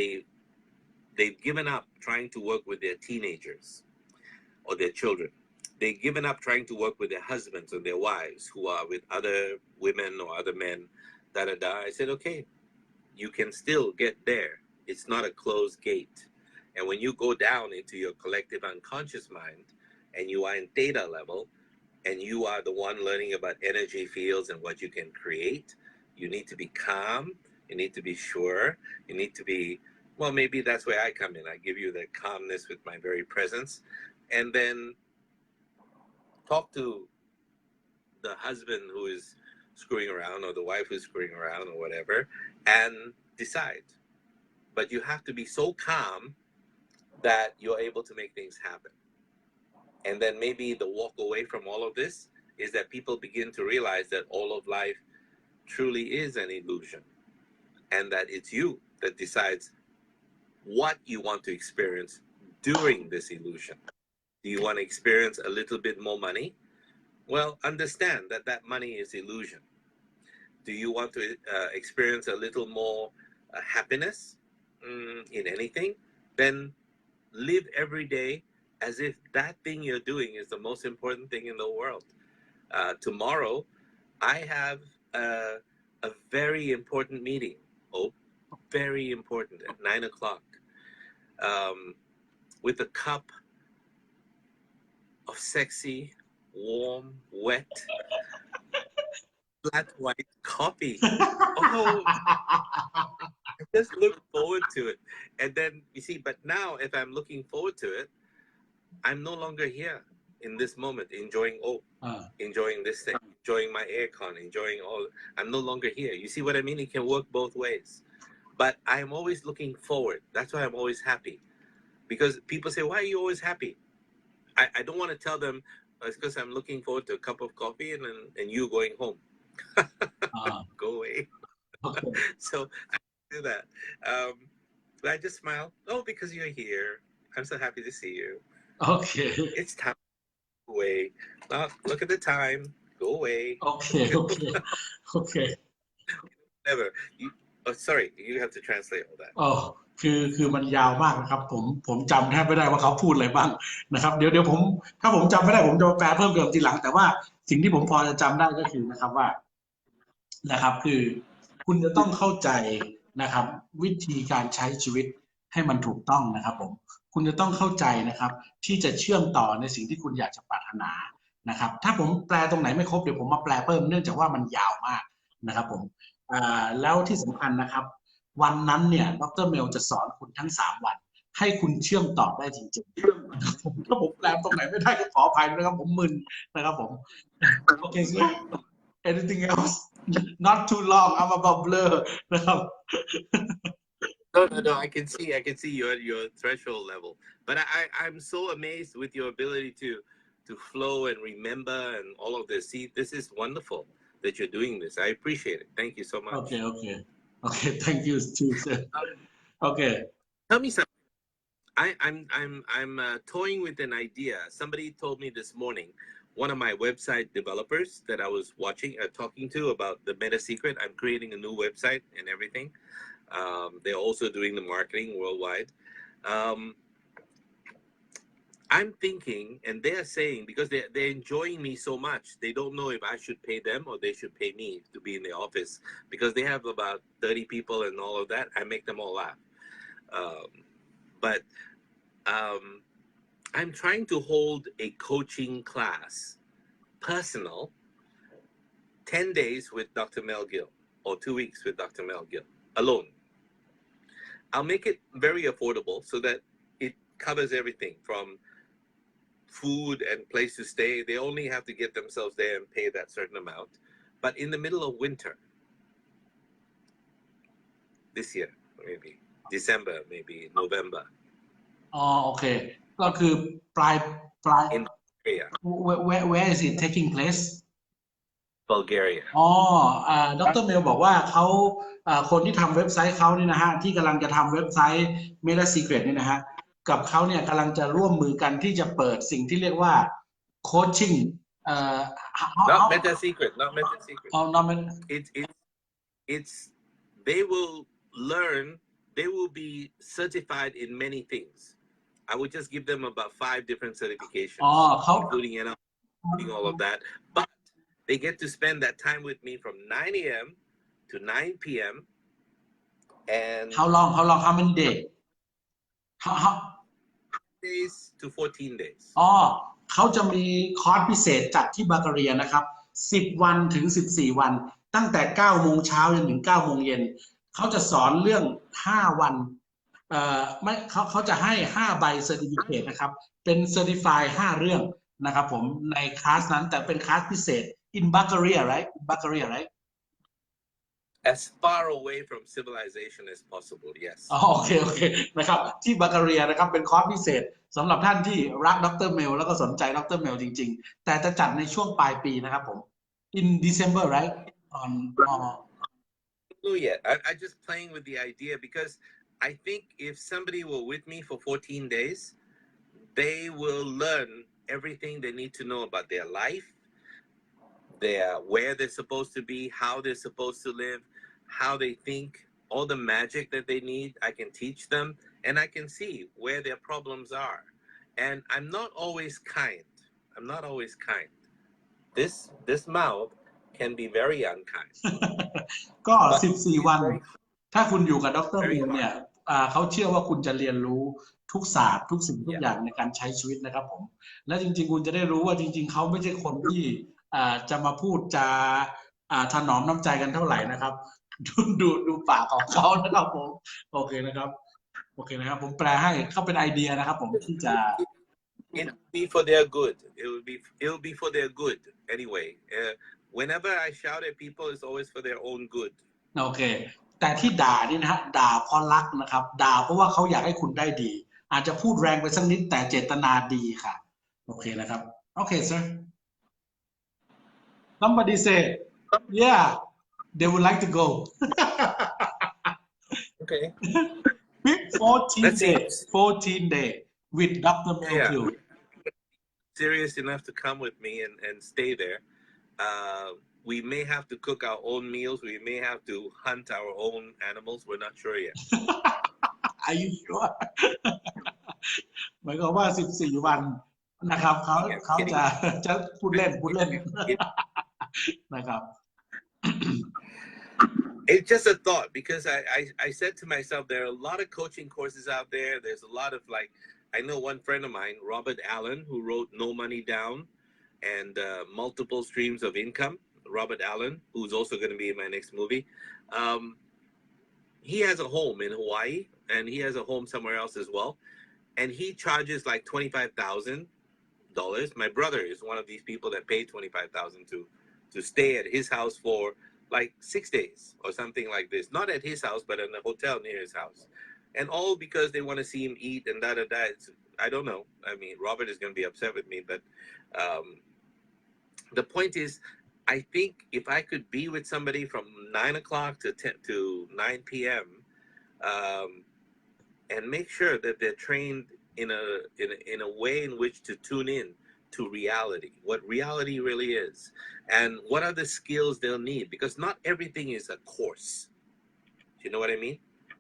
they've given up trying to work with their teenagers or their children. They've given up trying to work with their husbands or their wives who are with other women or other men. I said, okay, you can still get there. It's not a closed gate. And when you go down into your collective unconscious mind and you are in theta level and you are the one learning about energy fields and what you can create, you need to be calm. You need to be sure. You need to be, well, maybe that's where I come in. I give you the calmness with my very presence. And then talk to the husband who is screwing around or the wife who's screwing around or whatever and decide. But you have to be so calm that you're able to make things happen. And then maybe the walk away from all of this is that people begin to realize that all of life truly is an illusion and that it's you that decides what you want to experience during this illusion. Do you want to experience a little bit more money? Well, understand that that money is illusion. Do you want to experience a little more happiness in anything? Then live every day as if that thing you're doing is the most important thing in the world. Tomorrow, I have a very important meeting. Oh, very important at 9 o'clock with a cup of sexy, warm, wet, flat white coffee. Oh, I just look forward to it. And then you see, but now if I'm looking forward to it, I'm no longer here in this moment, enjoying this thing, enjoying my aircon, enjoying all. I'm no longer here. You see what I mean? It can work both ways. But I'm always looking forward. That's why I'm always happy. Because people say, why are you always happy? I don't want to tell them it's because I'm looking forward to a cup of coffee and you going home. Go away. Okay. So I do that. But I just smile. Oh, because you're here. I'm so happy to see you. Okay. It's time to go away. Well, look at the time. Go away. Okay. Never. Sorry, you have to translate all that. คือมันยาวมากนะครับผมจำแทบไม่ได้ว่าเขาพูดอะไรบ้างนะครับเดี๋ยวผมถ้าผมจำไม่ได้ผมจะแปลเพิ่มเติมทีหลังแต่ว่าสิ่งที่ผมพอจะจำได้ก็คือนะครับว่านะครับคือคุณจะต้องเข้าใจนะครับวิธีการใช้ชีวิตให้มันถูกต้องนะครับผมคุณจะต้องเข้าใจนะครับที่จะเชื่อมต่อในสิ่งที่คุณอยากจะปรารถนานะครับถ้าผมแปลตรงไหนไม่ครบเดี๋ยวผมมาแปลเพิ่มเนื่องจากว่ามันยาวมากนะครับผมแล้วที่สำคัญนะครับวันนั้นเนี่ยดรเมลจะสอนคุณทั้ง3วัน ให้คุณเชื่อมต่อได้จริงๆนะครับผมถ้าผมแปลตรงไหนไม่ได้ก็ขออภัยนะครับผมมึนนะครับผมโอเค sir anything else not too long I'm about blur นะครับ No. I can see your threshold level. But I'm so amazed with your ability to flow and remember and all of this. See, this is wonderful that you're doing this. I appreciate it. Thank you so much. Okay thank you too sir okay Tell me something. I'm toying with an idea. Somebody told me this morning, one of my website developers that I was watching, talking to about the Meta Secret. I'm creating a new website and everything. They're also doing the marketing worldwide. I'm thinking, and they're saying, because they're enjoying me so much, they don't know if I should pay them or they should pay me to be in the office, because they have about 30 people and all of that. I make them all laugh. But I'm trying to hold a coaching class, personal, 10 days with Dr. Mel Gill, or 2 weeks with Dr. Mel Gill, alone. I'll make it very affordable so that it covers everything from food and place to stay. They only have to get themselves there and pay that certain amount. But in the middle of winter, this year, maybe December, maybe November. โอเคก็คือปลาย in Bulgaria. where is it taking place Bulgaria. ดร. เมลบอกว่าเขาคนที่ทำเว็บไซต์เขานี่นะฮะที่กำลังจะทำเว็บไซต์ Meta Secret นี่นะฮะกับเขาเนี่ยกำลังจะร่วมมือกันที่จะเปิดสิ่งที่เรียกว่าโคชชิ่งnot Meta Secret. not it's they will learn, they will be certified in many things. I would just give them about 5 different certifications, including all of that. But they get to spend that time with me from 9 a.m. to 9 p.m. And how long how many days how days to 14 days. เขาจะมีคอร์สพิเศษจัดที่บัลแกเรียนะครับ10 วันถึง 14 วันตั้งแต่ 9 โมงเช้าจนถึง 9 โมงเย็นเขาจะสอนเรื่อง 5 วันไม่เขาจะให้ 5 ใบเซอร์ติฟิเคตนะครับเป็นเซอร์ติฟาย 5 เรื่องนะครับผมในคลาสนั้นแต่เป็นคลาสพิเศษ in Bulgaria right as far away from civilization as possible. Yes. โอเคนะครับที่บัลแกเรียนะครับเป็นคอร์สพิเศษสำหรับท่านที่รักดร. เมลแล้วก็สนใจดร. เมลจริงๆแต่จะจัดในช่วงปลายปีนะครับผม in December right on No yet. I just playing with the idea because I think if somebody were with me for 14 days, they will learn everything they need to know about their life, where they're supposed to be, how they're supposed to live, how they think, all the magic that they need. I can teach them and I can see where their problems are. And I'm not always kind. This mouth can be very unkind. ก็ 14 วันถ้าคุณอยู่กับดร. เมลเนี่ยเขาเชื่อว่าคุณจะเรียนรู้ทุกศาสตร์ทุกสิ่งทุกอย่างในการใช้ชีวิตนะครับผมและจริงๆคุณจะได้รู้ว่าจริงๆเขาไม่ใช่คนที่จะมาพูดจะถนอมน้ำใจกันเท่าไหร่นะครับดูปากของเขานะครับผมโอเคนะครับผมแปลให้เขาเป็นไอเดียนะครับผมที่จะ It will be for their good. It will be for their good anyway. Whenever I shout at people, it's always for their own good. โอเคแต่ที่ด่านี่นะฮะด่าเพราะรักนะครับด่าเพราะว่าเขาอยากให้คุณได้ดีอาจจะพูดแรงไปสักนิดแต่เจตนาดีค่ะโอเคนะครับโอเค sir somebody say yeah they would like to go okay 14 day with Dr. Mel serious enough to come with me and stay there. We may have to cook our own meals. We may have to hunt our own animals. We're not sure yet. Are you sure? หมายความว่า 14 วันนะครับเขาจะพูดเล่นนะครับ It's just a thought because I said to myself, there are a lot of coaching courses out there. There's a lot of I know one friend of mine, Robert Allen, who wrote No Money Down and Multiple Streams of Income. Robert Allen, who's also going to be in my next movie. He has a home in Hawaii, and he has a home somewhere else as well, and he charges like $25,000. My brother is one of these people that paid $25,000 to stay at his house for like 6 days or something like this. Not at his house, but in a hotel near his house, and all because they want to see him eat and da da da. I don't know. I mean, Robert is going to be upset with me, but the point is, I think if I could be with somebody from 9 o'clock to 9 p.m. And make sure that they're trained in a way in which to tune in to reality, what reality really is, and what are the skills they'll need, because not everything is a course. Do you know what I mean?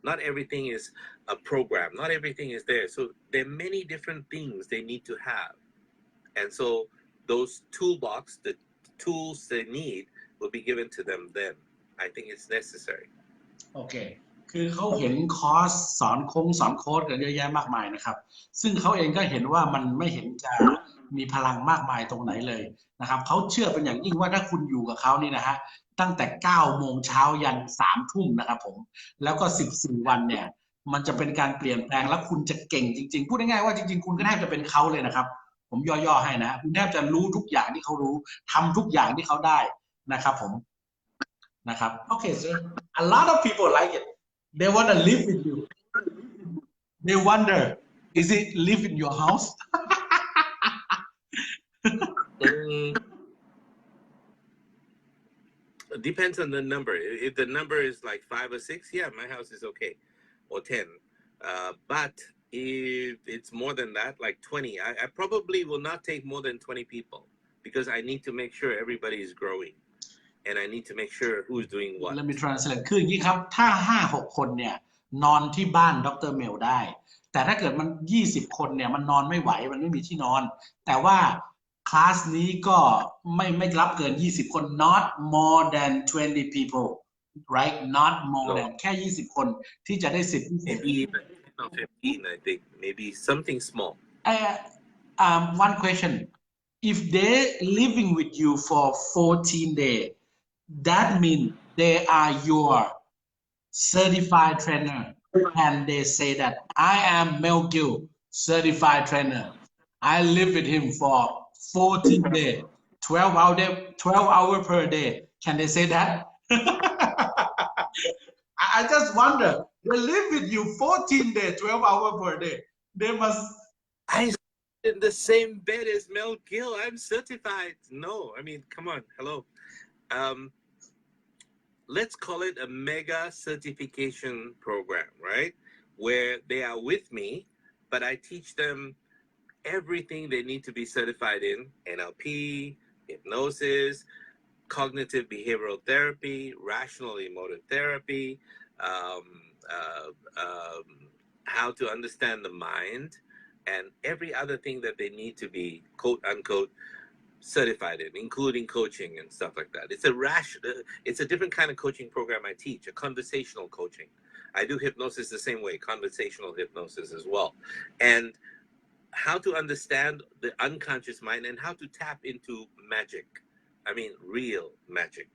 Not everything is a program. Not everything is there. So there are many different things they need to have. And so those toolbox, the tools they need, will be given to them then. I think it's necessary. โอเคคือเขาเห็นคอร์สสอนโค้ดกันเยอะแยะมากมายนะครับซึ่งเขาเองก็เห็นว่ามันไม่เห็นจะมีพลังมากมายตรงไหนเลยนะครับเขาเชื่อเป็นอย่างยิ่งว่าถ้าคุณอยู่กับเขานี่นะฮะตั้งแต่9 โมงเช้ายัน3 ทุ่มนะครับผมแล้วก็14 วันเนี่ยมันจะเป็นการเปลี่ยนแปลงแล้วคุณจะเก่งจริงๆพูดง่ายๆว่าจริงๆคุณก็แทบจะเป็นเขาเลยนะครับผมย่อๆให้นะคุณแทบจะรู้ทุกอย่างที่เขารู้ทำทุกอย่างที่เขาได้นะครับผมนะครับโอเค sir a lot of people like it they want to live with you they wonder is it live in your house Depends on the number. If the number is like 5 or 6, yeah, my house is okay, or 10. But if it's more than that, like 20, I probably will not take more than 20 people, because I need to make sure everybody is growing, and I need to make sure who's doing what. Let me translate คืออย่างนี้ครับถ้า 5-6 คนเนี่ยนอนที่บ้านดร.เมลได้แต่ถ้าเกิดมัน20 คนเนี่ยมันนอนไม่ไหวมันไม่มีที่นอนแต่ว่าคลาสนี้ก็ไม่รับเกิน20 คน not more than 20 people right not more than แค่20 คนที่จะได้สิทธิ์พิเศษ maybe even 15, I think, maybe something small. One question, if they living with you for 14 days, that means they are your certified trainer, and they say that I am Mel Gill, certified trainer. I live with him for 14 days, 12 hours per day. Can they say that? I just wonder. They live with you 14 days, 12 hours per day. They must. I in the same bed as Mel Gill. I'm certified. No, I mean, come on, hello. Let's call it a mega certification program, right? Where they are with me, but I teach them everything they need to be certified in: NLP, hypnosis, cognitive behavioral therapy, rational emotive therapy, how to understand the mind, and every other thing that they need to be quote unquote certified in, including coaching and stuff like that. It's a different kind of coaching program I teach, a conversational coaching. I do hypnosis the same way, conversational hypnosis as well. And how to understand the unconscious mind and how to tap into magic. I mean, real magic,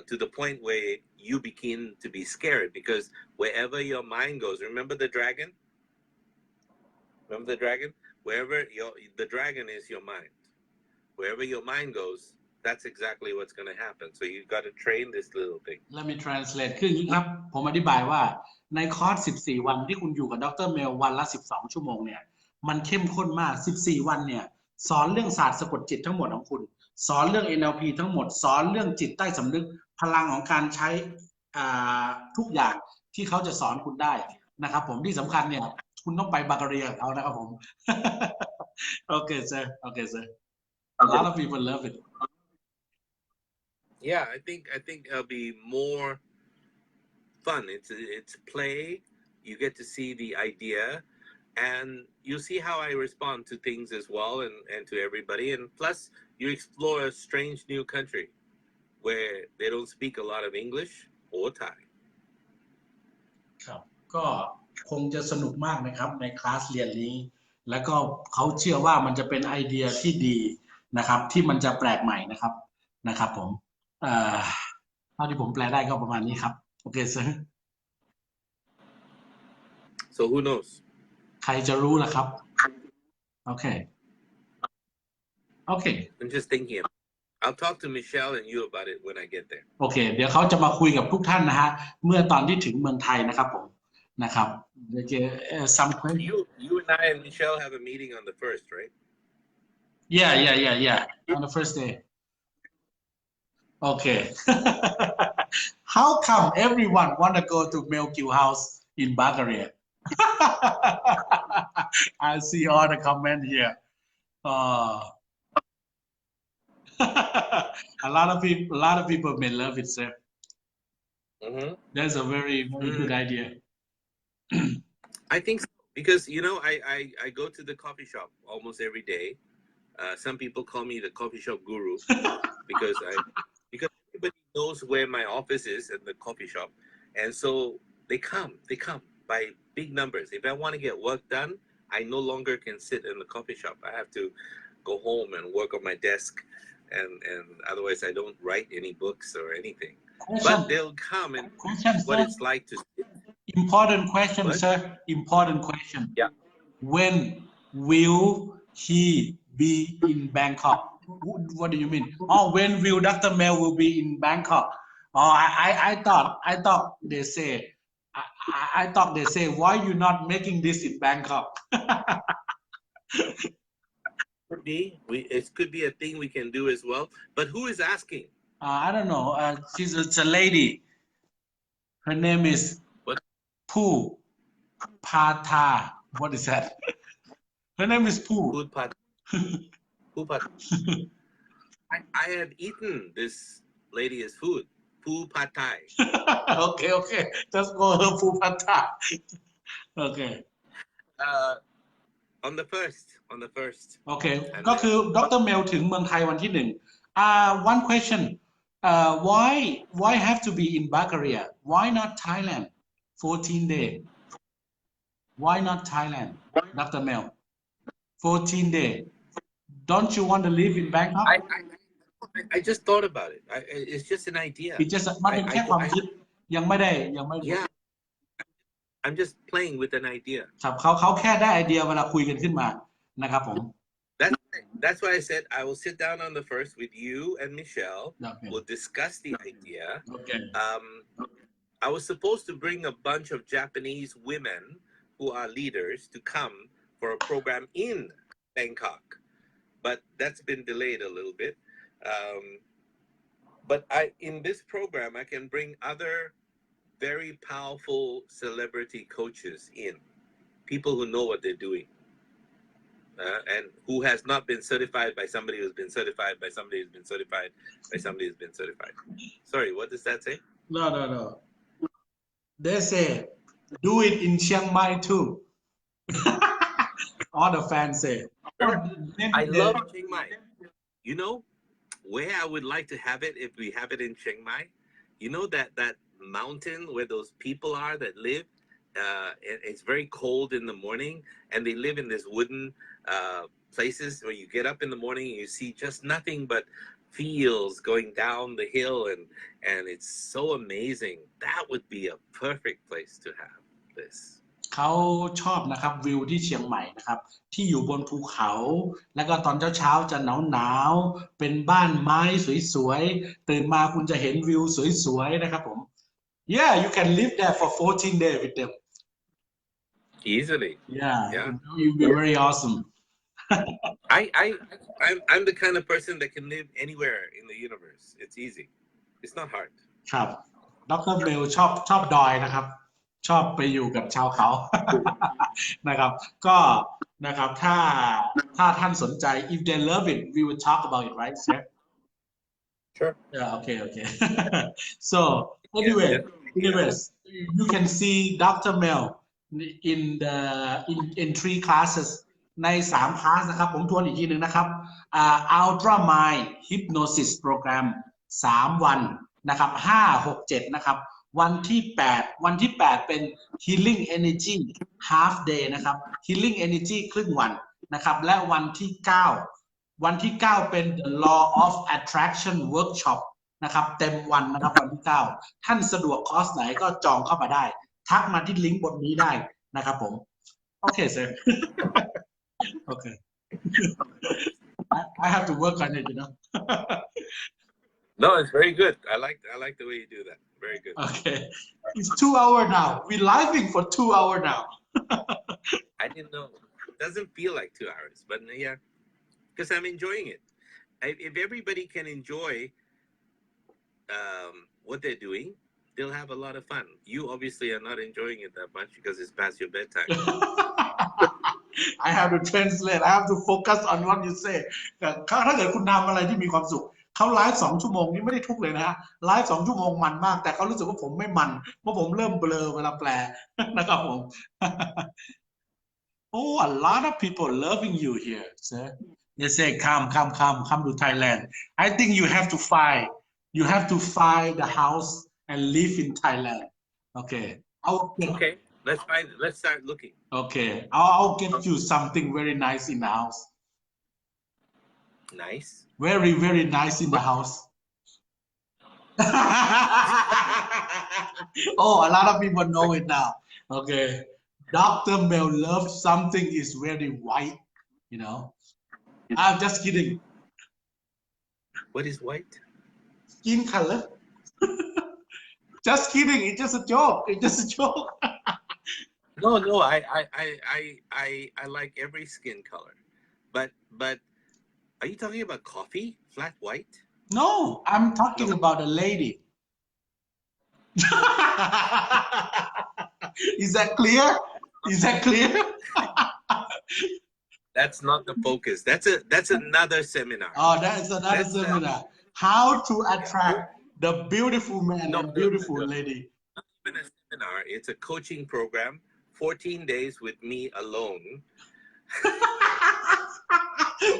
to the point where you begin to be scared, because wherever your mind goes, remember the dragon? Remember the dragon? Wherever the dragon is your mind. Wherever your mind goes, that's exactly what's going to happen. So you've got to train this little thing. Let me translate คืออย่างนี้ครับผมอธิบายว่าในคอร์ส14 วันที่คุณอยู่กับดร.เมลวันละ12 ชั่วโมงเนี่ยมันเข้มข้นมาก14 วันเนี่ยสอนเรื่องศาสตร์สะกดจิตทั้งหมดของคุณสอนเรื่อง NLP ทั้งหมดสอนเรื่องจิตใต้สำนึกพลังของการใช้ทุกอย่างที่เขาจะสอนคุณได้นะครับผมที่สำคัญเนี่ยคุณต้องไปบัลแกเรียกับเขานะครับผม Okay sir Okay sir A lot of people love it. Yeah, I think it'll be more fun. It's play. You get to see the idea, and you see how I respond to things as well, and to everybody. And plus, you explore a strange new country where they don't speak a lot of English or Thai. ครับก็คงจะสนุกมากนะครับในคลาสเรียนนี้แล้วก็เขาเชื่อว่ามันจะเป็นไอเดียที่ดีนะครับที่มันจะแปลกใหม่นะครับผมเท่าที่ผมแปลได้ก็ประมาณนี้ครับโอเค sir So who knows? ใครจะรู้ล่ะครับโอเคโอเค I'm just thinking. I'll talk to Michelle and you about it when I get there. โอเคเดี๋ยวเขาจะมาคุยกับทุกท่านนะฮะเมื่อตอนที่ถึงเมืองไทยนะครับผมนะครับเดี๋ยวจะ some question You and I and Michelle have a meeting on the 1st, right? yeah on the first day okay how come everyone wanna go to Melkiw House in Bulgaria I see all the comment here a lot of people may love it sir that's a very good idea I think so, because I go to the coffee shop almost every day. Some people call me the coffee shop guru because everybody knows where my office is at the coffee shop, and so they come by big numbers. If I want to get work done, I no longer can sit in the coffee shop. I have to go home and work on my desk, and otherwise I don't write any books or anything. But they'll come and what it's like to sit. Important question, What? sir. Important question. Yeah. When will he be in Bangkok? What do you mean? Oh, when will Dr. Mel will be in Bangkok? Oh, I thought they say, I thought they say, why you not making this in Bangkok? Could be. It could be a thing we can do as well. But who is asking? I don't know. It's a lady. Her name is What? Poo Pata. What is that? Her name is Poo. Food pot. Food pot. I have eaten this lady's food. Poo pad thai. Okay. Just go her Poo Pata. Okay. On the first. โอเคก็คือดรเมลถึงเมืองไทยวันที่1 one question why have to be in Bulgaria why not Thailand 14 day why not Thailand Dr. Mel 14 day don't you want to live in Bangkok I just thought about it. It's just an idea. มันเป็นแค่ความคิดยังไม่ได้ Yeah. I'm just playing with an idea. ครับเขาแค่ได้ไอเดียเวลาคุยกันขึ้นมานะครับผม That's why I said I will sit down on the 1st with you and Michelle. Okay. We'll discuss the idea. Okay. I was supposed to bring a bunch of Japanese women who are leaders to come for a program in Bangkok, but that's been delayed a little bit. But in this program, I can bring other very powerful celebrity coaches in, people who know what they're doing. And who has not been certified by somebody who's been certified by somebody who's been certified by somebody who's been certified. Sorry, what does that say? No. They say, do it in Chiang Mai too. All the fans say. I love Chiang Mai. You know where I would like to have it if we have it in Chiang Mai? You know that mountain where those people are that live? It's very cold in the morning, and they live in this wooden places where you get up in the morning and you see just nothing but fields going down the hill, and it's so amazing. That would be a perfect place to have this. เขาชอบนะครับวิวที่เชียงใหม่นะครับที่อยู่บนภูเขาแล้วก็ตอนเช้าจะหนาวเป็นบ้านไม้สวยๆตื่นมาคุณจะเห็นวิวสวยๆนะครับผม Yeah you can live there for 14 days with them Easily. Yeah. You'll be very awesome. I'm the kind of person that can live anywhere in the universe. It's easy. It's not hard. ครับดร. เมลชอบดอยนะครับชอบไปอยู่กับชาวเขา นะครับก็นะครับถ้าท่านสนใจ if they love it we will talk about it right sir Sure. Yeah, okay. So anyways you can see Dr. Mel in 3 classes ใน3 คลาสนะครับผมทวนอีกทีหนึ่งนะครับUltra Mind Hypnosis Program 3 วันนะครับ5 6 7นะครับวันที่8เป็น Healing Energy Half Day นะครับ Healing Energy ครึ่งวันนะครับและวันที่9เป็น The Law of Attraction Workshop นะครับเต็มวันนะครับวันที่9ท่านสะดวกคอร์สไหนก็จองเข้ามาได้ทักมาที่ลิงก์บนนี้ได้ นะครับผม Okay, sir. Okay. I have to work on it, No, it's very good. I like the way you do that. Very good. Okay. It's 2 hours now. We're living for 2 hours now. I didn't know. It doesn't feel like 2 hours, but yeah, because I'm enjoying it. If everybody can enjoy what they're doing, they'll have a lot of fun. You obviously are not enjoying it that much because it's past your bedtime. I have to translate. I have to focus on what you say. ถ้าเกิดคุณทำอะไรที่มีความสุขเขาไลฟ์2 ชั่วโมงนี่ไม่ได้ทุกเลยนะฮะไลฟ์2 ชั่วโมงมันมากแต่เขารู้สึกว่าผมไม่มันเพราะผมเริ่มเบลอเวลาแปลนะครับผม Oh, a lot of people loving you here, sir. They say, come to Thailand. I think you have to find the house and live in Thailand. Okay. Okay, let's start looking. Okay. I'll get you something very nice in the house. Nice. Very, very nice in the house. Oh, a lot of people know it now. Okay. Dr. Mel loves something is very white, I'm just kidding. What is white? Skin color. Just kidding. It's just a joke. It's just a joke. No, I like every skin color, but are you talking about coffee, flat white? No, I'm talking about a lady. Is that clear? Is that clear? That's not the focus. That's another seminar. Oh, that's another seminar. How to attract the beautiful man and beautiful lady. Not even a seminar. It's a coaching program. 14 days with me alone.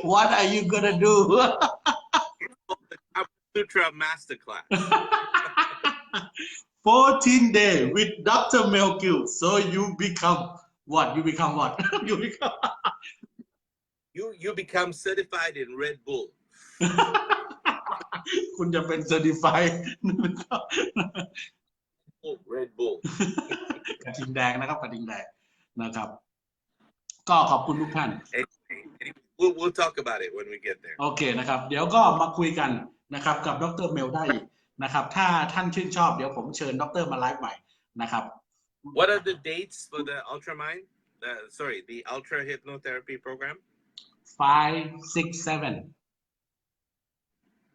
What are you gonna do? The Kama Sutra Masterclass. 14 days with Dr. Mel Gill. So you become what? You become what? You become certified in Red Bull. คุณจะเป็น certified Red Bull. กระทิงแดงนะครับกระทิงแดงนะครับก็ขอบคุณทุกท่าน We'll talk about it when we get there. โอเคนะครับเดี๋ยวก็มาคุยกันนะครับกับดร. เมลได้นะครับถ้าท่านชื่นชอบเดี๋ยวผมเชิญดร. มาไลฟ์ใหม่นะครับ What are the dates for the Ultramind? The Ultra Hypnotherapy program? 5, 6, 7.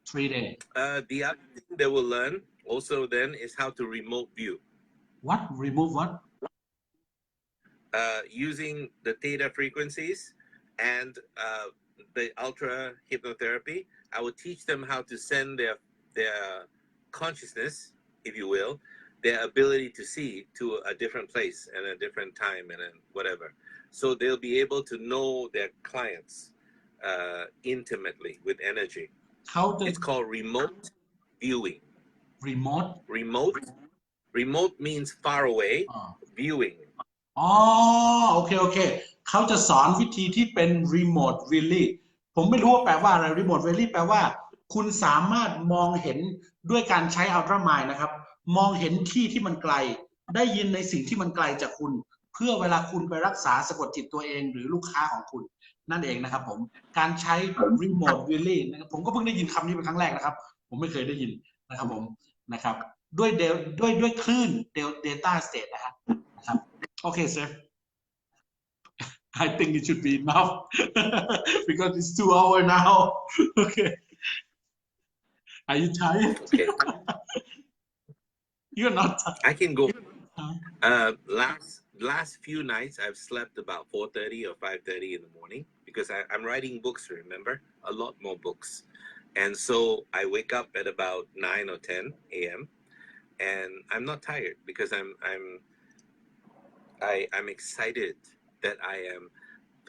3 days. The other thing they will learn also then is how to remote view. What? Remove what? Using the theta frequencies and the ultra hypnotherapy, I will teach them how to send their consciousness, if you will, their ability to see to a different place and a different time and whatever. So they'll be able to know their clients intimately with energy. It's called remote viewing. Remote means far away. Viewing. อ๋อโอเคเขาจะสอนวิธีที่เป็น remote really ผมไม่รู้ว่าแปลว่าอะไร remote really แปลว่าคุณสามารถมองเห็นด้วยการใช้ Ultra Mind นะครับมองเห็นที่ที่มันไกลได้ยินในสิ่งที่มันไกลจากคุณเพื่อเวลาคุณไปรักษาสะกดจิตตัวเองหรือลูกค้าของคุณนั่นเองนะครับผมการใช้ remote really นะครับผมก็เพิ่งได้ยินคำนี้เป็นครั้งแรกนะครับผมไม่เคยได้ยินนะครับผมนะครับด้วยคลื่น Delta State นะครับOkay, sir. I think it should be enough because it's 2 hours now. Okay. Are you tired? Okay. You're not tired. I can go. Last few nights I've slept about 4:30 or 5:30 in the morning because I'm writing books. Remember, a lot more books, and so I wake up at about 9 or 10 a.m. and I'm not tired because I'm excited that I am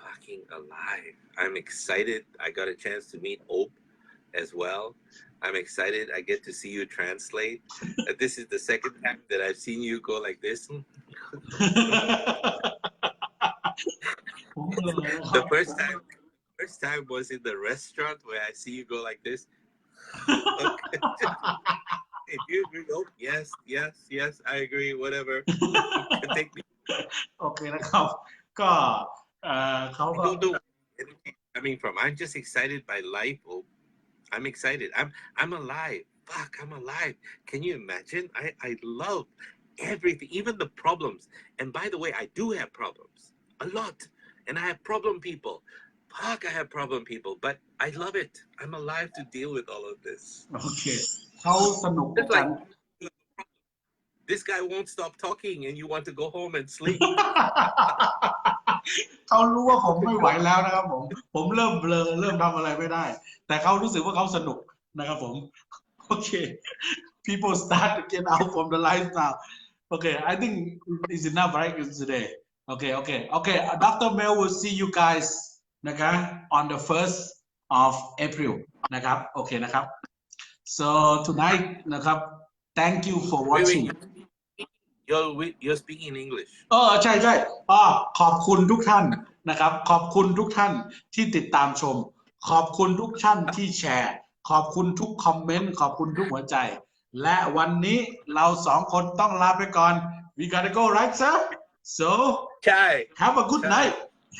fucking alive. I'm excited I got a chance to meet Ope as well. I'm excited I get to see you translate. This is the second time that I've seen you go like this. The first time was in the restaurant where I see you go like this. If you agree, oh, yes, I agree, whatever. Take me โอเคนะครับก็เขา I ก็ don't know where energy is coming from. I'm just excited by life. Oh, I'm excited. I'm alive. Fuck, I'm alive. Can you imagine? I love everything, even the problems. And by the way, I do have problems. A lot. And I have problem people. Fuck, I have problem people. But I love it. I'm alive to deal with all of this. โอเคเขาสนุกกับ It's การ like this guy won't stop talking and you want to go home and sleep. เขารู้ว่าผมไม่ไหวแล้วนะครับผมเริ่มเบลอเริ่มทำอะไรไม่ได้แต่เขารู้สึกว่าเขาสนุกนะครับผมโอเค people start to get out from the lifestyle okay I think it's enough right today okay Dr. Mel will see you guys นะครับ on the 1st of April นะครับโอเคนะครับ so tonight นะครับ thank you for watching You're speaking in English. ใช่ขอบคุณทุกท่านนะครับขอบคุณทุกท่านที่ติดตามชมขอบคุณทุกท่านที่แชร์ขอบคุณทุกคอมเมนต์ขอบคุณทุกหัวใจและวันนี้เราสองคนต้องลาไปก่อน we gotta go right sir so Chai. have a good night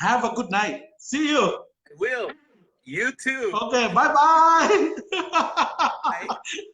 have a good night see you I will. You too. okay bye bye Bye.